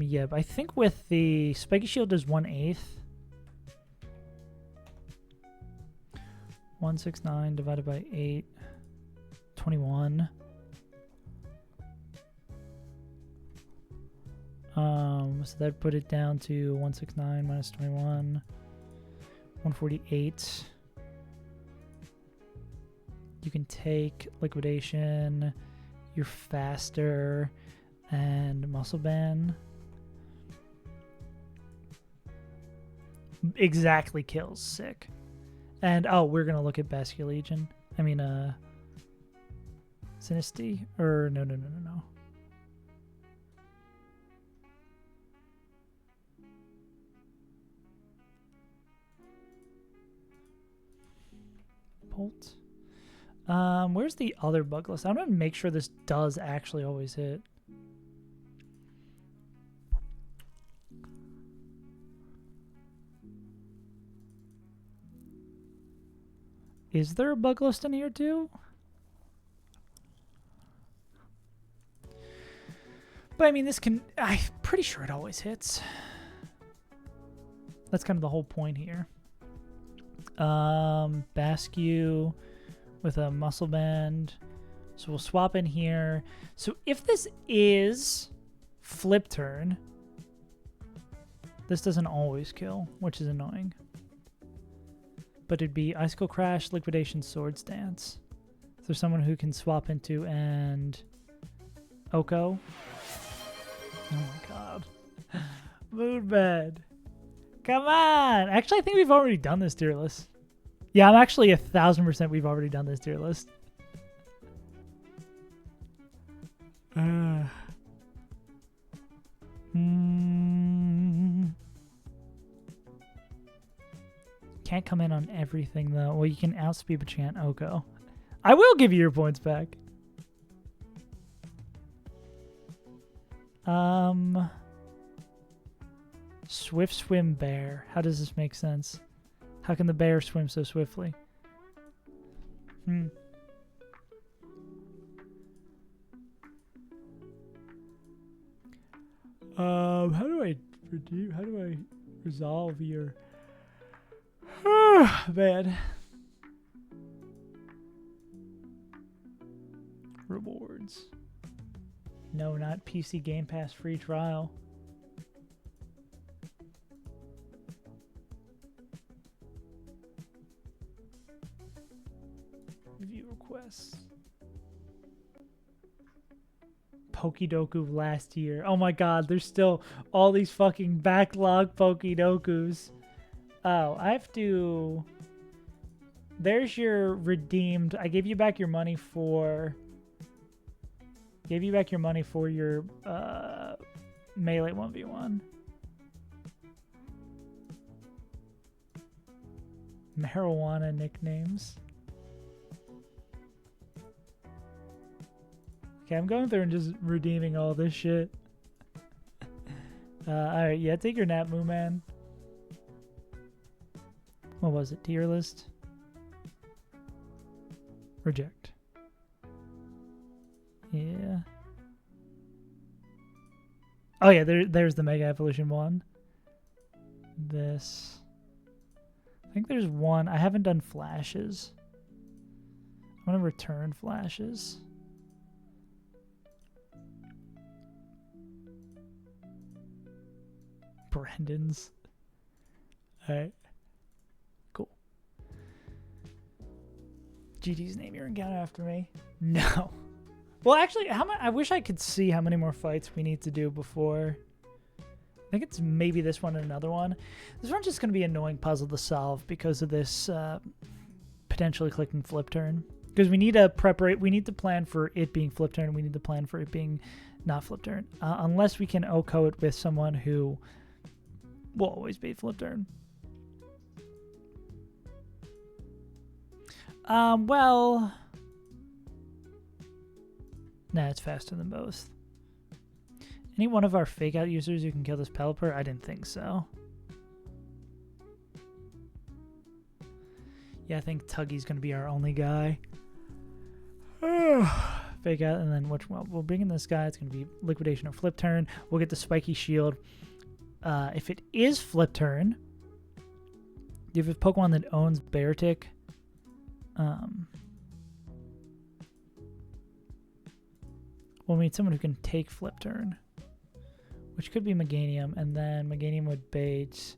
Yeah, but I think with the Spiky Shield is 1/8. 169 divided by 8. 21. So that'd put it down to 169 minus 21. 148. You can take Liquidation. You're faster. And Muscle Band. Exactly kills. Sick. And, oh, we're going to look at Basket Legion. I mean, Sinisty? Or no. Bolt. Where's the other bug list? I'm gonna make sure this does actually always hit. Is there a bug list in here too? But I mean, this can... I'm pretty sure it always hits. That's kind of the whole point here. Basque with a muscle band. So we'll swap in here. So if this is flip turn, this doesn't always kill, which is annoying. But it'd be Icicle Crash, Liquidation, Swords Dance. So there's someone who can swap into and Oko. Oh my god. Moonbed. Come on! Actually, I think we've already done this tier list. Yeah, I'm actually 1000% we've already done this tier list. Can't come in on everything, though. Well, you can outspeed, but you can't Oko. I will give you your points back. Swift swim bear. How does this make sense? How can the bear swim so swiftly? How do I resolve your bad rewards? No, not PC Game Pass free trial. View requests. Pokidoku last year. Oh my god, there's still all these fucking backlog Pokidokus. Oh, I have to... There's your redeemed... I gave you back your money for... Gave you back your money for your melee 1v1. Marijuana nicknames. Okay, I'm going through and just redeeming all this shit. Alright, yeah, take your nap, Moo Man. What was it? Tier list? Reject. Yeah. Oh yeah, there's the Mega Evolution one. This. I think there's one. I haven't done flashes. I want to return flashes. Brendan's. Alright. Cool. GD's name your encounter after me. No. Well, actually, I wish I could see how many more fights we need to do before. I think it's maybe this one and another one. This one's just going to be an annoying puzzle to solve because of this potentially clicking flip turn. Because we need to we need to plan for it being flip turn. We need to plan for it being not flip turn. Unless we can Oko it with someone who will always be flip turn. Well... Nah, it's faster than both. Any one of our fake out users who can kill this Pelipper? I didn't think so. Yeah, I think Tuggy's going to be our only guy. Fake out, and then we'll bring in this guy. It's going to be liquidation or flip turn. We'll get the spiky shield. If it is flip turn, you have a Pokemon that owns Beartic. We'll need someone who can take flip turn, which could be Meganium, and then Meganium would bait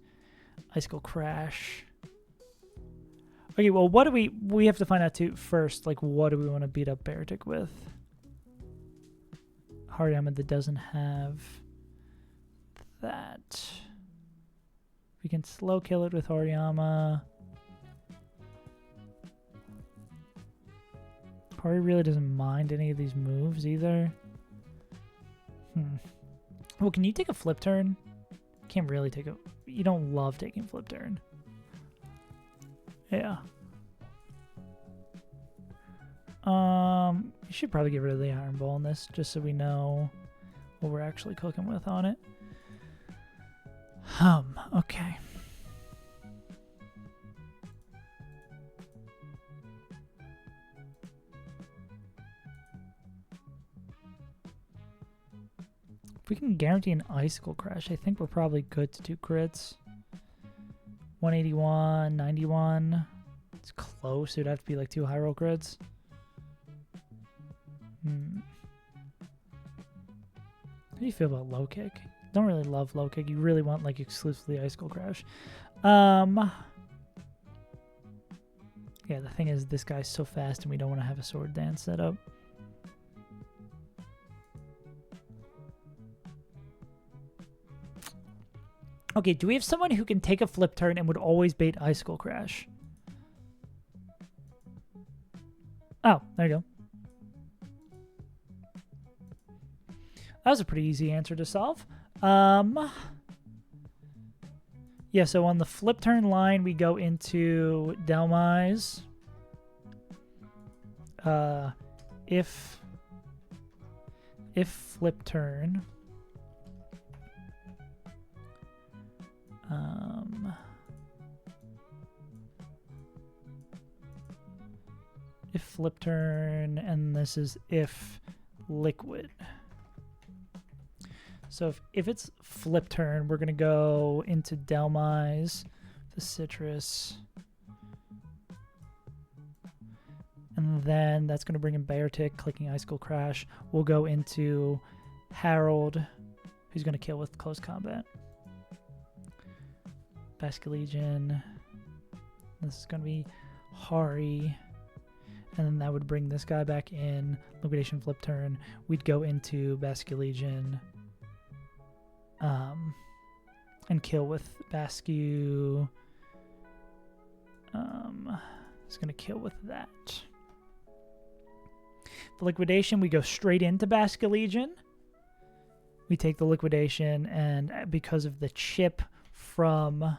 Icicle Crash. Okay, well, what do we have to find out too first? Like, what do we want to beat up Beartic with? Hariyama that doesn't have that. We can slow kill it with Hariyama. Party really doesn't mind any of these moves either. Well, can you take a flip turn? Can't really take a... You don't love taking flip turn. Yeah. You should probably get rid of the iron ball in this, just so we know what we're actually cooking with on it. Okay. If we can guarantee an icicle crash, I think we're probably good to do crits. 181, 91. It's close. It would have to be like 2 high roll crits. How do you feel about low kick? Don't really love low kick. You really want like exclusively icicle crash. Yeah, the thing is this guy's so fast and we don't want to have a sword dance set up. Okay, do we have someone who can take a flip turn and would always bait icicle crash? Oh, there you go. That was a pretty easy answer to solve. Yeah, so on the flip turn line, we go into Delmise. If flip turn... if flip turn, and this is if liquid. So if it's flip turn, we're going to go into Delmise, the citrus. And then that's going to bring in Bear Tick, clicking Icicle Crash. We'll go into Harold, who's going to kill with close combat. Basculegion. This is going to be Hari. And then that would bring this guy back in. Liquidation flip turn. We'd go into Basculegion. And kill with Bascu. It's going to kill with that. The liquidation, we go straight into Basculegion. We take the liquidation, and because of the chip from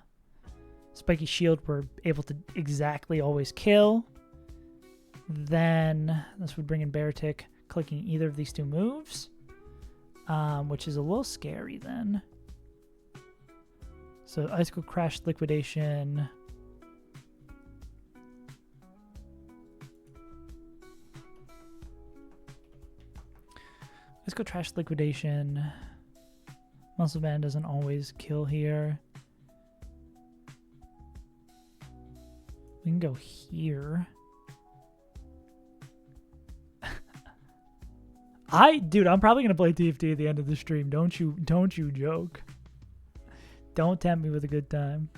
Spiky Shield, we're able to exactly always kill. Then this would bring in Bear Tick, clicking either of these two moves, which is a little scary then. So Icicle Crash, liquidation. Let's go trash liquidation. Muscle Band doesn't always kill here. We can go here. Dude, I'm probably gonna play TFT at the end of the stream. Don't you joke. Don't tempt me with a good time.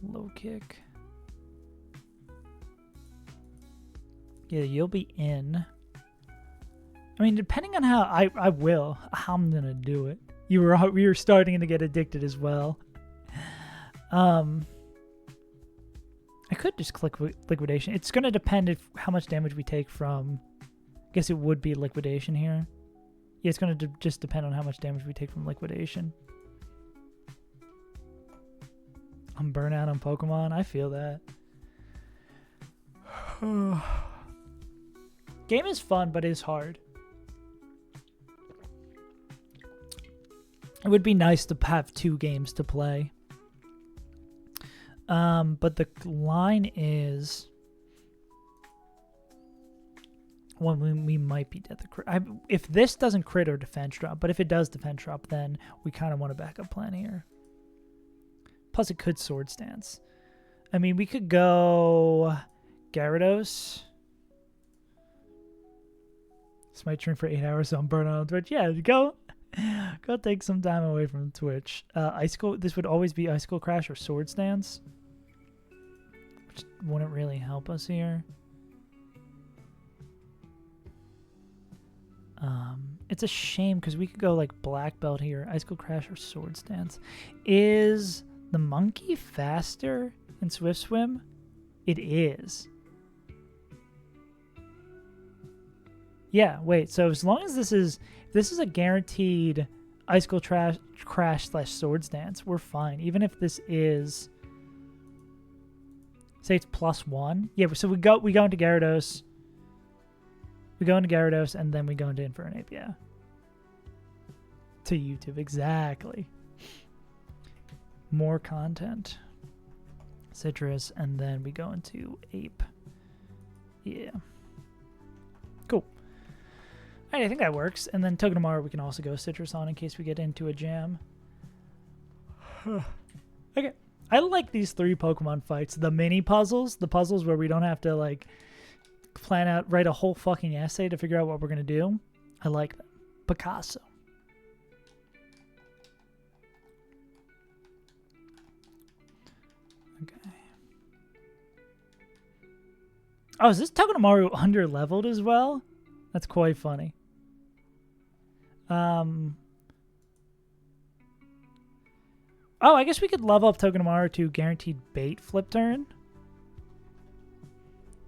Low kick. Yeah, you'll be in. I mean, depending on how how I'm gonna do it. We were starting to get addicted as well. I could just click liquidation. It's gonna depend how much damage we take from. I guess it would be liquidation here. Yeah, it's gonna just depend on how much damage we take from liquidation. I'm burnt out on Pokemon. I feel that. Game is fun, but it is hard. It would be nice to have 2 games to play. But the line is when we might be dead. If this doesn't crit or defense drop, but if it does defense drop, then we kind of want a backup plan here. Plus, it could sword stance. I mean, we could go Gyarados. Smite stream for 8 hours, so I'm burnt out on Twitch. Yeah, go take some time away from Twitch. Icicle. This would always be Icicle Crash or Sword Stance, which wouldn't really help us here. It's a shame because we could go like Black Belt here, Icicle Crash or Sword Stance. Is the monkey faster than Swift Swim? It is. Yeah, wait. So as long as this is a guaranteed icicle crash / swords dance, we're fine. Even if this is, say it's +1. Yeah. So we go into Gyarados. We go into Gyarados and then we go into Infernape. Yeah. To YouTube, exactly. More content. Citrus, and then we go into Ape. Yeah. Cool. Alright, I think that works. And then Togedemaru we can also go Citrus on in case we get into a jam. Okay. I like these 3 Pokemon fights. The mini puzzles. The puzzles where we don't have to, like, plan out, write a whole fucking essay to figure out what we're going to do. I like them. Picasso. Okay. Oh, is this Togedemaru under-leveled as well? That's quite funny. Oh, I guess we could level up Togedemaru to guaranteed bait flip turn.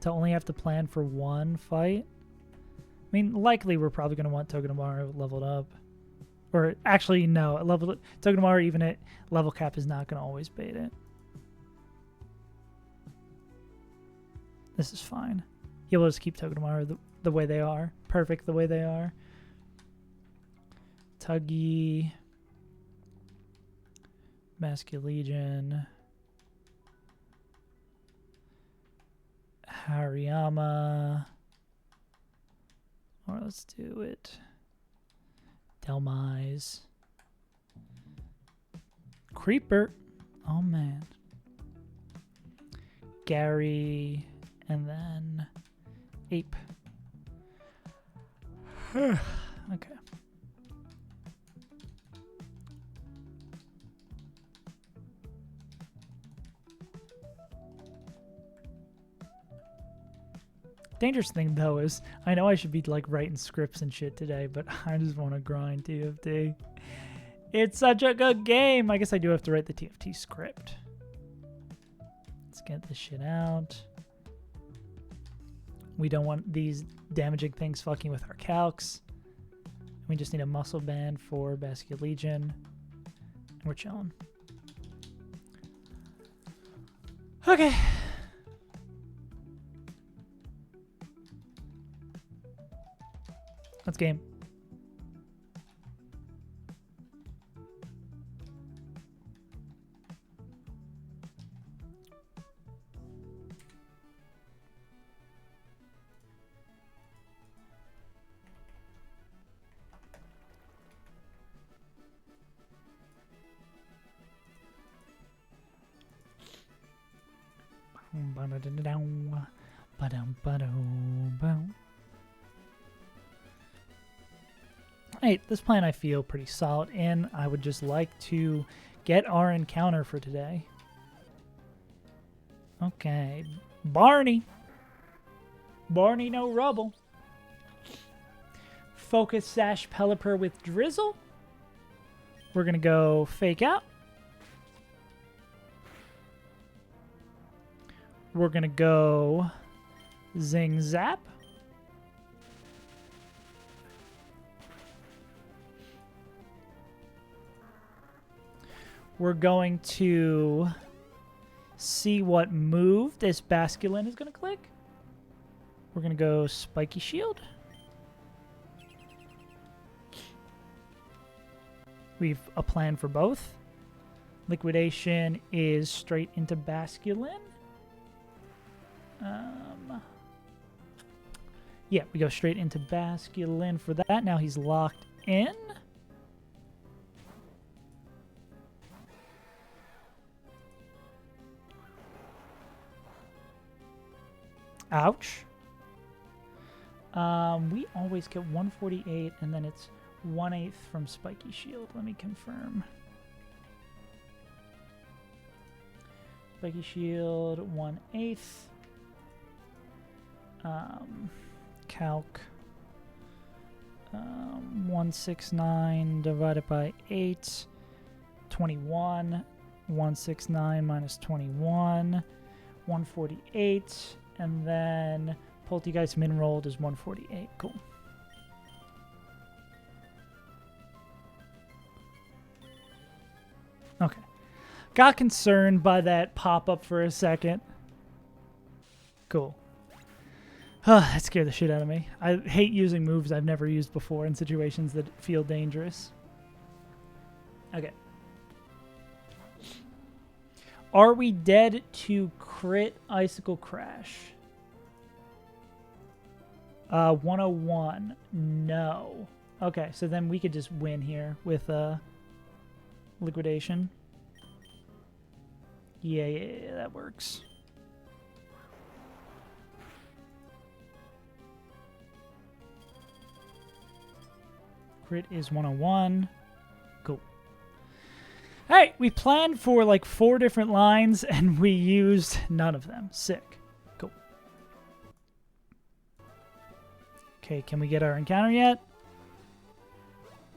To only have to plan for 1 fight. I mean, likely we're probably going to want Togedemaru leveled up. Or, actually, no. Togedemaru, even at level cap, is not going to always bait it. This is fine. Yeah, we'll just keep Togedemaru the way they are. Perfect the way they are. Tuggy. Masculegion. Hariyama. Or let's do it. Delmise. Creeper. Oh, man. Gary. And then Ape. Okay. Dangerous thing though is I know I should be like writing scripts and shit today, but I just want to grind TFT. It's such a good game. I guess I do have to write the TFT script. Let's get this shit out. We don't want these damaging things fucking with our calcs. We just need a muscle band for Basculegion. And we're chilling. Okay. Let's game. Alright, this plan I feel pretty solid in. I would just like to get our encounter for today. Okay, Barney. Barney no rubble. Focus Sash Pelipper with Drizzle. We're gonna go Fake Out. We're going to go Zing Zap. We're going to see what move this Basculin is going to click. We're going to go Spiky Shield. We've a plan for both. Liquidation is straight into Basculin. Yeah, we go straight into Basculin for that. Now he's locked in. Ouch. We always get 148, and then it's 1/8 from Spiky Shield. Let me confirm. Spiky Shield, 1/8. Calc. 169 divided by 8. 21. 169 minus 21. 148. And then Poltergeist min rolled is 148. Cool. Okay. Got concerned by that pop-up for a second. Cool. That scared the shit out of me. I hate using moves I've never used before in situations that feel dangerous. Okay. Are we dead to crit Icicle Crash? 101. No. Okay, so then we could just win here with Liquidation. Yeah, that works. Crit is 101. Cool. All right, we planned for like 4 different lines, and we used none of them. Sick. Cool. Okay, can we get our encounter yet?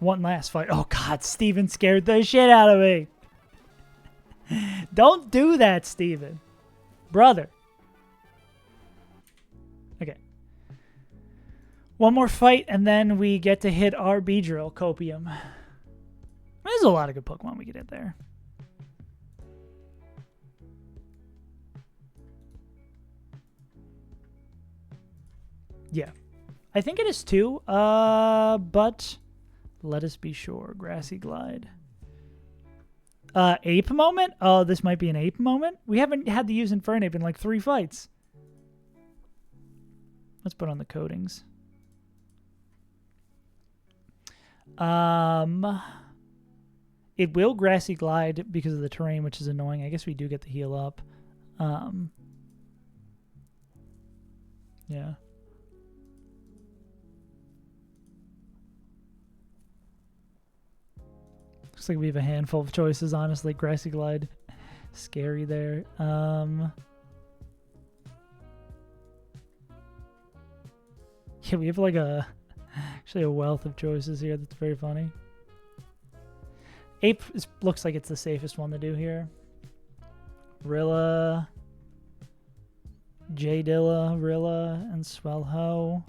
One last fight. Oh, God, Steven scared the shit out of me. Don't do that, Steven. Brother. Okay. One more fight, and then we get to hit our Beedrill, Copium. There's a lot of good Pokemon we could hit there. Yeah. I think it is 2, but let us be sure. Grassy Glide. Ape moment? Oh, this might be an ape moment? We haven't had to use Infernape in like 3 fights. Let's put on the coatings. It will Grassy Glide because of the terrain, which is annoying. I guess we do get to heal up. Yeah. Looks like we have a handful of choices, honestly. Grassy Glide. Scary there. Yeah, we have like actually a wealth of choices here. That's very funny. Ape looks like it's the safest one to do here. Rilla, J-Dilla, Rilla, and Swellho.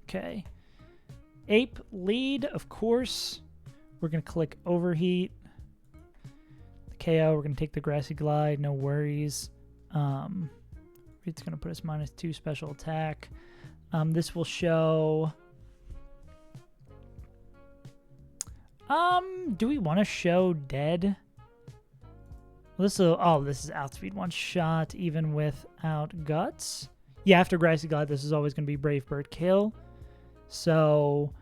Okay. Ape lead, of course. We're going to click Overheat. The KO, we're going to take the Grassy Glide, no worries. It's going to put us -2 special attack. This will show... do we want to show dead? Well, this is outspeed 1 shot, even without guts. Yeah, after Grassy Glide, this is always going to be Brave Bird kill. So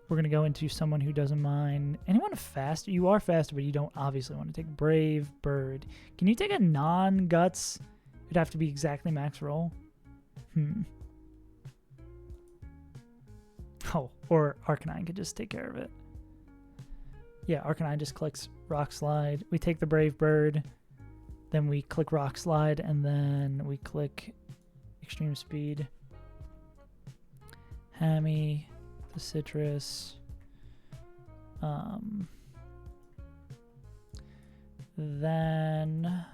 we're going to go into someone who doesn't mind. Anyone faster? You are faster, but you don't obviously want to take Brave Bird. Can you take a non-guts? It'd have to be exactly max roll. Oh, or Arcanine could just take care of it. Yeah, Arcanine just clicks Rock Slide. We take the Brave Bird, then we click Rock Slide, and then we click Extreme Speed. Hammy, the Citrus. Then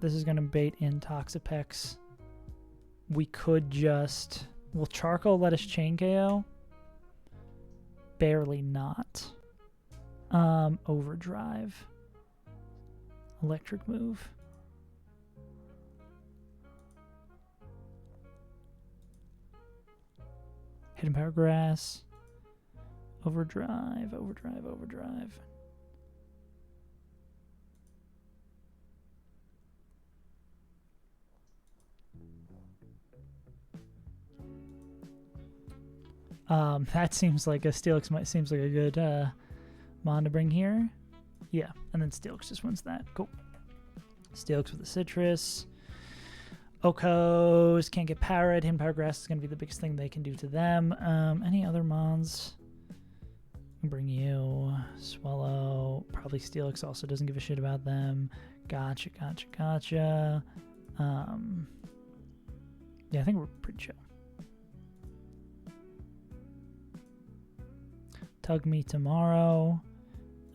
this is going to bait in Toxapex. We could just... Will Charcoal let us chain KO? Barely not. Overdrive. Electric move. Hidden Power Grass. Overdrive, overdrive, overdrive. That seems like a Steelix seems like a good mon to bring here. Yeah, and then Steelix just wins that. Cool. Steelix with the Citrus. Okos can't get powered. Hidden Power Grass is going to be the biggest thing they can do to them. Any other mons? Bring you. Swallow. Probably Steelix also doesn't give a shit about them. Gotcha, gotcha, gotcha. Yeah, I think we're pretty chill. Tug Me tomorrow.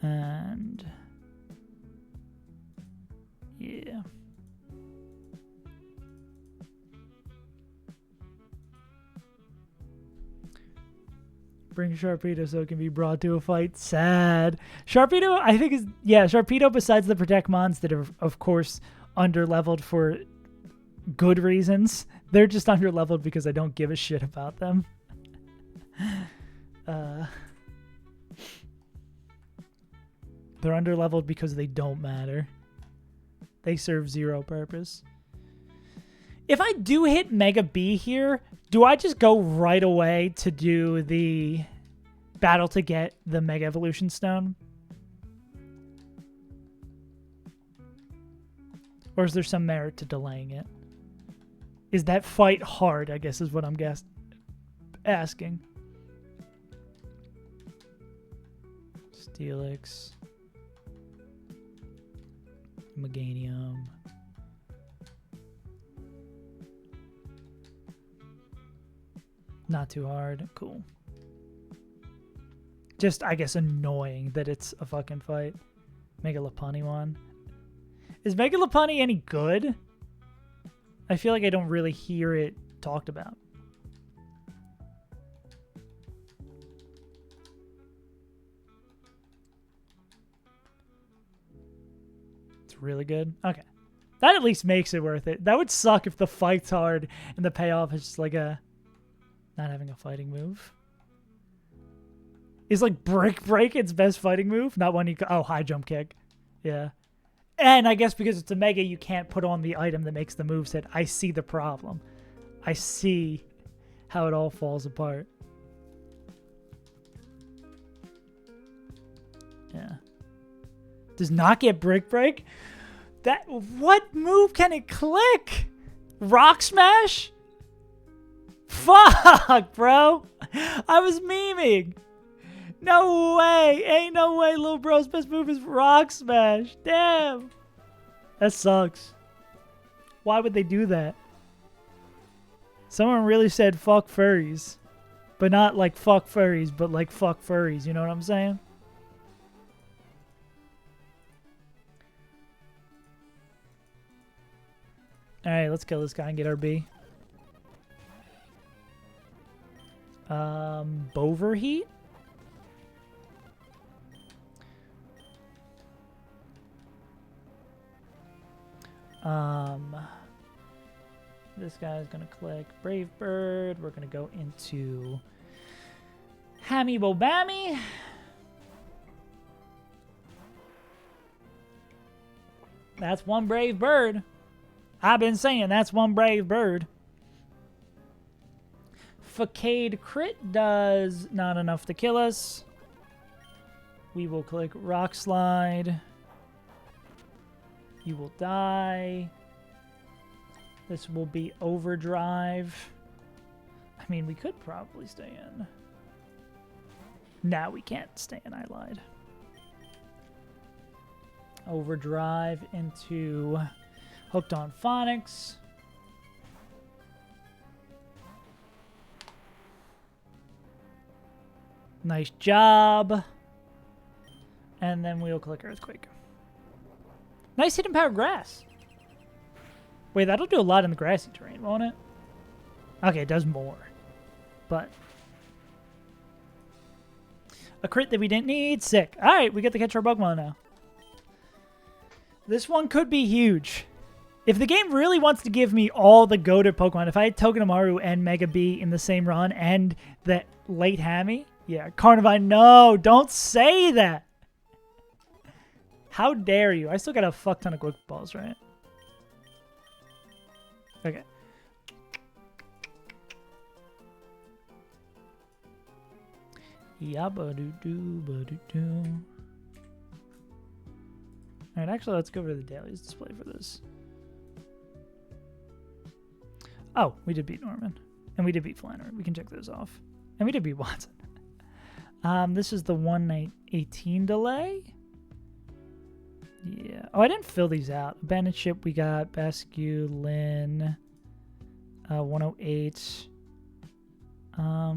And Yeah. Bring Sharpedo so it can be brought to a fight. Sad. Sharpedo, I think, is... Yeah, Sharpedo, besides the Protect Mons that are, of course, underleveled for good reasons. They're just underleveled because I don't give a shit about them. They're underleveled because they don't matter. They serve zero purpose. If I do hit Mega B here, do I just go right away to do the battle to get the Mega Evolution Stone? Or is there some merit to delaying it? Is that fight hard, I guess is what I'm asking. Steelix. Meganium. Not too hard. Cool. Just, I guess, annoying that it's a fucking fight. Mega Lopunny one. Is Mega Lopunny any good? I feel like I don't really hear it talked about. It's really good. Okay. That at least makes it worth it. That would suck if the fight's hard and the payoff is just like a... Not having a fighting move. Is like Brick Break its best fighting move? Not one you... Oh, high jump kick. Yeah. And I guess because it's a Mega, you can't put on the item that makes the moveset. I see the problem. I see how it all falls apart. Yeah. Does not get Brick Break? That... What move can it click? Rock Smash? Fuck, bro. I was memeing. No way. Ain't no way little bro's best move is Rock Smash. Damn. That sucks. Why would they do that? Someone really said fuck furries. But not like fuck furries, but like fuck furries. You know what I'm saying? Alright, let's kill this guy and get our B. Boverheat? This guy's gonna click Brave Bird. We're gonna go into Hammy Bobammy. That's one brave bird. I've been saying that's one brave bird. Facade crit does not enough to kill us. We will click Rock Slide. You will die. This will be Overdrive. I mean, we could probably stay in. No, we can't stay in. I lied. Overdrive into Hooked on Phonics. Nice job. And then we'll click Earthquake. Nice hidden power grass. Wait, that'll do a lot in the grassy terrain, won't it? Okay, it does more. But a crit that we didn't need. Sick. Alright, we get to catch our Pokemon now. This one could be huge. If the game really wants to give me all the goated Pokemon, if I had Togedemaru and Mega B in the same run and the late Hammy, yeah, Carnivine, no, don't say that. How dare you? I still got a fuck ton of quick balls, right? Okay. Yabba-doo-doo-ba-doo-doo. Alright, actually, let's go over the dailies display for this. Oh, we did beat Norman. And we did beat Flannery. We can check those off. And we did beat Watson. This is the 1-18 delay. Yeah. Oh, I didn't fill these out. Abandoned Ship, we got Basque, Lynn, 108. I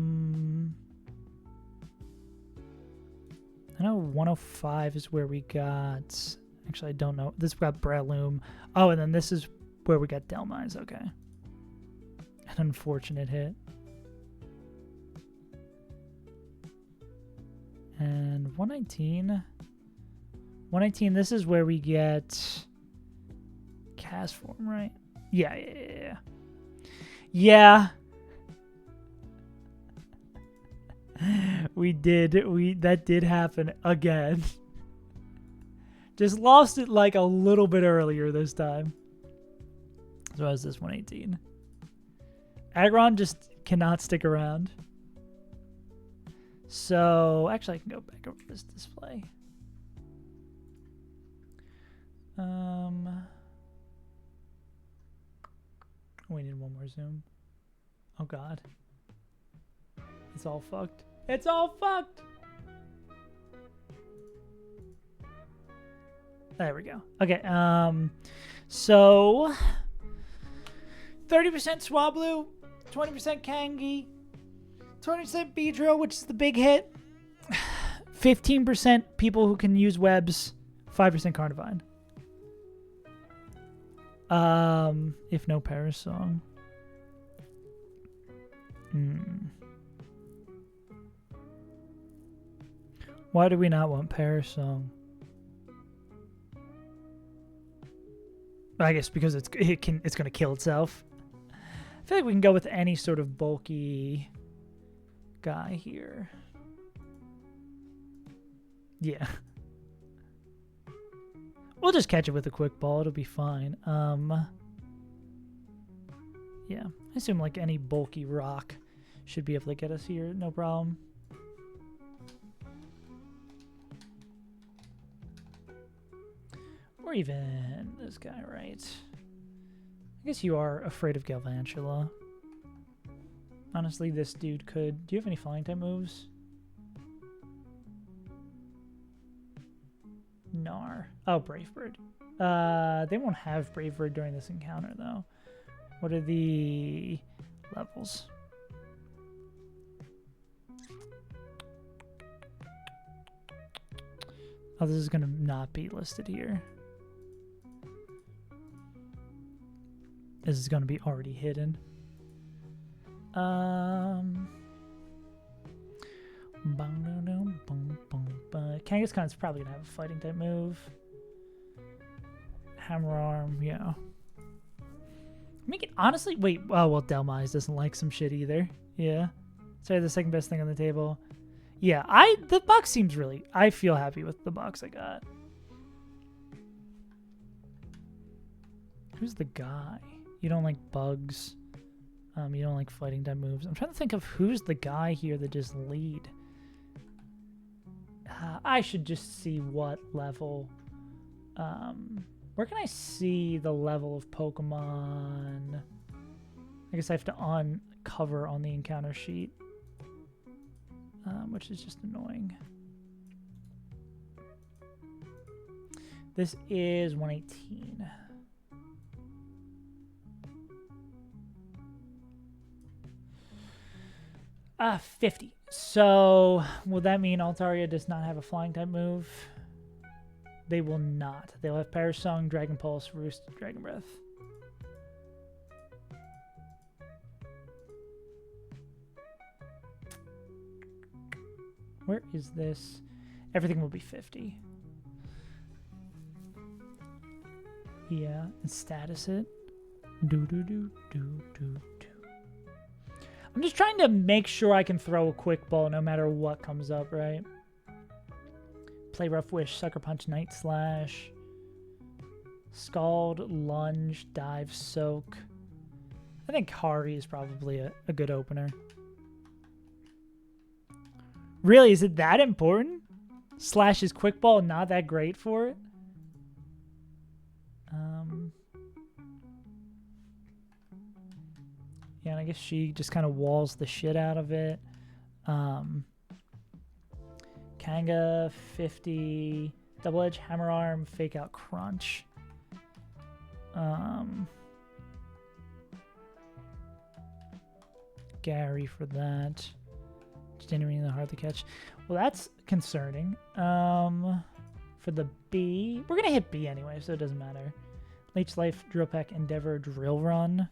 know 105 is where we got Actually, I don't know. This got Breloom. Oh, and then this is where we got Delmise. Okay. An unfortunate hit. And 119. 119, this is where we get Cast Form, right? Yeah. Yeah. We did. That did happen again. Just lost it like a little bit earlier this time. So as this 118. Aggron just cannot stick around. So actually I can go back over this display. We need one more zoom. Oh god. It's all fucked. It's all fucked! There we go. Okay, so 30% Swablu, 20% Kangi, 20% Beedrill, which is the big hit, 15% people who can use webs, 5% Carnivine. If no Paris song. Why do we not want Paris song? I guess because it's gonna kill itself. I feel like we can go with any sort of bulky guy here. Yeah. We'll just catch it with a quick ball. It'll be fine. Yeah. I assume like any bulky rock should be able to get us here. No problem. Or even this guy, right? I guess you are afraid of Galvantula. Honestly, this dude could... Do you have any flying type moves? Gnar. Oh, Brave Bird. They won't have Brave Bird during this encounter, though. What are the levels? Oh, this is going to not be listed here. This is going to be already hidden. Kangaskhan's probably going to have a fighting type move. Hammer Arm, yeah. Make it honestly... Wait, oh, well, Delmise doesn't like some shit either. Yeah. Sorry, the second best thing on the table. Yeah, the box seems really... I feel happy with the box I got. Who's the guy? You don't like bugs. You don't like fighting type moves. I'm trying to think of who's the guy here that just lead. I should just see what level. Where can I see the level of Pokemon? I guess I have to uncover on the encounter sheet, which is just annoying. This is 118. 50. So, will that mean Altaria does not have a flying type move? They will not. They'll have Perish Song, Dragon Pulse, Roost, Dragon Breath. Where is this? Everything will be 50. Yeah, and status it. Do. I'm just trying to make sure I can throw a quick ball no matter what comes up, right? Play Rough Wish, Sucker Punch, Night Slash, Scald, Lunge, Dive, Soak. I think Hari is probably a good opener. Really, is it that important? Slash is quick ball not that great for it? Yeah, and I guess she just kind of walls the shit out of it. Kanga, 50. Double Edge, Hammer Arm, Fake Out, Crunch. Gary for that. Just didn't mean hard to catch. Well, that's concerning. for the B. We're going to hit B anyway, so it doesn't matter. Leech Life, Drill Peck, Endeavor, Drill Run.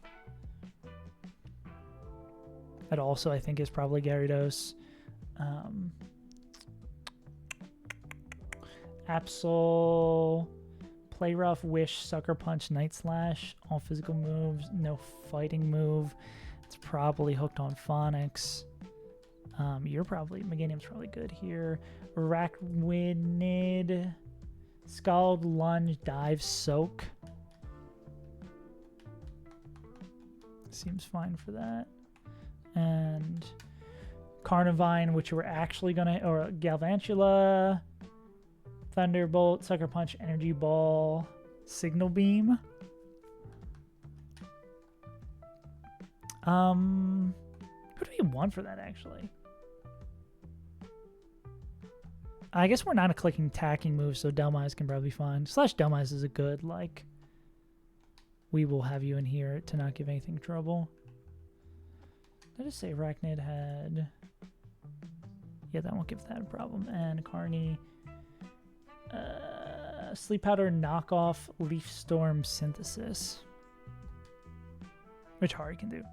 That also, I think, is probably Gyarados. Absol, Play Rough, Wish, Sucker Punch, Night Slash. All physical moves, no fighting move. It's probably hooked on Phonics. Meganium's probably good here. Arachnid, Scald, Lunge, Dive, Soak. Seems fine for that. And Carnivine, which we're actually gonna, or Galvantula, Thunderbolt, Sucker Punch, Energy Ball, Signal Beam. Who do we want for that actually? I guess we're not a clicking attacking move, so Delmise can probably be fine. Slash Delmise is a good, like, we will have you in here to not give anything trouble. Did I just say Arachnid had... Yeah, that won't give that a problem. And Carney... Sleep Powder, Knockoff, Leaf Storm, Synthesis. Which Hari can do.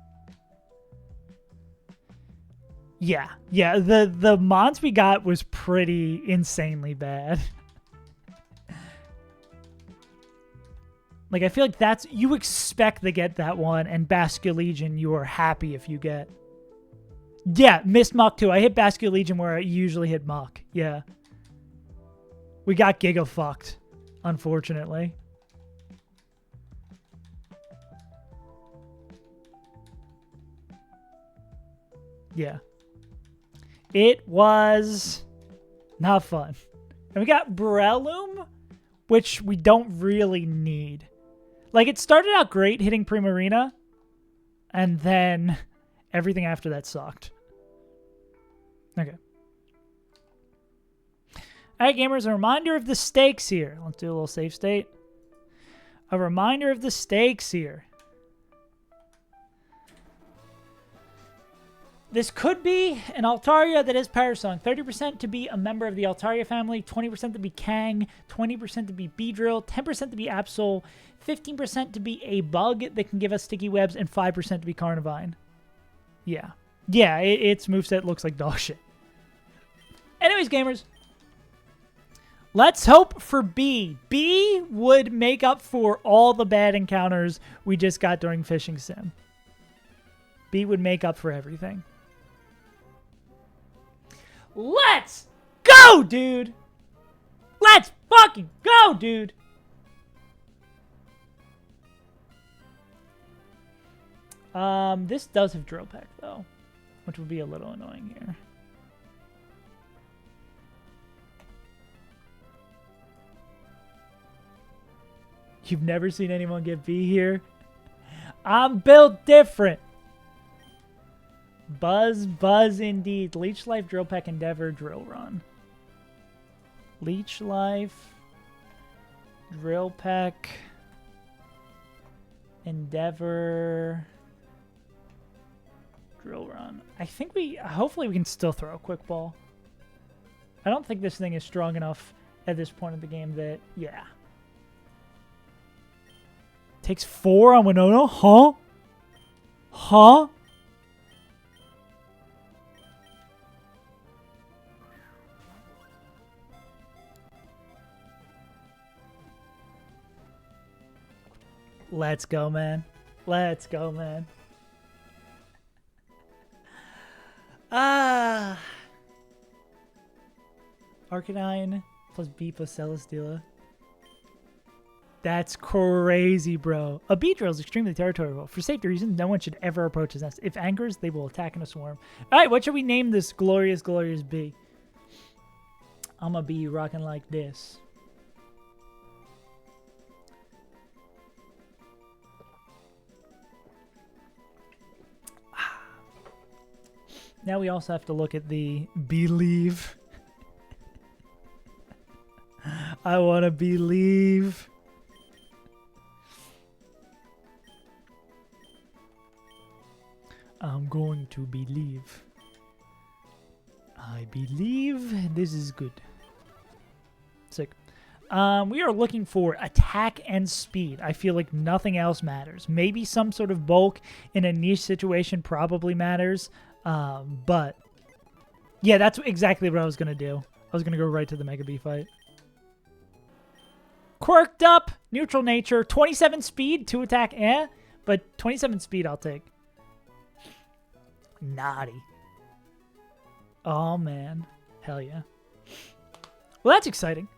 Yeah, the mons we got was pretty insanely bad. Like, I feel like that's... You expect to get that one, and Basculegion you are happy if you get. Yeah, missed Mach too. I hit Basculegion where I usually hit Mach. Yeah. We got Giga fucked, unfortunately. Yeah. It was not fun. And we got Breloom, which we don't really need. Like, it started out great hitting Primarina, and then everything after that sucked. Okay. Alright, gamers, a reminder of the stakes here. Let's do a little save state. A reminder of the stakes here. This could be an Altaria that is Parasong. 30% to be a member of the Altaria family, 20% to be Kang, 20% to be Beedrill, 10% to be Absol, 15% to be a bug that can give us sticky webs, and 5% to be Carnivine. Yeah. Yeah, its moveset looks like dog shit. Anyways, gamers. Let's hope for B. B would make up for all the bad encounters we just got during Fishing Sim. B would make up for everything. Let's go, dude! Let's fucking go, dude! This does have Drill Peck, though, which would be a little annoying here. You've never seen anyone get B here? I'm built different. Buzz indeed. Leech Life, Drill Peck, Endeavor, Drill Run. Leech Life, Drill Peck, Endeavor, Drill Run. I think hopefully we can still throw a Quick Ball. I don't think this thing is strong enough at this point of the game that, yeah. Takes 4 on Winona? Huh? Huh? Let's go, man. Let's go, man. Arcanine plus B plus Celesteela. That's crazy, bro. A Beedrill is extremely territorial. For safety reasons, no one should ever approach his nest. If anchors, they will attack in a swarm. All right, what should we name this glorious, glorious bee? I'm a bee rocking like this. Now we also have to look at the believe. I want to believe. I'm going to believe. I believe this is good. Sick. We are looking for attack and speed. I feel like nothing else matters. Maybe some sort of bulk in a niche situation probably matters. But yeah, that's exactly what I was going to do. I was going to go right to the Mega B fight. Quirked up, neutral nature, 27 speed, 2 attack, but 27 speed I'll take. Naughty. Oh, man. Hell yeah. Well, that's exciting.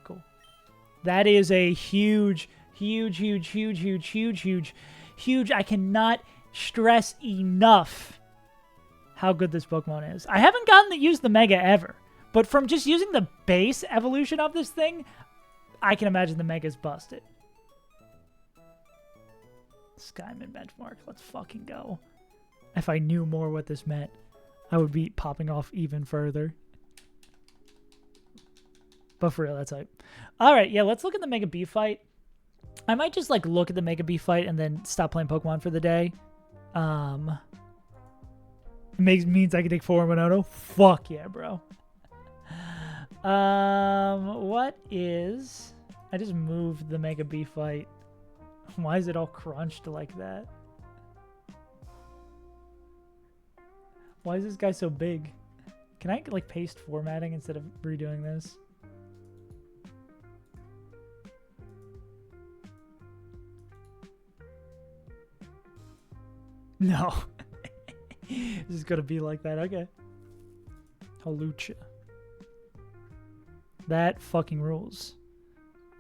Cool. That is a huge, huge, huge, huge, huge, huge, huge, huge. I cannot stress enough how good this Pokemon is. I haven't gotten to use the Mega ever, but from just using the base evolution of this thing, I can imagine the Mega's busted. Skyman benchmark. Let's fucking go. If I knew more what this meant, I would be popping off even further. But for real, that's hype. Alright, yeah, let's look at the Mega B fight. I might just, like, look at the Mega B fight and then stop playing Pokemon for the day. Means I can take 4 in Monado. Fuck yeah, bro. What is... I just moved the Mega B fight. Why is it all crunched like that? Why is this guy so big? Can I, like, paste formatting instead of redoing this? No. This is gonna be like that. Okay. Holucha. That fucking rules.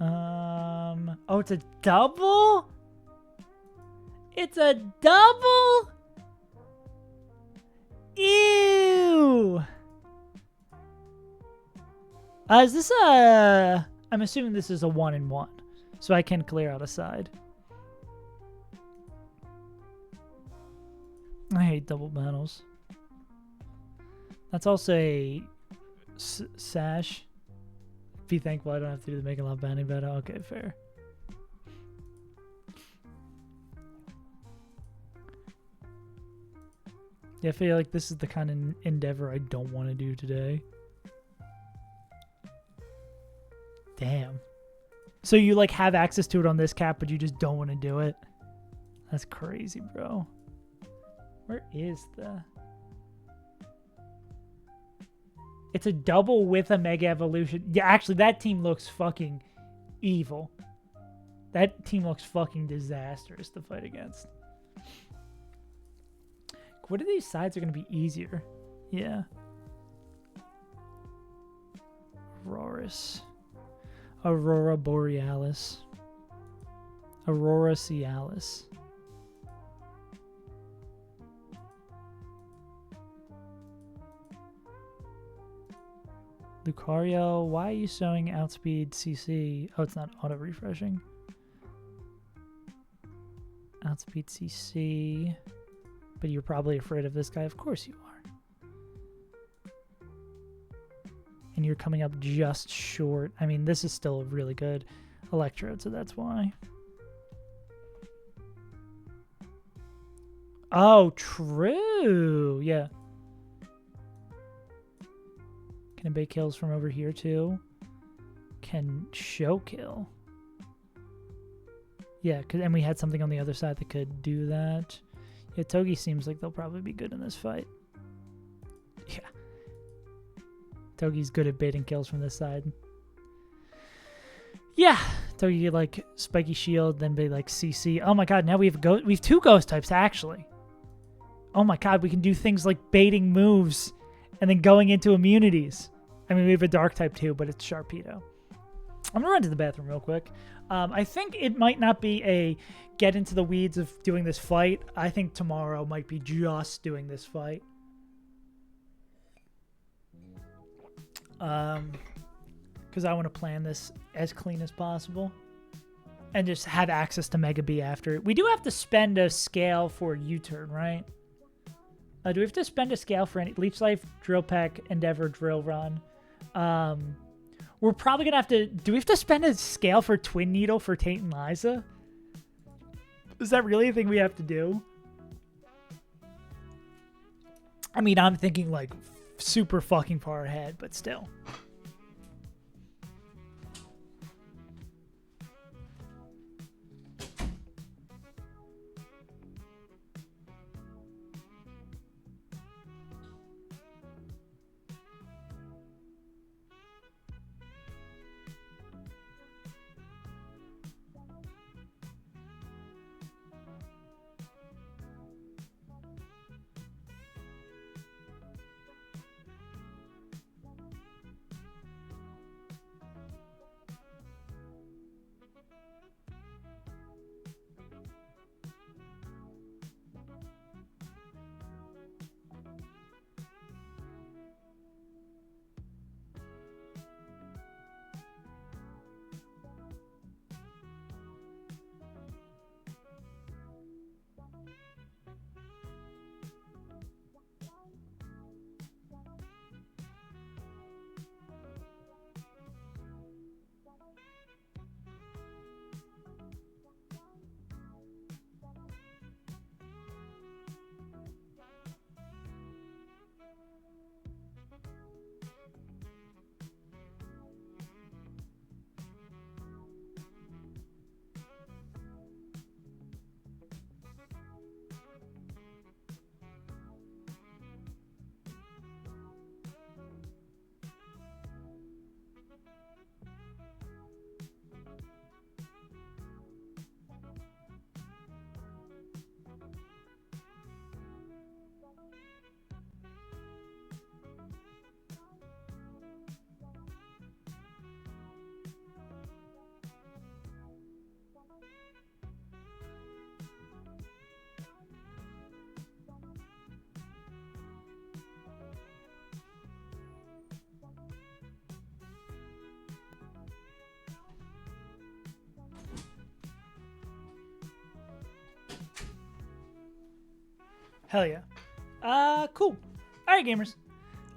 Oh, it's a double? It's a double? Ew. Is this a... I'm assuming this is a 1-in-1. So I can clear out a side. I hate double battles. That's also a sash. Be thankful I don't have to do the Mega Love Bounty battle. Okay, fair. Yeah, I feel like this is the kind of endeavor I don't want to do today. Damn. So you, like, have access to it on this cap, but you just don't want to do it? That's crazy, bro. Where is the... It's a double with a Mega Evolution. Yeah, actually, that team looks fucking evil. That team looks fucking disastrous to fight against. What are these sides are going to be easier? Yeah. Aurora Borealis. Aurora Cialis. Lucario, why are you showing outspeed CC? Oh, it's not auto-refreshing. Outspeed CC. But you're probably afraid of this guy. Of course you are. And you're coming up just short. I mean, this is still a really good Electrode, so that's why. Oh, true. Yeah. Can bait kills from over here too. Can show kill. Yeah, and we had something on the other side that could do that. Yeah, Togi seems like they'll probably be good in this fight. Yeah. Togi's good at baiting kills from this side. Yeah. Togi like spiky shield, then be like CC. Oh my god, now we have two ghost types actually. Oh my god, we can do things like baiting moves and then going into immunities. I mean, we have a dark type too, but it's Sharpedo. I'm gonna run to the bathroom real quick. I think it might not be a get into the weeds of doing this fight. I think tomorrow might be just doing this fight. Because I want to plan this as clean as possible. And just have access to Mega B after. We do have to spend a scale for U-turn, right? Do we have to spend a scale for any Leech Life, Drill Peck, Endeavor, Drill Run? We're probably going to have to... Do we have to spend a scale for Twin Needle for Tate and Liza? Is that really a thing we have to do? I mean, I'm thinking like super fucking far ahead, but still. Hell yeah. Cool. All right, gamers.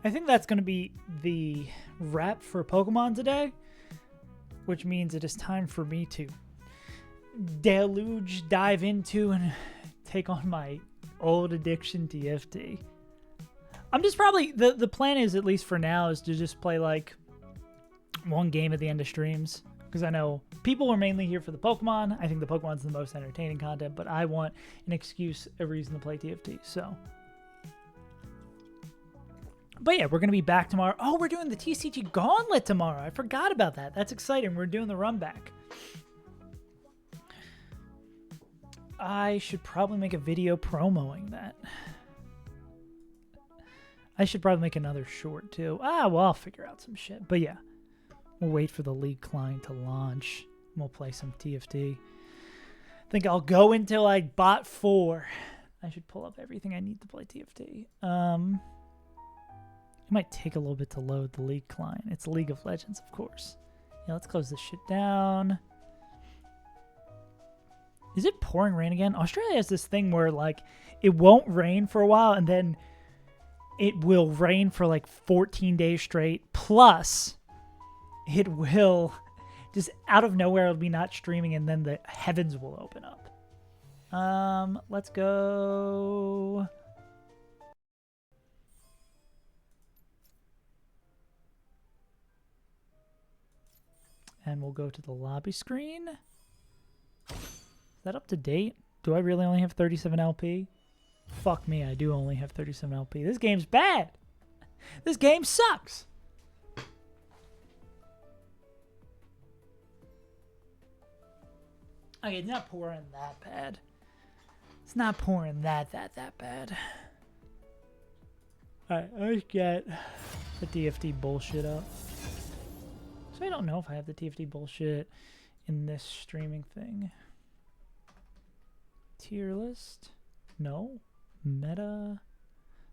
I think that's going to be the wrap for Pokemon today, which means it is time for me to dive into and take on my old addiction, TFT. I'm just probably, the plan is, at least for now, is to just play like one game at the end of streams, because I know people are mainly here for the Pokemon. I think the Pokemon's the most entertaining content, but I want an excuse, a reason to play TFT, so. But yeah, we're going to be back tomorrow. Oh, we're doing the TCG Gauntlet tomorrow. I forgot about that. That's exciting. We're doing the run back. I should probably make a video promoting that. I should probably make another short too. Well, I'll figure out some shit. But yeah, we'll wait for the League client to launch. We'll play some TFT. I think I'll go until I bot 4. I should pull up everything I need to play TFT. It might take a little bit to load the League client. It's League of Legends, of course. Yeah, let's close this shit down. Is it pouring rain again? Australia has this thing where, like, it won't rain for a while, and then it will rain for, like, 14 days straight. Plus, it will, just out of nowhere, it'll be not streaming, and then the heavens will open up. Let's go. And we'll go to the lobby screen. Is that up to date? Do I really only have 37 LP? Fuck me, I do only have 37 LP. This game's bad. This game sucks. Okay, it's not pouring that bad. It's not pouring that bad. Alright, let's get the DFD bullshit up. So I don't know if I have the TFT bullshit in this streaming thing. Tier list? No. Meta?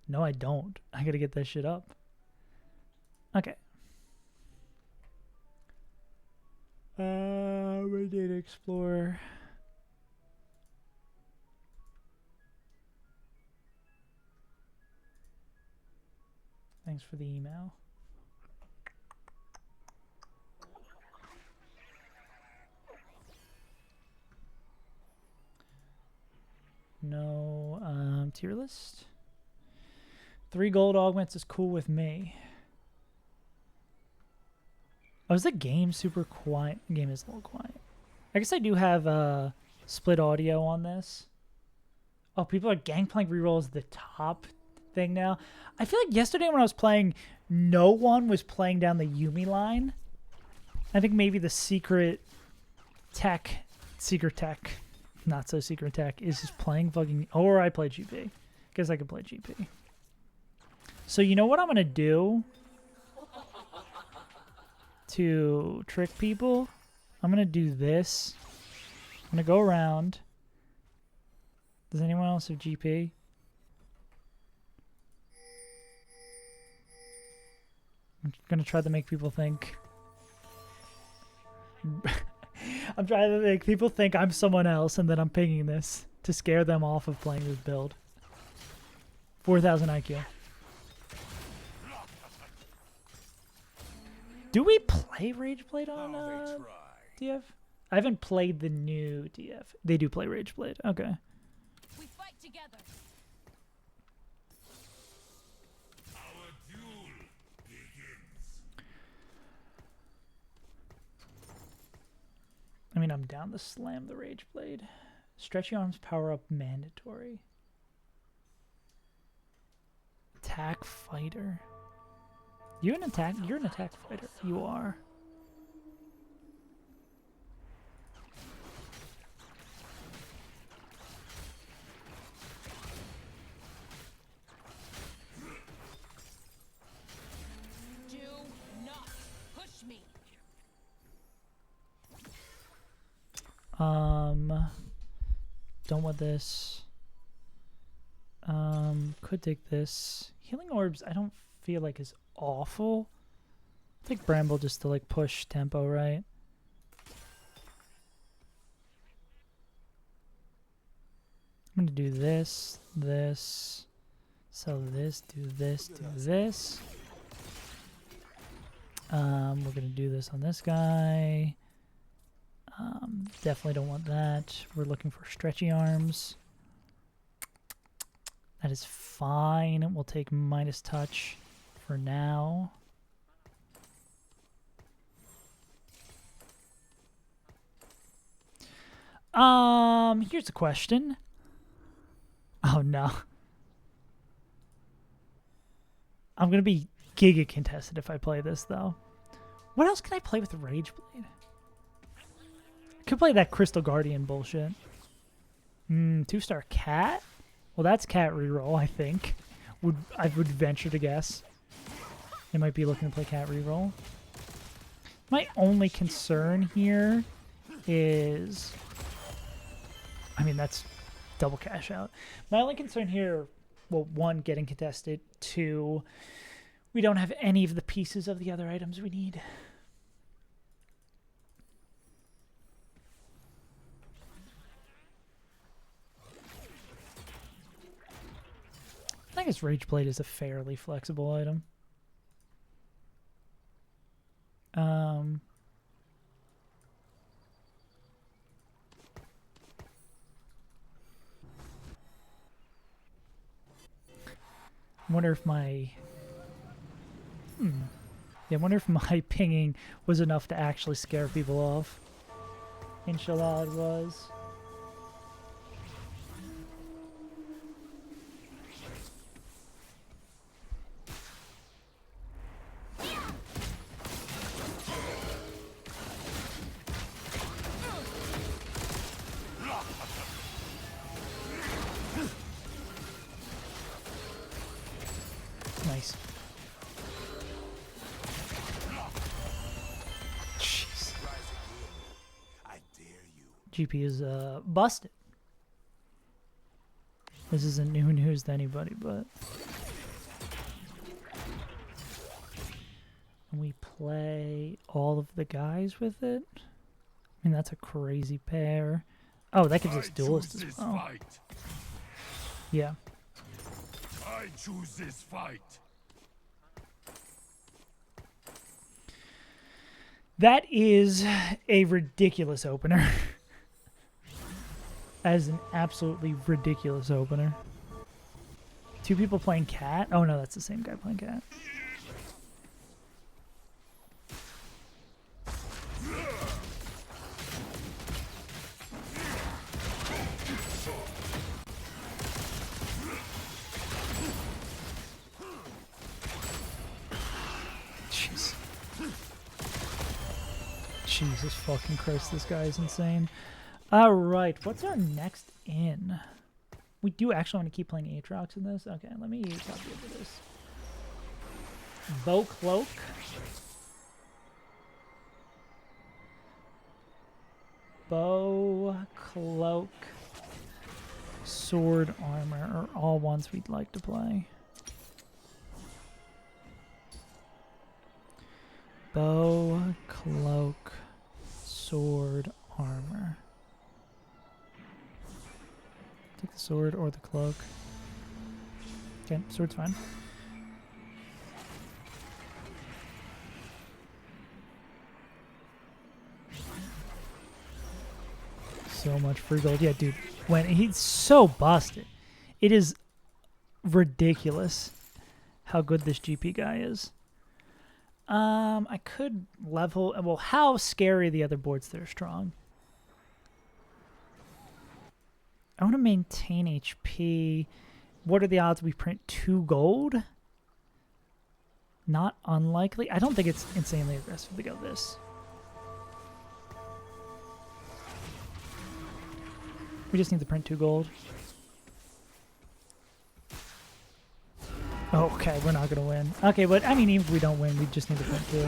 No, I don't. I gotta get that shit up. Okay. My data explorer. Thanks for the email. No, tier list. 3 gold augments is cool with me. Oh, is the game super quiet? The game is a little quiet. I guess I do have split audio on this. Oh, people are Gangplank rerolls the top thing now. I feel like yesterday when I was playing, no one was playing down the Yumi line. I think maybe the secret tech, not so secret tech, is just playing fucking, or I play GP. Guess I could play GP. So you know what I'm gonna do to trick people? I'm gonna do this. I'm gonna go around. Does anyone else have GP? I'm gonna try to make people think. I'm trying to make people think I'm someone else, and then I'm pinging this to scare them off of playing this build. 4,000 IQ. Do we play Rageblade on DF? I haven't played the new DF. They do play Rageblade. Okay. We fight together. Our duel begins. I mean, I'm down to slam the Rageblade. Stretchy arms power up mandatory. Attack fighter. You're an attack fighter. You are. Do not push me. Don't want this. Could take this. Healing orbs, I don't feel like is awful. I think Bramble just to like push tempo, right? I'm going to do this, this, sell this, do this, do this. We're going to do this on this guy. Definitely don't want that. We're looking for stretchy arms. That is fine. We'll take minus touch for now. Here's a question. Oh no. I'm gonna be giga contested if I play this though. What else can I play with the Rage Blade? I could play that Crystal Guardian bullshit. 2-star cat? Well, that's cat reroll, I think. I would venture to guess. They might be looking to play cat reroll. My only concern here is... I mean, that's double cash out. My only concern here, well, 1, getting contested. 2, we don't have any of the pieces of the other items we need. I guess Rage Blade is a fairly flexible item. I wonder if my... Yeah, I wonder if my pinging was enough to actually scare people off. Inshallah it was. Nice. Jeez. I dare you. GP is busted. This isn't new news to anybody, but and we play all of the guys with it. I mean, that's a crazy pair. Oh, that gives us duelist as well. Fight. Yeah. I choose this fight. That is a ridiculous opener. That is an absolutely ridiculous opener. 2 people playing cat? Oh no, that's the same guy playing cat. Jeez. Jesus fucking Christ, this guy is insane. Alright, what's our next in? We do actually want to keep playing Aatrox in this? Okay, let me copy over this. Bow Cloak. Bow, Cloak, Sword, Armor are all ones we'd like to play. Bow, Cloak, Sword, Armor. Take the sword or the cloak. Okay, sword's fine. So much free gold. Yeah, dude. When he's so busted. It is ridiculous how good this GP guy is. I could level... Well, how scary are the other boards that are strong? I want to maintain HP. What are the odds we print 2 gold? Not unlikely. I don't think it's insanely aggressive to go this. We just need to print 2 gold. Okay, we're not going to win. Okay, but I mean, even if we don't win, we just need to print 2.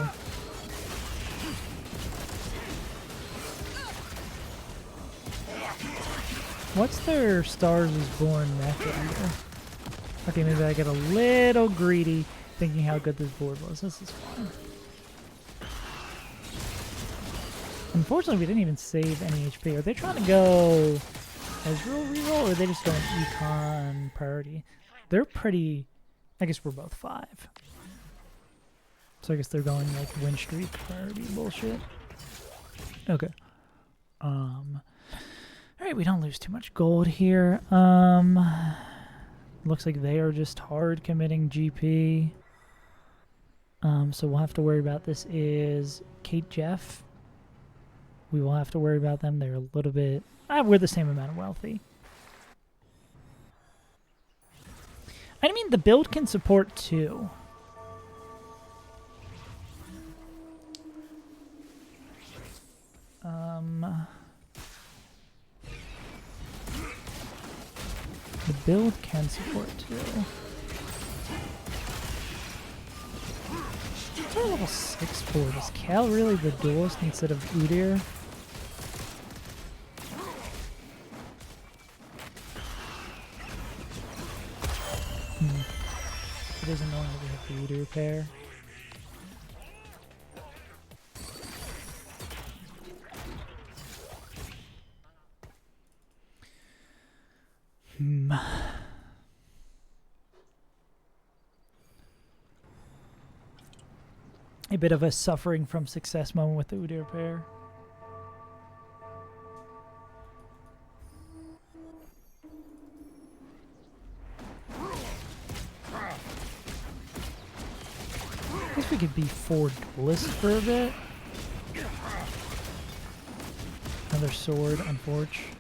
What's their Stars is Born method here? Okay, maybe I get a little greedy thinking how good this board was. This is fine. Unfortunately, we didn't even save any HP. Are they trying to go Ezreal reroll, or are they just going econ priority? They're pretty. I guess we're both 5. So I guess they're going like win streak priority bullshit. Okay. Alright, we don't lose too much gold here. Looks like they are just hard committing GP. So we'll have to worry about this is Kate Jeff. We will have to worry about them. They're a little bit... we're the same amount of wealthy. I mean, the build can support 2. The build can support 2. What's our level 6 for? Is Cal really the duelist instead of Udyr? It is annoying that we have the Udyr pair. A bit of a suffering from success moment with the Udyr pair. I guess we could be 4 duelists for a bit. Another sword, unfortunately.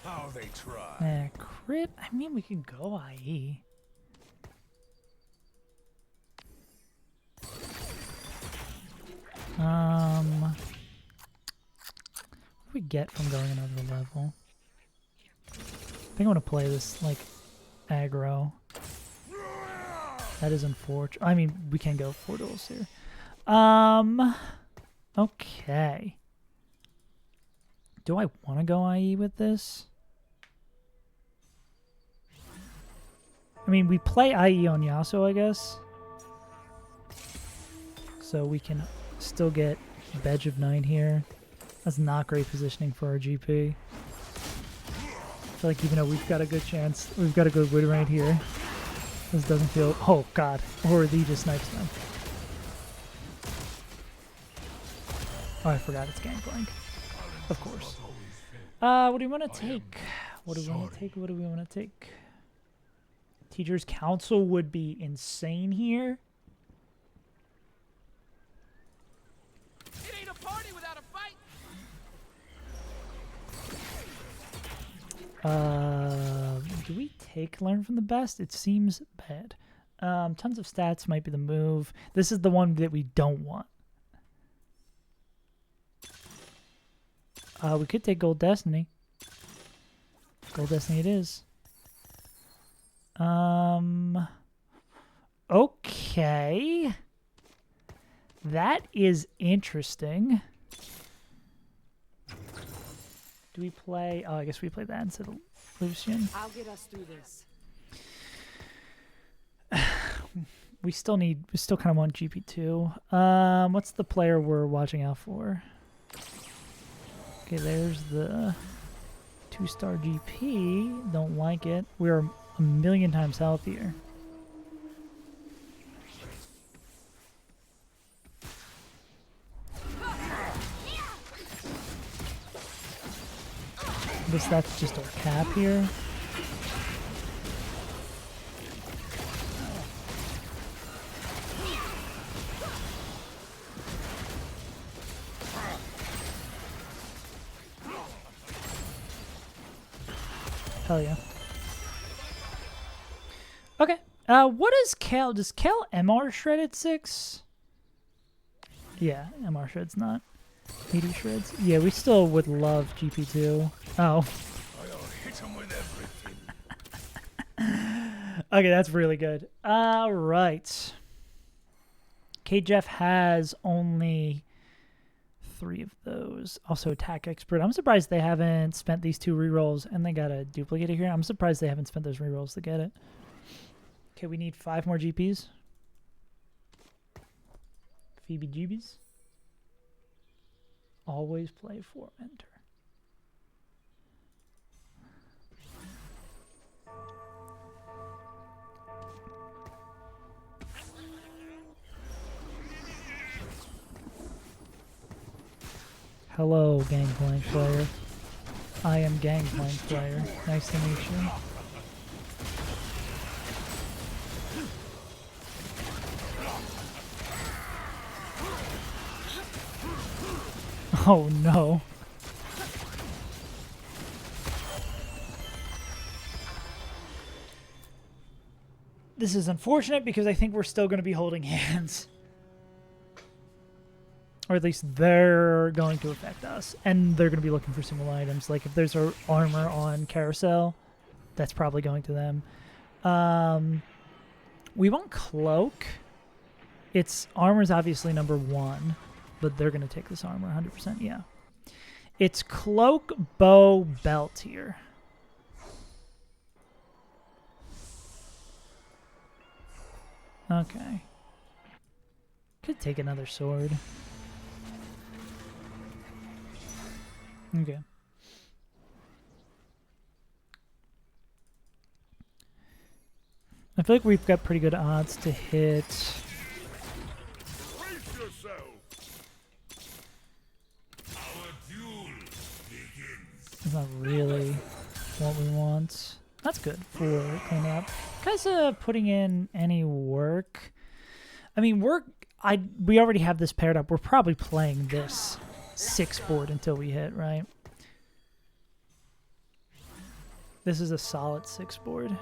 How they try. Crit? I mean, we could go IE. What do we get from going another level? I think I want to play this, like, aggro. That is unfortunate. I mean, we can go 4 duels here. Okay. Do I want to go IE with this? I mean, we play IE on Yasuo, I guess. So we can still get Bedge of 9 here. That's not great positioning for our GP. I feel like even though we've got a good chance, we've got a good win right here. This doesn't feel... Oh, God. Or he just snipes them. Oh, I forgot it's Gangplank. Of course. What do we want to take? What do we want to take? What do we want to take? Teacher's Council would be insane here. It ain't a party without a fight. Do we take Learn from the Best? It seems bad. Tons of stats might be the move. This is the one that we don't want. We could take Gold Destiny. Gold Destiny it is. Okay. That is interesting. Do we play... Oh, I guess we play that instead of Lucian. I'll get us through this. We still kind of want GP2. What's the player we're watching out for? Okay, there's the 2-star GP. Don't like it. We're a million times healthier. I guess that's just our cap here. Hell yeah. Okay. What is Cal? Does Cal MR shred at 6? Yeah, MR shred's not. 80 shreds. Yeah, we still would love GP2. Oh. I'll hit him with everything. Okay, that's really good. All right. K-Jeff has only 3 of those. Also attack expert. I'm surprised they haven't spent these 2 rerolls, and they got a duplicator here. I'm surprised they haven't spent those rerolls to get it. Okay, we need 5 more GPs. Phoebe GBs. always play for mentor. Hello, Gangplank player. I am Gangplank player. Nice to meet you. Oh no. This is unfortunate because I think we're still going to be holding hands. Or at least they're going to affect us. And they're going to be looking for similar items. Like if there's armor on Carousel, that's probably going to them. We want Cloak. Its armor's obviously number 1. But they're going to take this armor 100%. Yeah. It's Cloak, Bow, Belt here. Okay. Could take another sword. Okay. I feel like we've got pretty good odds to hit. Brace yourself. Our duel begins. It's not really what we want. That's good for cleaning up. Guys, putting in any work. I mean, we already have this paired up. We're probably playing this 6 board until we hit, right? This is a solid 6 board.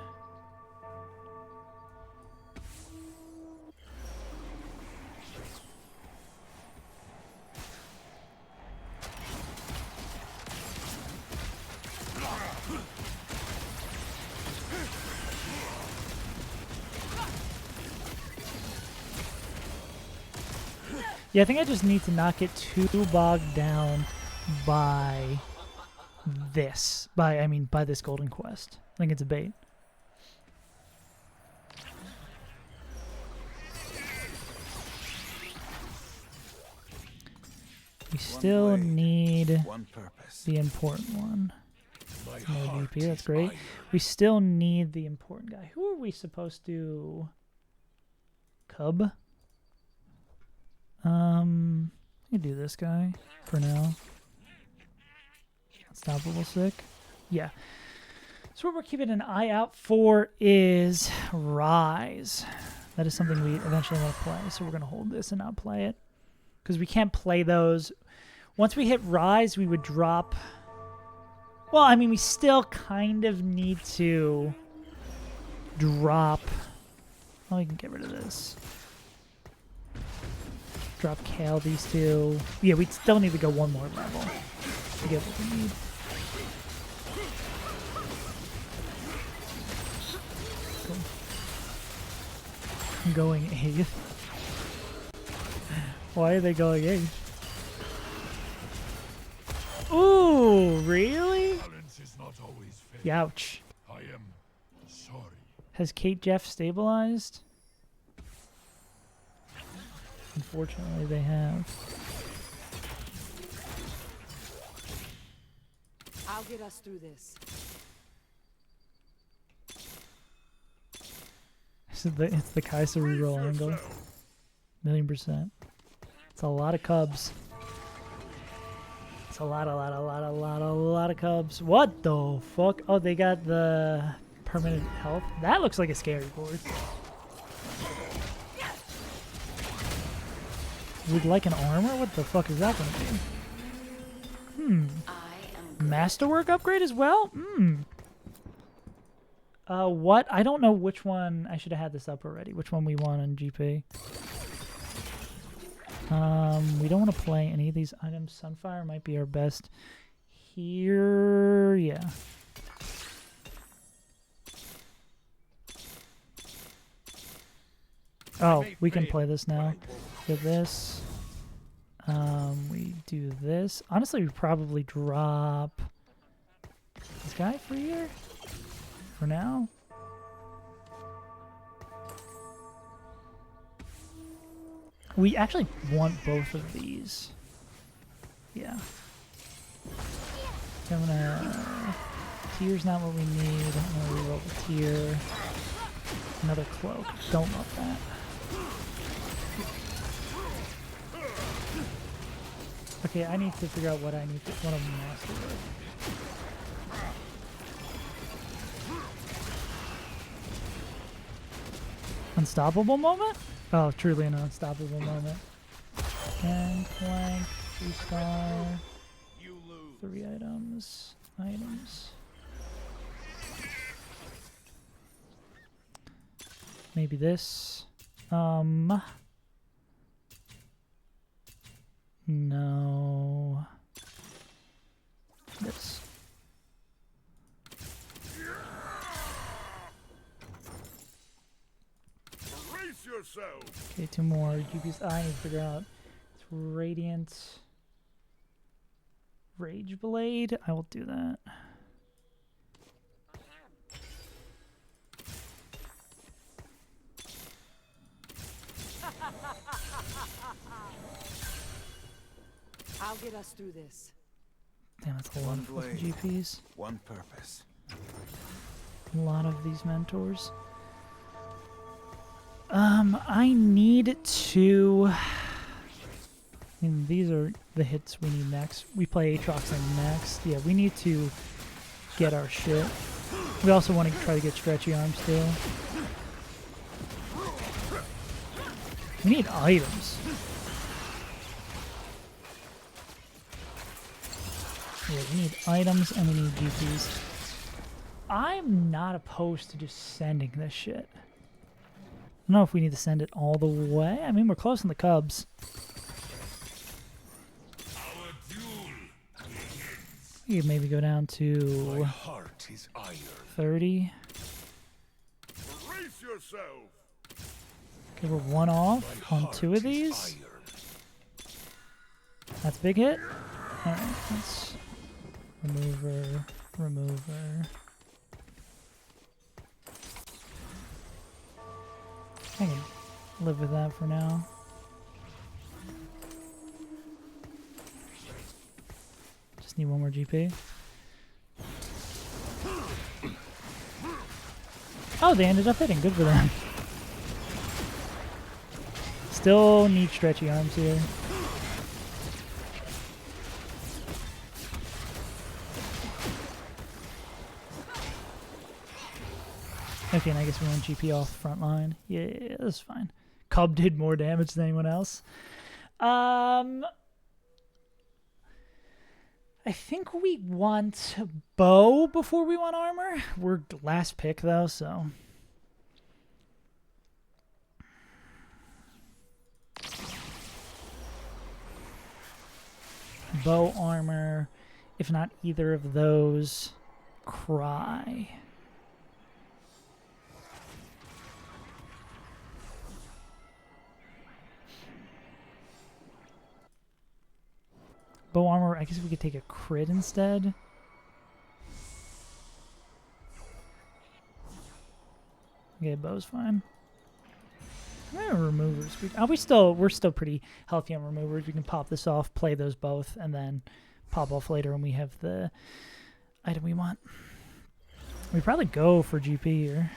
Yeah, I think I just need to not get too bogged down by this. By this golden quest. I think it's a bait. We still need the important one. No DP, that's great. We still need the important guy. Who are we supposed to... Cub? You do this guy for now. Unstoppable sick. Yeah. So what we're keeping an eye out for is Rise. That is something we eventually want to play. So we're going to hold this and not play it. Because we can't play those. Once we hit Rise, we would drop... Well, I mean, we still kind of need to drop... Oh, we can get rid of this. Drop Kale, these two. Yeah, we still need to go one more level to get what we need. Cool. I'm going 8th. Why are they going 8th? Ooh, really? Youch. I am sorry. Has Kate Jeff stabilized? Unfortunately, they have. I'll get us through this. It's the Kaiser reroll angle. 1,000,000%. It's a lot of Cubs. It's a lot of Cubs. What the fuck? Oh, they got the permanent health. That looks like a scary board. Would like an armor? What the fuck is that gonna be? Masterwork upgrade as well? What? I don't know which one. I should have had this up already. Which one we want on GP? We don't want to play any of these items. Sunfire might be our best here. Yeah. Oh, we can play this now. Get this. We do this. Honestly, we probably drop this guy for here. For now. We actually want both of these. Yeah. So I'm gonna... Tier's not what we need. I'm gonna reroll the tier. Another cloak. Don't love that. Okay, I need to figure out what I need to... What I'm master with. Unstoppable moment? Oh, truly an unstoppable moment. And plank, 3-star, 3 items, Maybe this. No. This. Brace yourself. Okay, 2 more. GPs. I need to figure out. It's Radiant. Rage Blade. I will do that. I'll get us through this. Damn, that's a lot of fucking GPs. One purpose. A lot of these mentors. I need to... I mean, these are the hits we need next. We play Aatrox next. Yeah, we need to get our shit. We also want to try to get stretchy arms too. We need items. Yeah, we need items and we need GPs. I'm not opposed to just sending this shit. I don't know if we need to send it all the way. I mean, we're close in the Cubs. Our duel begins. You could maybe go down My to heart is iron. 30. Brace yourself. Okay, we're 1 off My on heart 2 of is these. iron. That's a big hit. Alright, let's... Remover. I can live with that for now. Just need 1 more GP. Oh, they ended up hitting. Good for them. Still need stretchy arms here. Okay, and I guess we want GP off the front line. Yeah, that's fine. Cub did more damage than anyone else. I think we want bow before we want armor. We're last pick though, so. Bow armor. If not either of those, cry. Bow armor, I guess we could take a crit instead. Okay, bow's fine. Removers. We're still pretty healthy on removers. We can pop this off, play those both, and then pop off later when we have the item we want. We probably go for GP here.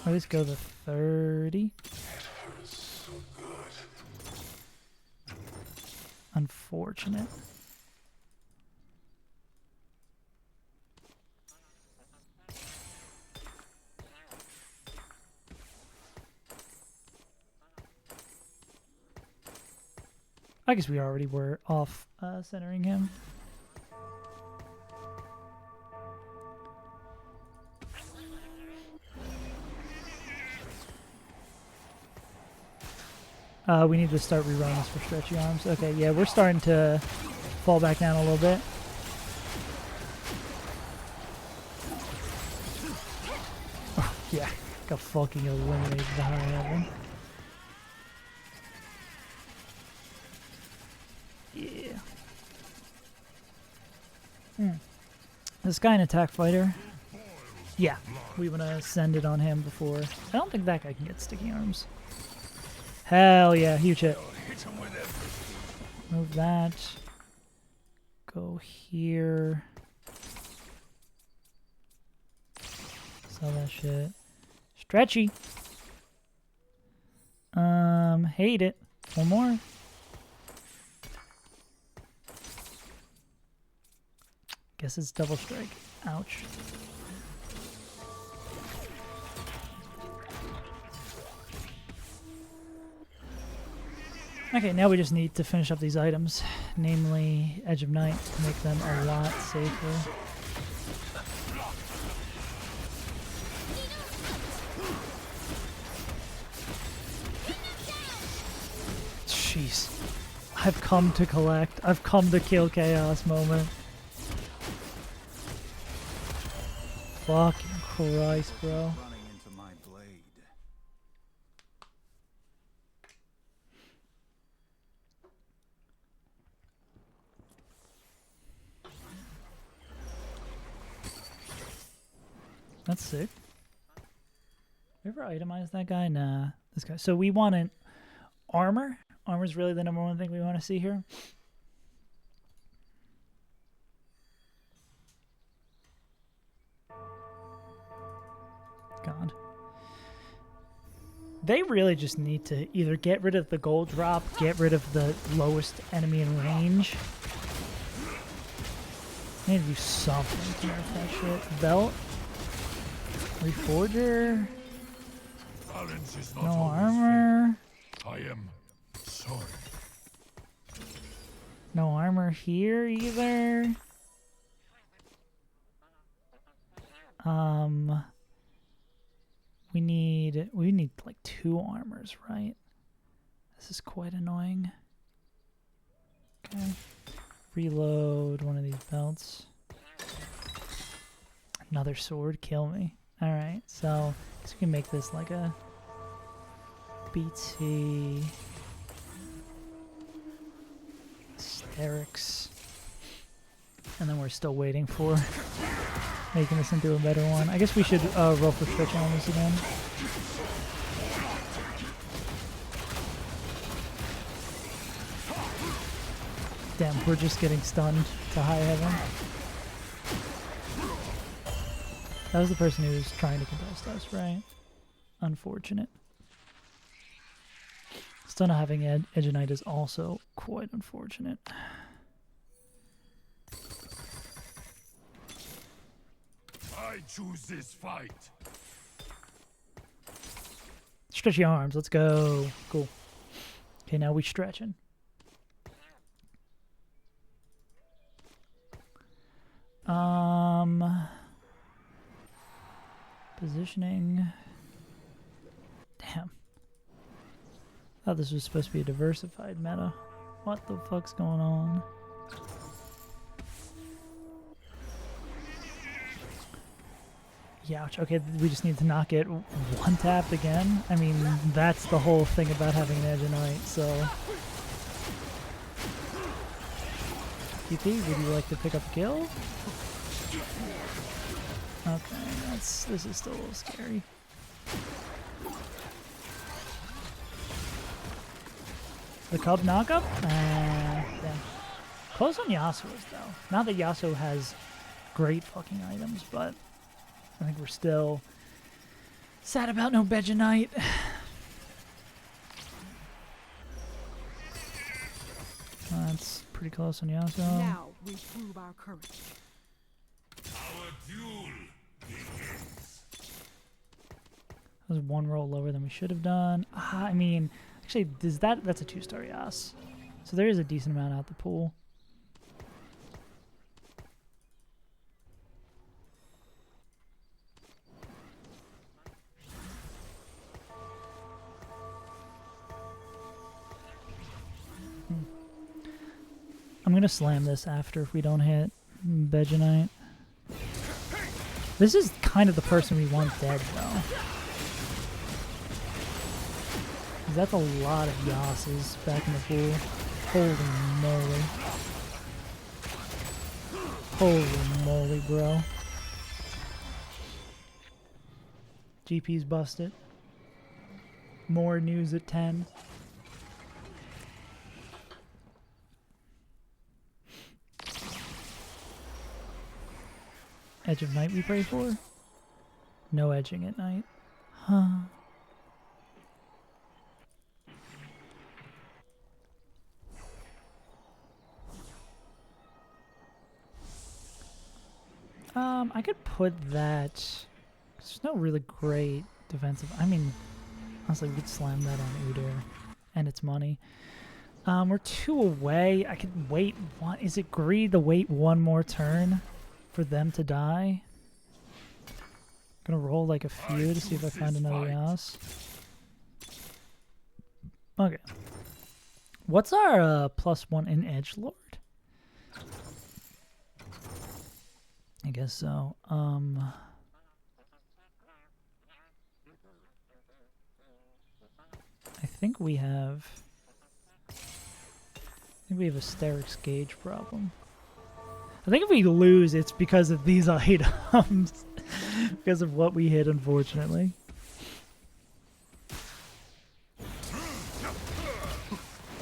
Or let's go to 30. Unfortunate. I guess we already were off centering him. We need to start rerunning this for stretchy arms. Okay, yeah, we're starting to fall back down a little bit. Oh, yeah, got fucking eliminated the high level. Yeah. This guy an attack fighter? Yeah, we want to send it on him before. I don't think that guy can get sticky arms. Hell yeah, huge hit. Move that. go here. Sell that shit. Stretchy. Hate it. One more. Guess it's double strike. Ouch. Okay, now we just need to finish up these items, namely Edge of Night, to make them a lot safer. Jeez. I've come to collect. I've come to kill Chaos moment. Fucking Christ, bro. Running into my blade. That's sick. We ever itemized that guy? Nah. This guy. So we want an armor. Armor's really the number one thing we want to see here. God. They really just need to either get rid of the gold drop, get rid of the lowest enemy in range. They need to do something to nerf that shit. Belt. Reforger. Balance is not No always armor. fair. I am sorry. No armor here either. We need like 2 armors, right? This is quite annoying. Okay. Reload one of these belts. Another sword, kill me. Alright, so I guess we can make this like a BT Asterix. And then we're still waiting for making this into a better one. I guess we should roll for stretch on this again. Damn, we're just getting stunned to high heaven. That was the person who was trying to contest us, right? Unfortunate. Still not having Edge of Night is also quite unfortunate. I choose this fight. Stretch your arms, let's go. Cool. Okay, now we stretching. Positioning. Damn. Thought this was supposed to be a diversified meta. What the fuck's going on? Youch. Okay, we just need to not get one tapped again. I mean, that's the whole thing about having an Edge of Night, so. TP, would you like to pick up a kill? Okay, this is still a little scary. The Cub knockup? Yeah. Close on Yasuo's though. Not that Yasuo has great fucking items, but I think we're still sad about no Edge of Night. That's pretty close on Yasuo. Now we prove our courage. Our duel begins. That was one roll lower than we should have done. I mean, actually, that's a 2-star Yas. So there is a decent amount out the pool. I'm gonna slam this after if we don't hit Edge of Night. This is kind of the person we want dead, though. 'Cause that's a lot of Yasses back in the pool. Holy moly. Holy moly, bro. GP's busted. More news at 10. Edge of Night we pray for? No edging at night. Huh. I could put that. There's no really great defensive. I mean, honestly, we could slam that on Udyr, and it's money. We're 2 away. I could wait. What is it? Greed to wait 1 more turn for them to die. Gonna roll like a few to see if I find another Yas. Okay. What's our +1 in Edgelord? I guess so. I think we have a Sterix gauge problem. I think if we lose, it's because of these items. Because of what we hit, unfortunately.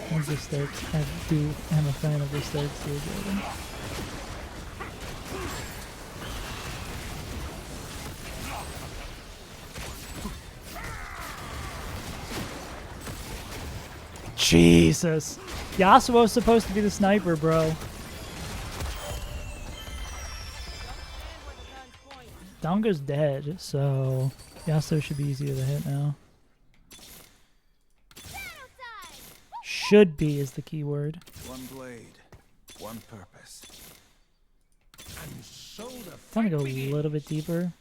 And the Sterix, I'm a fan of the Sterix gauge item. Jesus. Yasuo's supposed to be the sniper, bro. Dongo's dead, so Yasuo should be easier to hit now. Should be is the key word. One blade, one purpose. And so the I'm gonna fight go a begins. little bit deeper.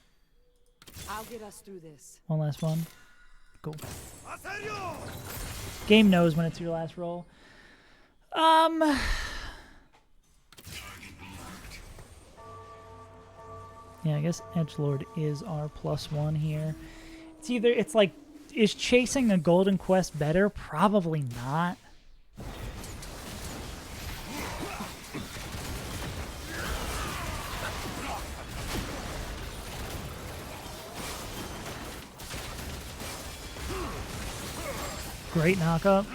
I'll get us through this. One last one. Cool. Game knows when it's your last roll. Yeah, I guess Edgelord is our +1 here. It's either, it's like, is chasing a golden quest better? Probably not. Great knockup.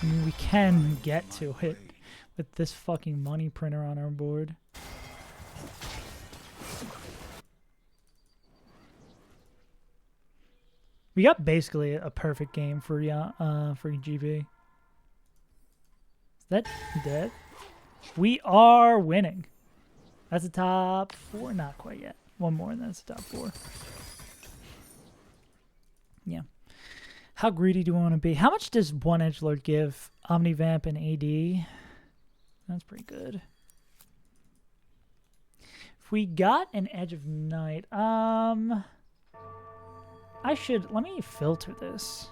I mean, we can get to it with this fucking money printer on our board. We got basically a perfect game for GB. Is that dead? We are winning. That's a top 4. Not quite yet. One more and that's a top 4. Yeah. How greedy do we want to be? How much does one Edgelord give? Omnivamp and AD? That's pretty good. If we got an Edge of Night, I should, let me filter this.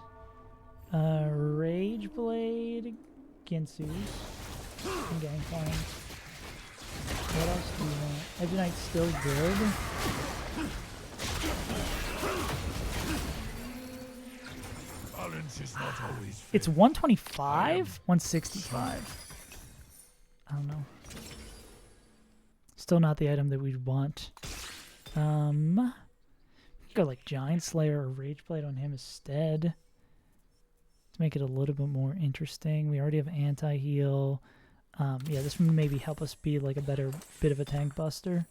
Rage Blade, Ginsu, and Gangplank. What else do you want? Edge of Night's still good. Balance is not always fair. It's 125? 165. I don't know. Still not the item that we'd want. Go like Giant Slayer or Rage Blade on him instead to make it a little bit more interesting. We already have anti-heal. Yeah, this one maybe help us be like a better bit of a tank buster.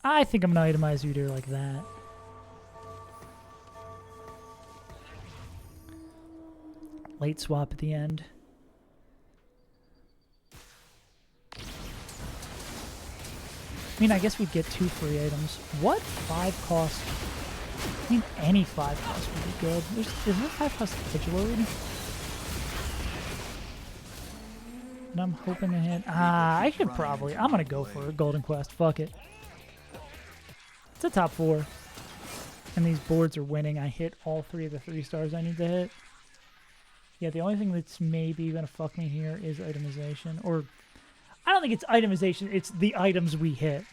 I think I'm gonna itemize Udyr like that. Late swap at the end. I mean, I guess we'd get 2 free items. What 5 cost? I mean, any 5 cost would be good. Is there 5 cost Edgelord? And I'm hoping to hit. I could probably. I'm gonna go for a Golden Quest. Fuck it. It's a top 4. And these boards are winning. I hit all 3 of the 3 stars I need to hit. Yeah, the only thing that's maybe gonna fuck me here is itemization. Or, I don't think it's itemization, it's the items we hit.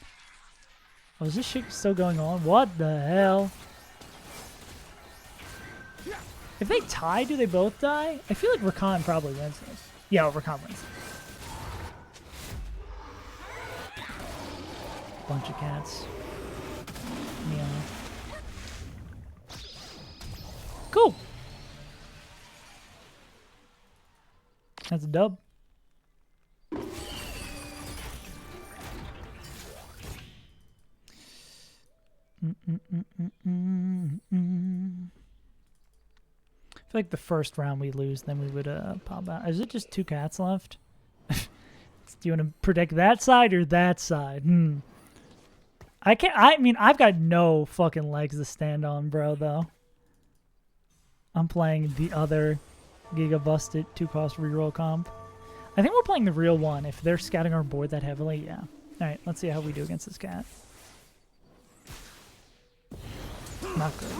Oh, is this shit still going on? What the hell? If they tie, do they both die? I feel like Rakan probably wins this. Yeah, Rakan wins. Bunch of cats. Yeah. Cool. That's a dub. I feel like the first round we lose, then we would pop out. Is it just 2 cats left? Do you want to protect that side or that side? I can't. I mean, I've got no fucking legs to stand on, bro. Though I'm playing the other Giga Busted 2-cost reroll comp. I think we're playing the real one. If they're scouting our board that heavily, yeah. All right, let's see how we do against this cat. Not good.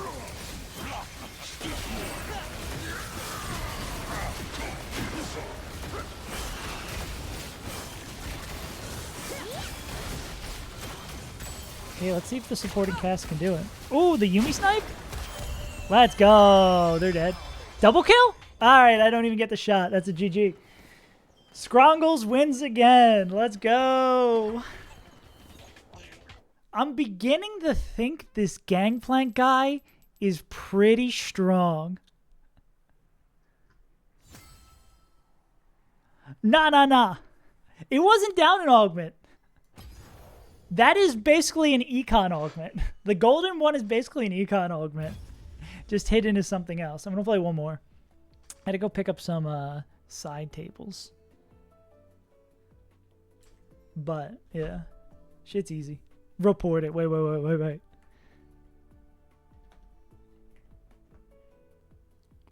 Okay, let's see if the supporting cast can do it. Ooh, the Yumi snipe? Let's go. They're dead. Double kill? All right, I don't even get the shot. That's a GG. Scrongles wins again. Let's go. I'm beginning to think this Gangplank guy is pretty strong. Nah. It wasn't down an augment. That is basically an econ augment. The golden one is basically an econ augment. Just hidden as something else. I'm going to play one more. I had to go pick up some side tables. But, yeah. Shit's easy. Report it. Wait.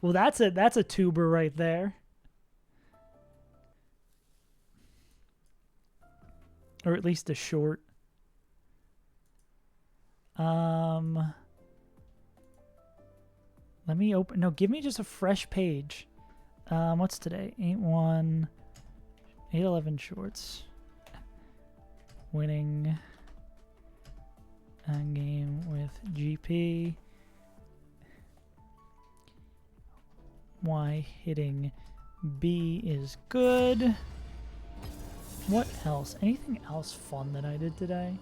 Well, that's a tuber right there. Or at least a short. Let me open. No, give me just a fresh page. What's today? 8-1, 8-11 shorts. Winning a game with GP. Why hitting B is good. What else? Anything else fun that I did today?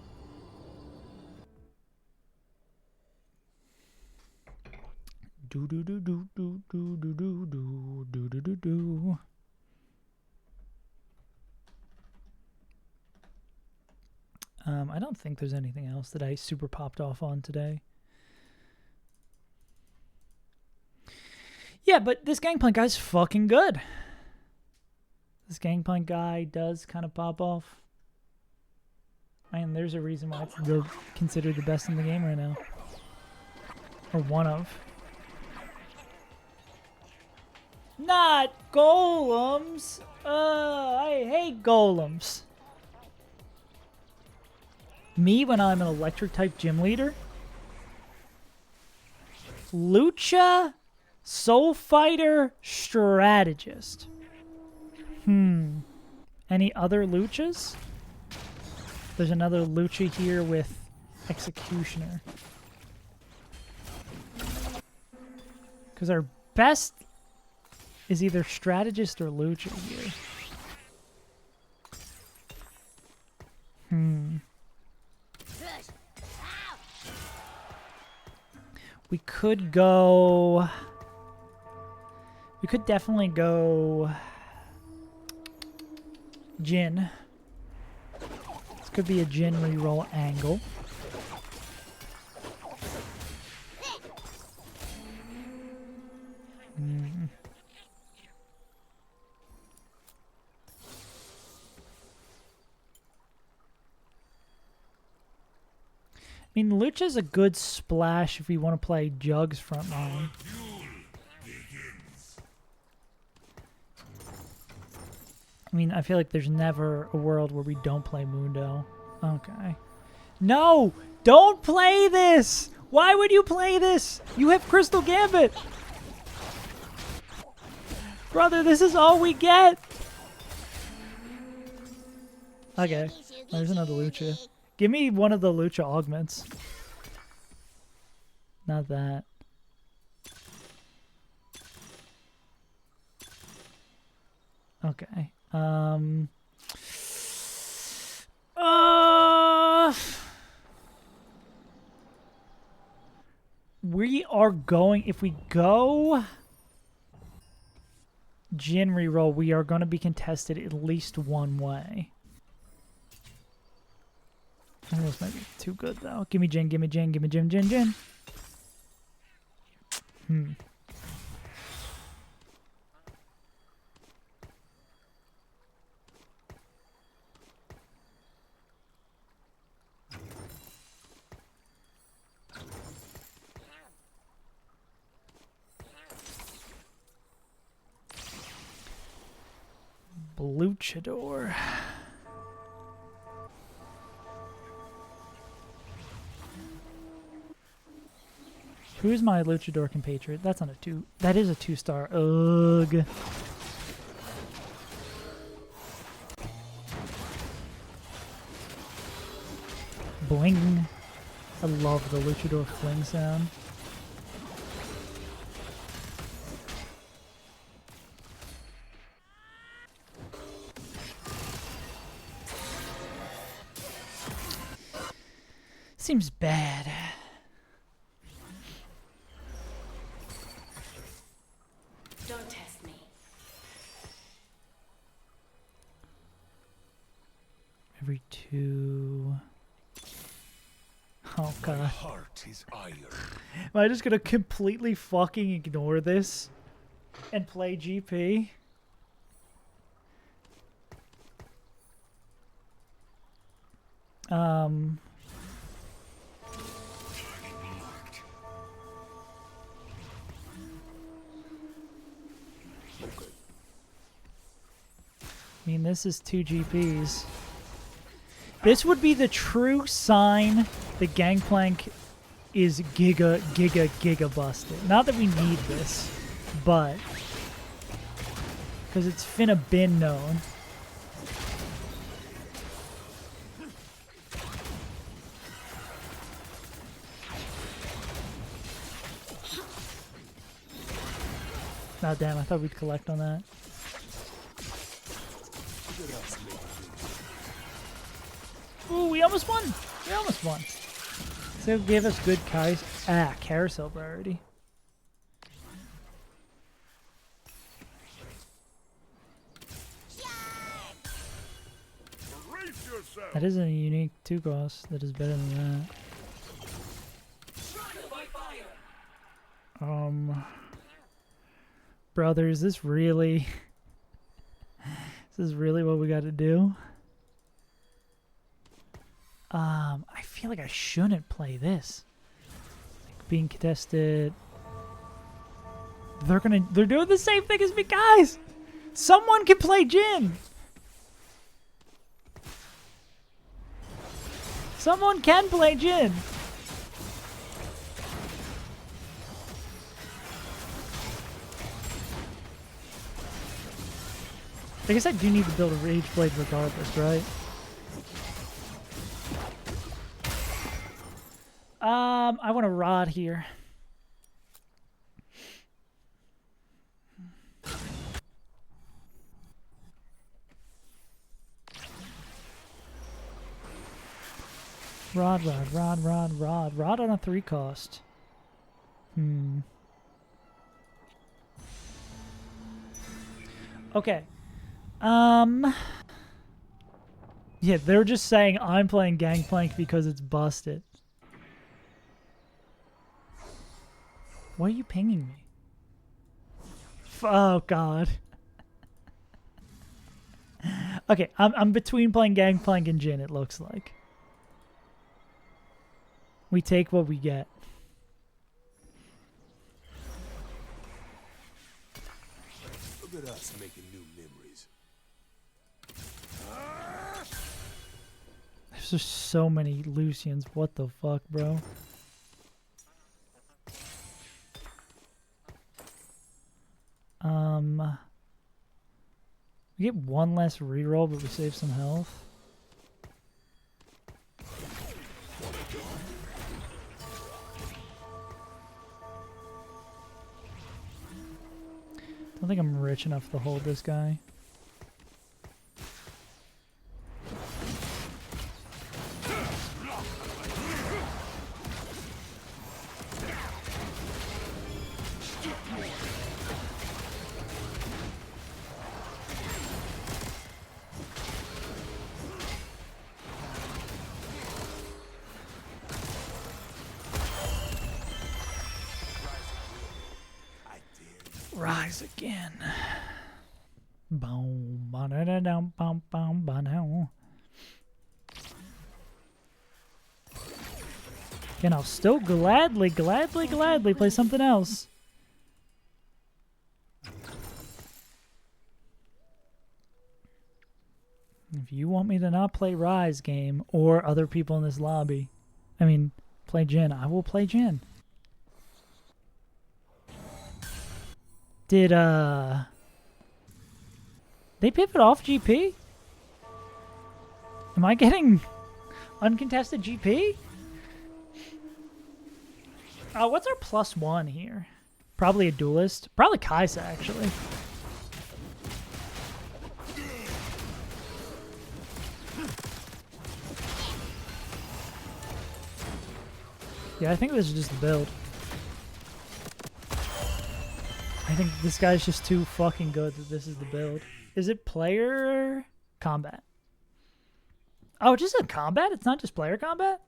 Do. I don't think there's anything else that I super popped off on today. Yeah, but this Gangplank guy's fucking good. This Gangplank guy does kind of pop off. And there's a reason why it's considered the best in the game right now. Or one of. Not golems! I hate golems. Me when I'm an electric type gym leader? Lucha Soul Fighter Strategist. Any other luchas? There's another lucha here with Executioner. Because our best is either Strategist or Lucha here. We could go... We could definitely go... Jin. This could be a Jin reroll angle. I mean, Lucha's a good splash if we want to play Jugs front line. I mean, I feel like there's never a world where we don't play Mundo. Okay. No! Don't play this! Why would you play this? You have Crystal Gambit! Brother, this is all we get! Okay. There's another Lucha. Give me one of the Lucha augments. Not that. Okay. We are going, if we go Jin reroll, we are going to be contested at least one way. Oh, this might be too good, though. Give me Jin, give me Jin, give me Jin, Jin, Jin. Luchador. Who's my luchador compatriot? That's not a 2. That is a 2-star. Ugh. Bling. I love the luchador fling sound. Seems bad. Don't test me. Every 2. Oh god. Heart is iron. Am I just gonna completely fucking ignore this and play GP? I mean, this is 2 GPs. This would be the true sign that Gangplank is giga busted. Not that we need this, but because it's finna been known. Oh damn, I thought we'd collect on that. Ooh, we almost won! We almost won. So give us good carousel priority. That is a unique 2 cost that is better than that. Brother, is this really what we got to do? I feel like I shouldn't play this. Like being contested. They're doing the same thing as me, guys. Someone can play Jin. Someone can play Jin. I guess I do need to build a Rage Blade regardless, right? I want a rod here. Rod on a 3 cost. Okay. Yeah, they're just saying I'm playing Gangplank because it's busted. Why are you pinging me? Oh god. Okay, I'm between playing Gangplank and Jin, it looks like. We take what we get. Look at us making new memories. There's just so many Lucians. What the fuck, bro? We get 1 less reroll, but we save some health. I don't think I'm rich enough to hold this guy. Rise again. Boom, ba-da-da-dum, bum, bum, ba-dow. And I'll still gladly play something else. If you want me to not play Rise game or other people in this lobby, I mean, play Jin, I will play Jin. Did, they pivot off GP? Am I getting uncontested GP? What's our +1 here? Probably a duelist. Probably Kaisa, actually. Yeah, I think this is just the build. I think this guy's just too fucking good that this is the build. Is it player combat? Oh, it's just a combat? It's not just player combat?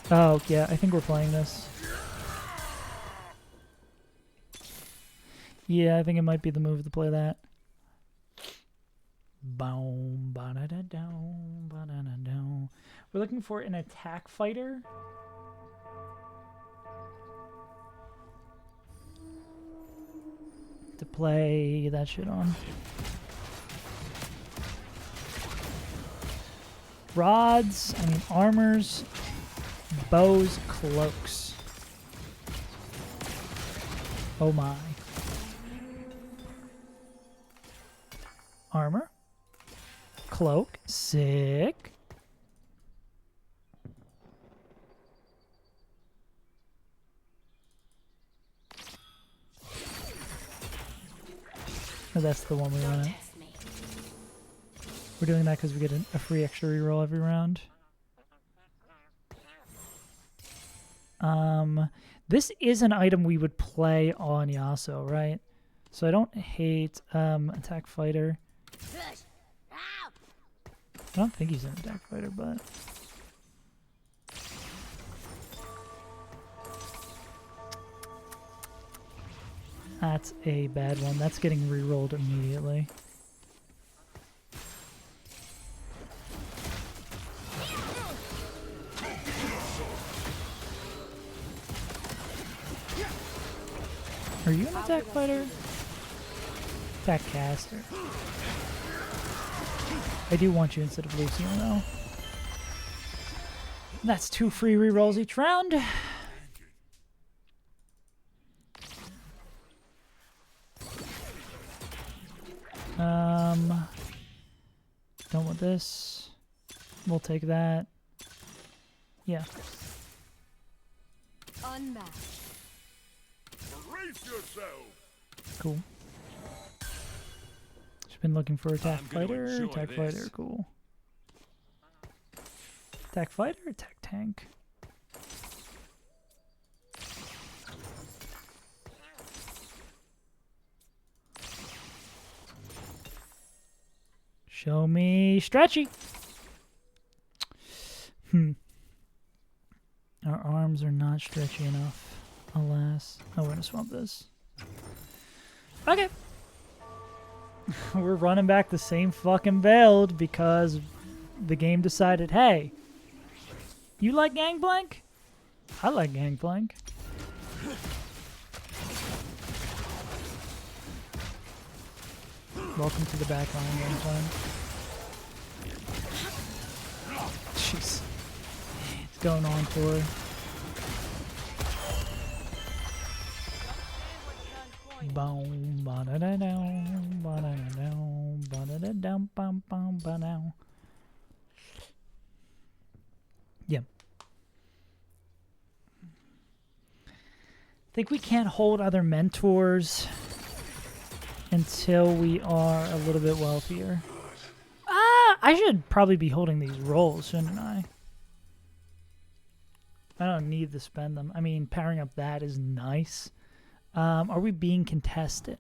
Oh, yeah, I think we're playing this. Yeah, I think it might be the move to play that. Boom, ba-da-da-down, ba-da-da-down. We're looking for an attack fighter. To play that shit on. Rods, I mean armors, bows, cloaks. Oh my. Armor. Cloak. Sick. Oh, that's the one we want. We're doing that because we get a free extra reroll every round. This is an item we would play on Yasuo, right? So I don't hate attack fighter. I don't think he's an attack fighter, but that's a bad one. That's getting rerolled immediately. Are you an attack fighter? Attack caster. I do want you instead of Lucian though. That's 2 free rerolls each round. Done with this. We'll take that. Yeah. Unmatched. Brace yourself. Cool. Just been looking for attack fighter. Attack this. fighter, cool. Attack fighter, attack tank. Show me stretchy. Our arms are not stretchy enough, alas. Oh, we're gonna swap this. Okay. We're running back the same fucking build because the game decided, hey, you like Gangplank? I like Gangplank. Welcome to the backline, Gangplank. Jeez. It's going on for her. Boom, ba-da-da-down, ba-da-da-down, ba-da-da-down, bum, bum, ba-down. Yeah. Think we can't hold other mentors until we are a little bit wealthier. I should probably be holding these rolls, shouldn't I? I don't need to spend them. I mean, powering up that is nice. Are we being contested?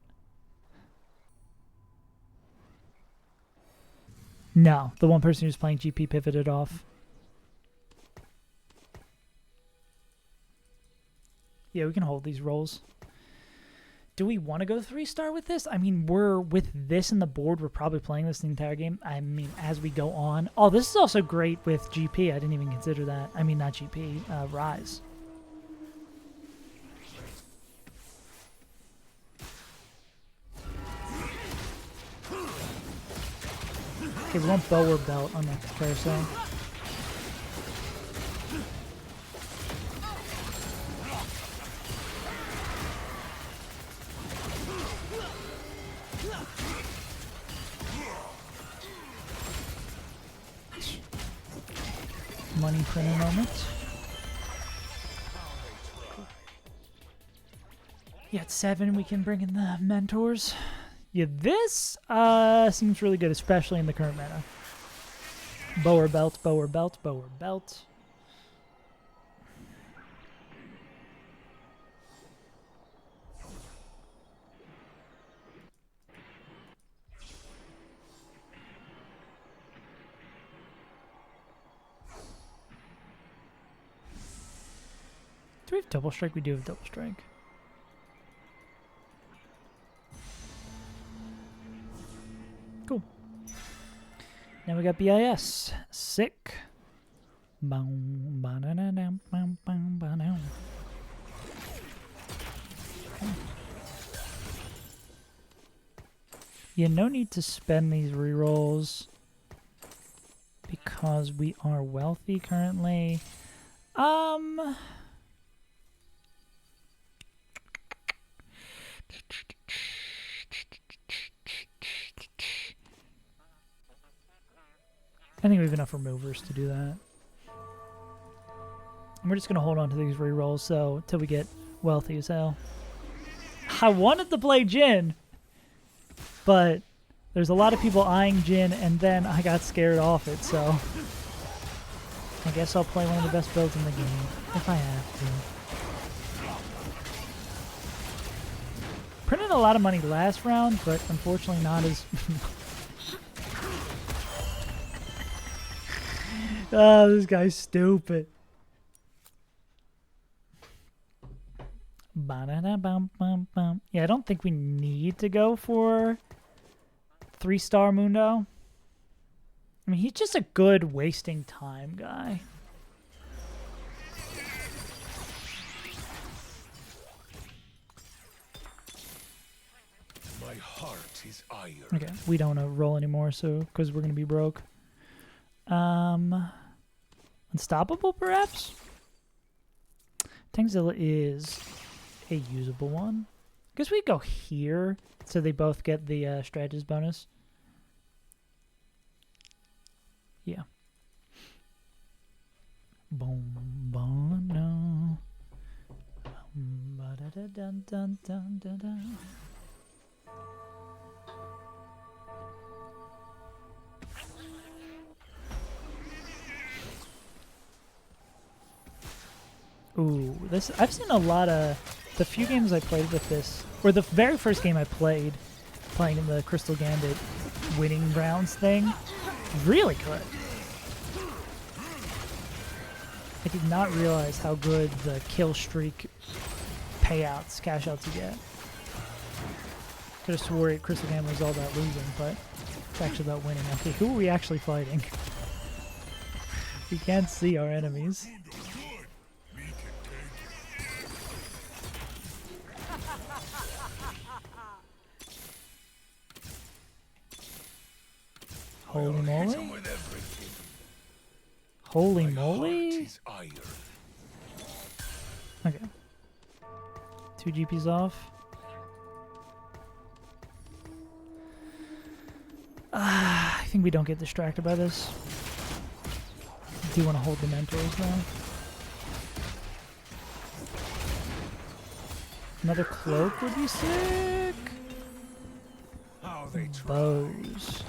No, the one person who's playing GP pivoted off. Yeah, we can hold these rolls. Do we want to go 3-star with this? I mean, we're with this in the board. We're probably playing this the entire game. I mean, as we go on. Oh, this is also great with GP. I didn't even consider that. I mean, not GP, Rise. Okay, we want bow or belt on that carousel. Money printing moment. Yeah, at 7 we can bring in the mentors. Yeah, this seems really good, especially in the current meta. Bow or belt, bow or belt, bow or belt. Do we have double strike? We do have double strike. Cool. Now we got BIS. Sick. Yeah, no need to spend these rerolls because we are wealthy currently. I think we have enough removers to do that. And we're just going to hold on to these rerolls so till we get wealthy as hell. I wanted to play Jin, but there's a lot of people eyeing Jin, and then I got scared off it, so I guess I'll play one of the best builds in the game if I have to. Printed a lot of money last round, but unfortunately not as... Oh, this guy's stupid. Yeah, I don't think we need to go for 3-star Mundo. I mean, he's just a good wasting time guy. My heart is iron. Okay, we don't want to roll anymore, so because we're gonna be broke. Unstoppable, perhaps? Tangzilla is a usable one. I guess we go here, so they both get the strategist bonus. Yeah. Boom, boom, no. Ba-da-da-dun-dun-dun-dun-dun. Ooh, this I've seen a lot of the few games I played with this, or the very first game I played, playing in the Crystal Gambit winning rounds thing, really good. I did not realize how good the kill streak payouts, cash outs you get. Could have swore Crystal Gambit was all about losing, but it's actually about winning. Okay, who are we actually fighting? We can't see our enemies. Holy moly. Holy moly. Okay. 2 GPs off. I think we don't get distracted by this. I do want to hold the mentors though. Another cloak would be sick. Bows.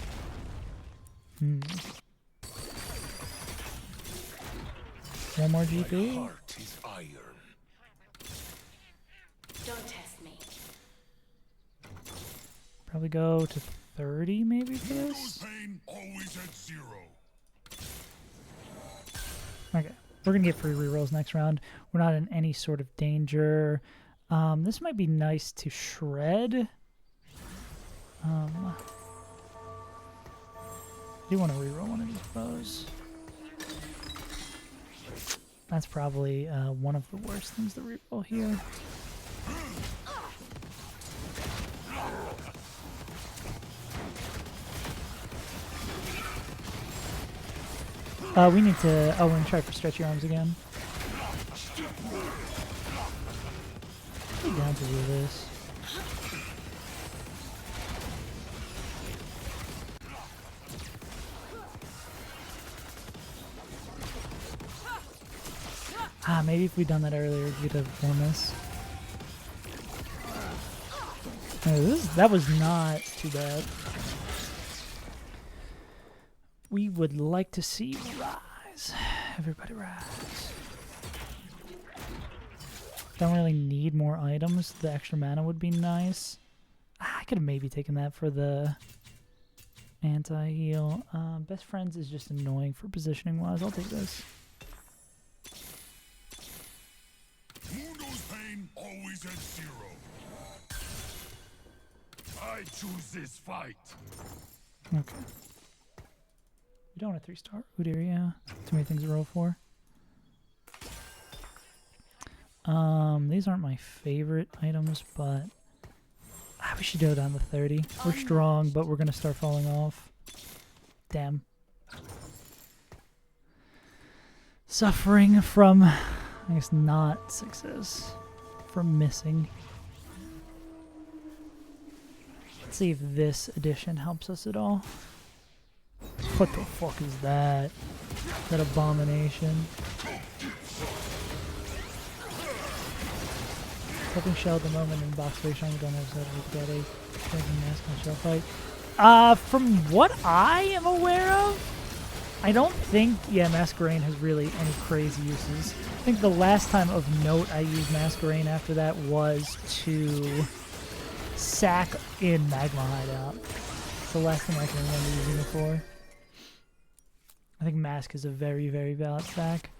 One more GP. Heart is iron. Don't test me. Probably go to 30 maybe for this. Pain always at 0. Okay. We're going to get free rerolls next round. We're not in any sort of danger. This might be nice to shred. I do want to reroll one of these bows. That's probably one of the worst things to reroll here. We need to... Oh, we're going to try for stretchy arms again. I'm down to do this. Maybe if we'd done that earlier, we'd have won this. That was not too bad. We would like to see rise. Everybody rise. Don't really need more items. The extra mana would be nice. I could have maybe taken that for the anti-heal. Best friends is just annoying for positioning wise. I'll take this. Mundo's pain always at 0. I choose this fight. Okay. We don't want a 3-star. Udyr, yeah. Too many things to roll for. These aren't my favorite items, but we should go down to 30. We're strong, but we're gonna start falling off. Damn. Suffering from, I guess, not success. From missing. Let's see if this addition helps us at all. What the fuck is that? That abomination. Helping shell at the moment in box very strong. We don't have to get a striking mask on shell fight. From what I am aware of, I don't think, Masquerain has really any crazy uses. I think the last time of note I used Masquerain after that was to sack in Magma Hideout. It's the last thing I can remember using it for. I think Mask is a very, very valid sack.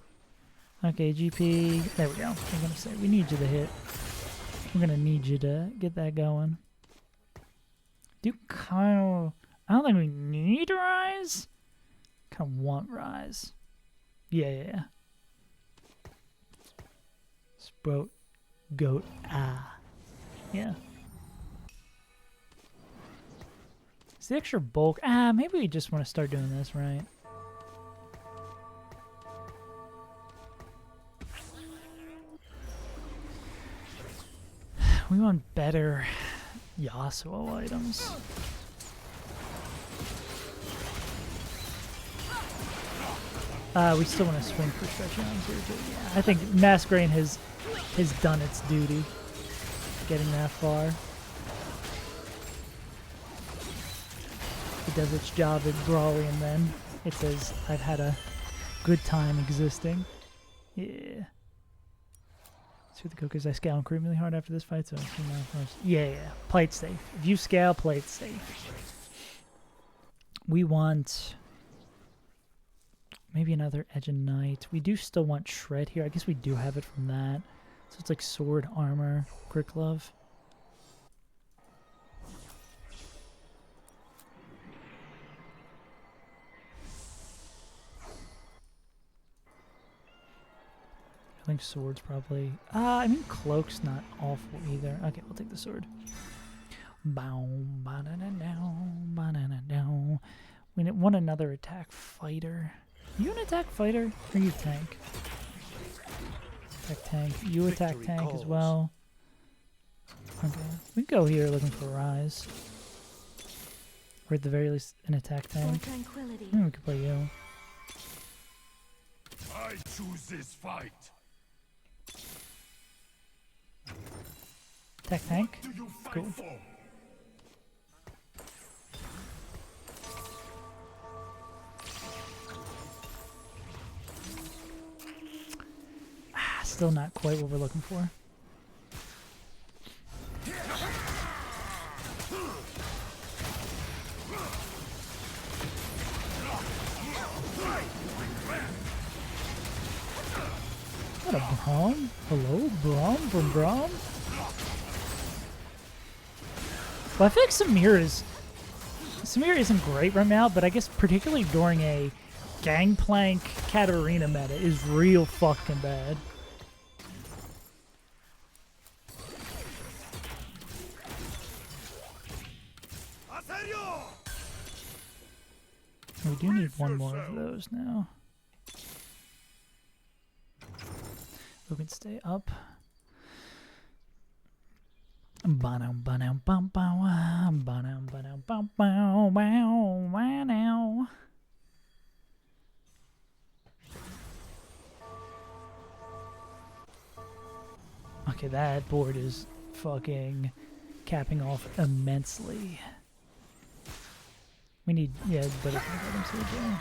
Okay, GP. There we go. I'm going to say, we need you to hit. We're going to need you to get that going. Do kind of... I don't think we need Rise. Kind of want Rise. Yeah. Sprout. Goat. Yeah. It's the extra bulk. Maybe we just want to start doing this, right? We want better Yasuo items. We still want to swing for stretch arms here too. Yeah, I think Masquerain has done its duty getting that far. It does its job at Brawly and then it says, I've had a good time existing. Yeah. Through the cookers, I scale incredibly hard after this fight, so yeah. Play it safe. If you scale, play it safe. We want maybe another Edge of Night. We do still want Shred here. I guess we do have it from that. So it's like sword, armor, quick glove. I think sword's probably... I mean, cloak's not awful either. Okay, we'll take the sword. We want another attack fighter. You an attack fighter? Or you tank? Attack tank. You attack tank as well. Okay. We can go here looking for Rise. Or at the very least, an attack tank. We could play you. I choose this fight. Attack tank. Cool. Still not quite what we're looking for. Brom? Hello, Brom from Brom? Well, I feel like Samir isn't great right now, but I guess particularly during a Gangplank Katarina meta is real fucking bad. We do need one more of those now. We can stay up. Okay, that board is fucking capping off immensely. We need, yeah, better items here, Joe.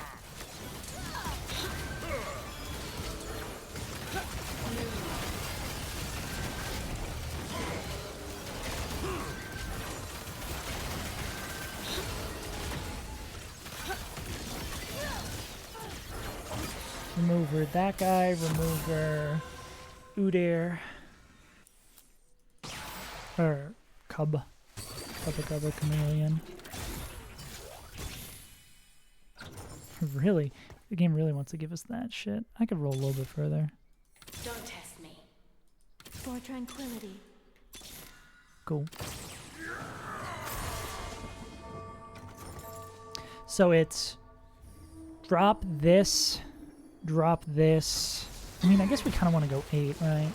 Remover that guy, remover Udair. Or Cub. Cubba Chameleon. Really? The game really wants to give us that shit. I could roll a little bit further. Don't test me. For tranquility. Cool. So it's drop this, drop this. I mean, I guess we kind of want to go 8, right?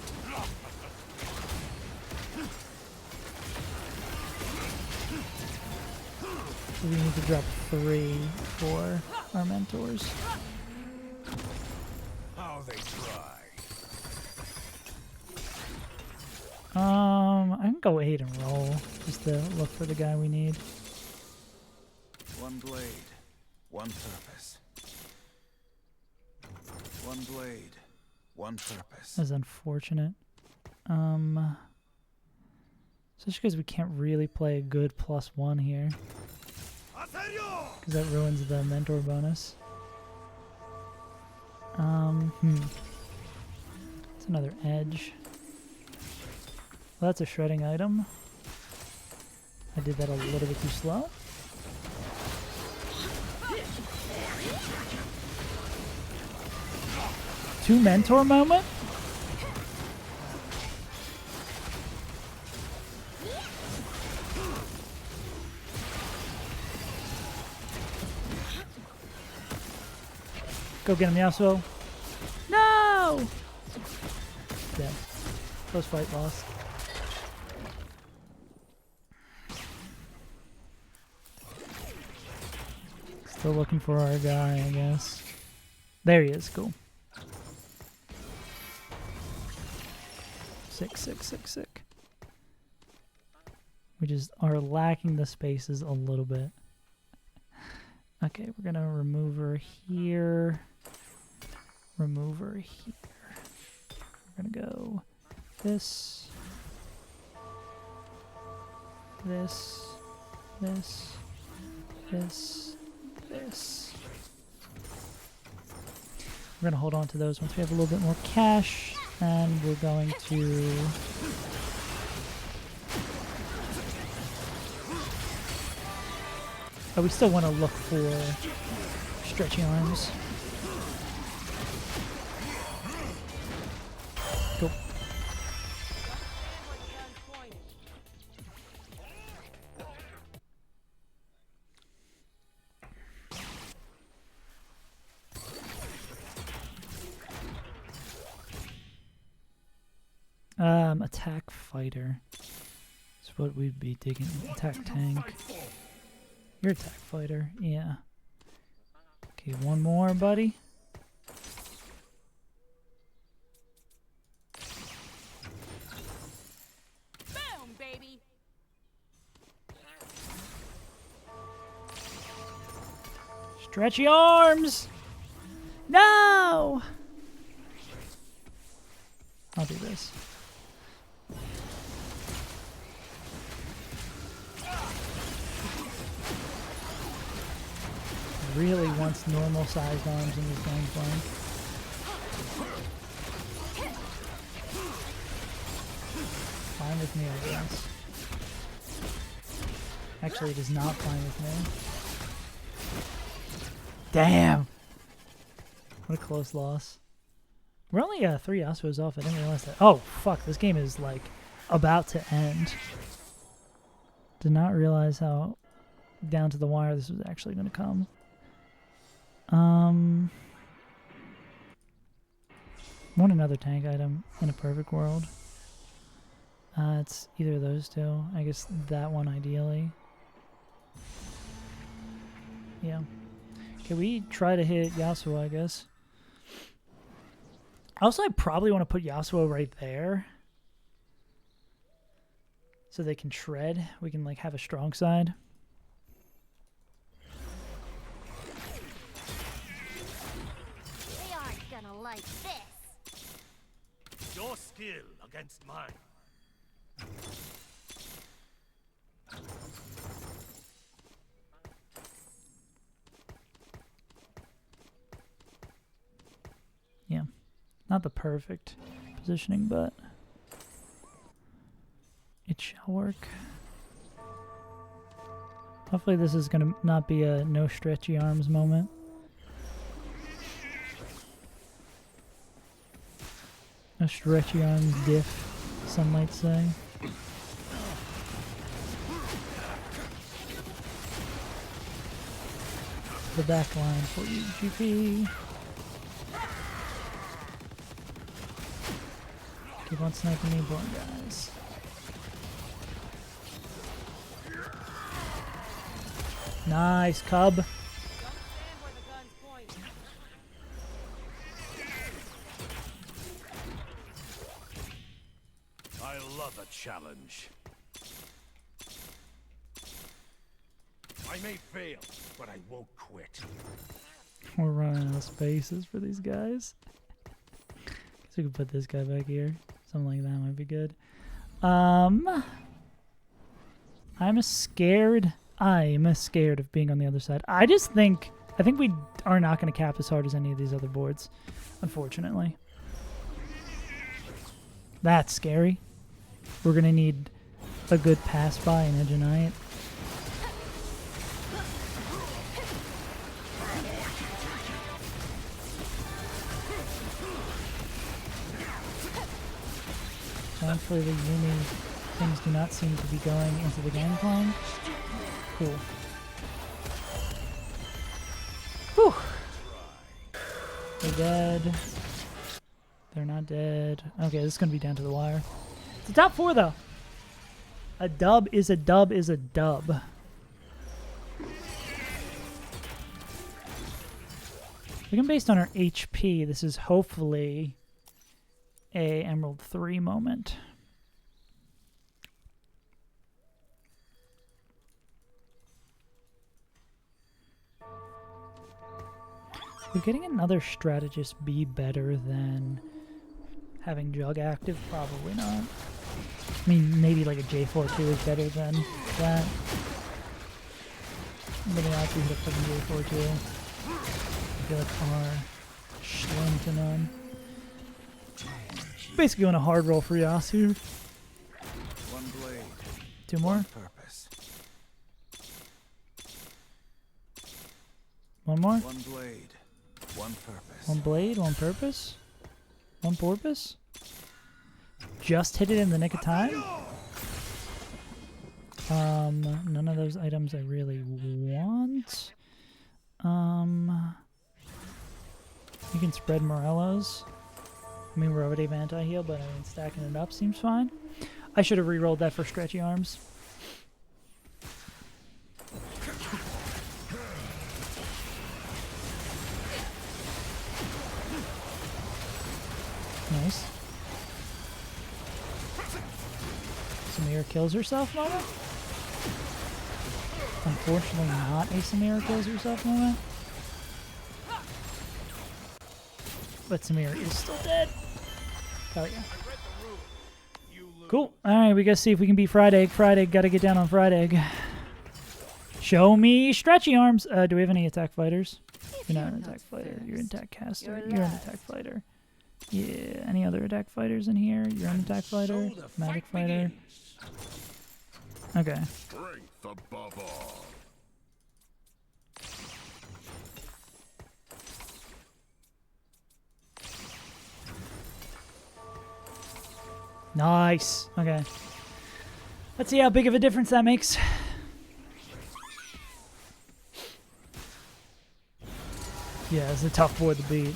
So we need to drop 3 for our mentors. How they try. I can go 8 and roll just to look for the guy we need. One blade, one purpose. One blade, one purpose. That's unfortunate. Especially because we can't really play a good +1 here. Because that ruins the mentor bonus. It's another edge. Well, that's a shredding item. I did that a little bit too slow. Two mentor moment? Go get him, Yasuo. No! Dead. Close fight lost. Still looking for our guy, I guess. There he is, cool. Sick. We just are lacking the spaces a little bit. Okay, we're gonna remove her here. Remove her here. We're gonna go this. This. This. This. This. We're gonna hold on to those once we have a little bit more cash. And we're going to... Oh, we still want to look for stretchy arms. Go. Attack fighter. That's what we'd be digging. Attack tank. You're attack fighter, yeah. Okay, one more, buddy. Boom, baby. Stretchy arms! No! I'll do this. Really wants normal sized arms in this game plan. with me, I guess. Actually, it is not fine with me. Damn! What a close loss. We're only 3 Yasuos off. I didn't realize that. Oh, fuck. This game is, like, about to end. Did not realize how down to the wire this was actually going to come. Want another tank item in a perfect world. It's either of those two. I guess that one ideally. Yeah. Okay, we try to hit Yasuo, I guess. Also, I probably want to put Yasuo right there. So they can shred. We can, like, have a strong side. They aren't gonna like this. Your skill against mine. Yeah. Not the perfect positioning, but it shall work. Hopefully this is going to not be a no stretchy arms moment. A stretchy arms diff, some might say. The back line for you, GP. Keep on sniping me, born guys. Nice, Cub. Don't stand where the guns point. I love a challenge. I may fail, but I won't quit. We're running out of spaces for these guys. Guess we could put this guy back here. Something like that might be good. I'm scared of being on the other side. I think we are not going to cap as hard as any of these other boards, unfortunately. That's scary. We're going to need a good pass by and Edge of Night. Thankfully the Yumi things do not seem to be going into the gangplank. Cool. Whew. They're dead. They're not dead. Okay, this is going to be down to the wire. It's a top 4 though. A dub is a dub is a dub. Looking based on our HP, this is hopefully a Emerald 3 moment. Would getting another strategist be better than having Jug active? Probably not. I mean, maybe like a J4-2 is better than that. But yeah, if we hit a fucking J4-2, I feel like our slim to none. Basically on a hard roll for Yasu. One blade. 2 more? Purpose. 1 more? One blade. One purpose. 1 blade, 1 purpose? 1 porpoise? Just hit it in the nick of time? None of those items I really want. You can spread Morello's. I mean, we're already have anti-heal, but I mean, stacking it up seems fine. I should have re-rolled that for stretchy arms. Nice. Samira kills herself moment? Unfortunately not a Samira kills herself moment. But Samira is still dead. Hell yeah. Cool. Alright, we gotta see if we can beat Fried Egg. Fried Egg, gotta get down on Fried Egg. Show me stretchy arms. Do we have any attack fighters? You're not an attack fighter. You're an attack caster. You're an attack fighter. Yeah, any other attack fighters in here? You're an attack fighter, So the magic fight fighter. begins. Okay. Strength above all. Nice. Okay. Let's see how big of a difference that makes. Yeah, it's a tough boy to beat.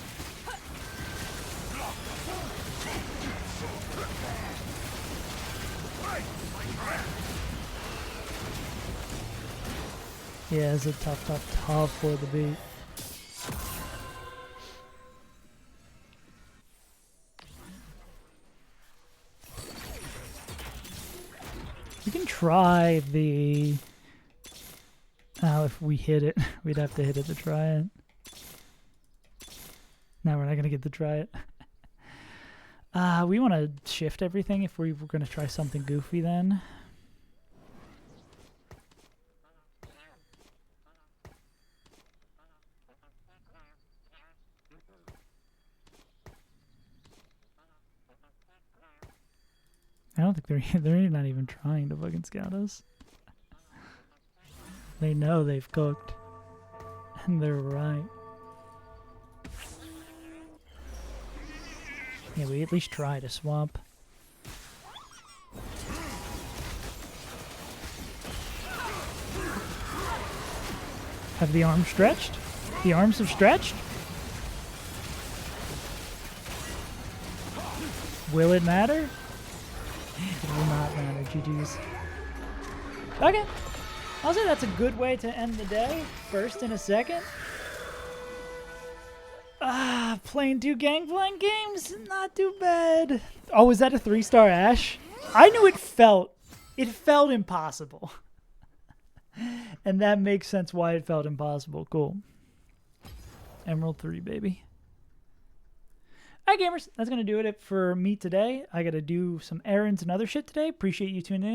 Yeah, it's a tough boy to beat. We can try the... Oh, if we hit it, we'd have to hit it to try it. No, we're not going to get to try it. We want to shift everything if we were going to try something goofy then. I don't think they're not even trying to fucking scout us. They know they've cooked. And they're right. Yeah, we at least try to swap. Have the arms stretched? The arms have stretched? Will it matter? It will not matter, GG's. Okay. I'll say that's a good way to end the day. First and a second. Playing 2 Gangplank games? Not too bad. Oh, was that a 3-star Ash? I knew it felt impossible. And that makes sense why it felt impossible. Cool. Emerald 3, baby. Alright, gamers, that's going to do it for me today. I got to do some errands and other shit today. Appreciate you tuning in.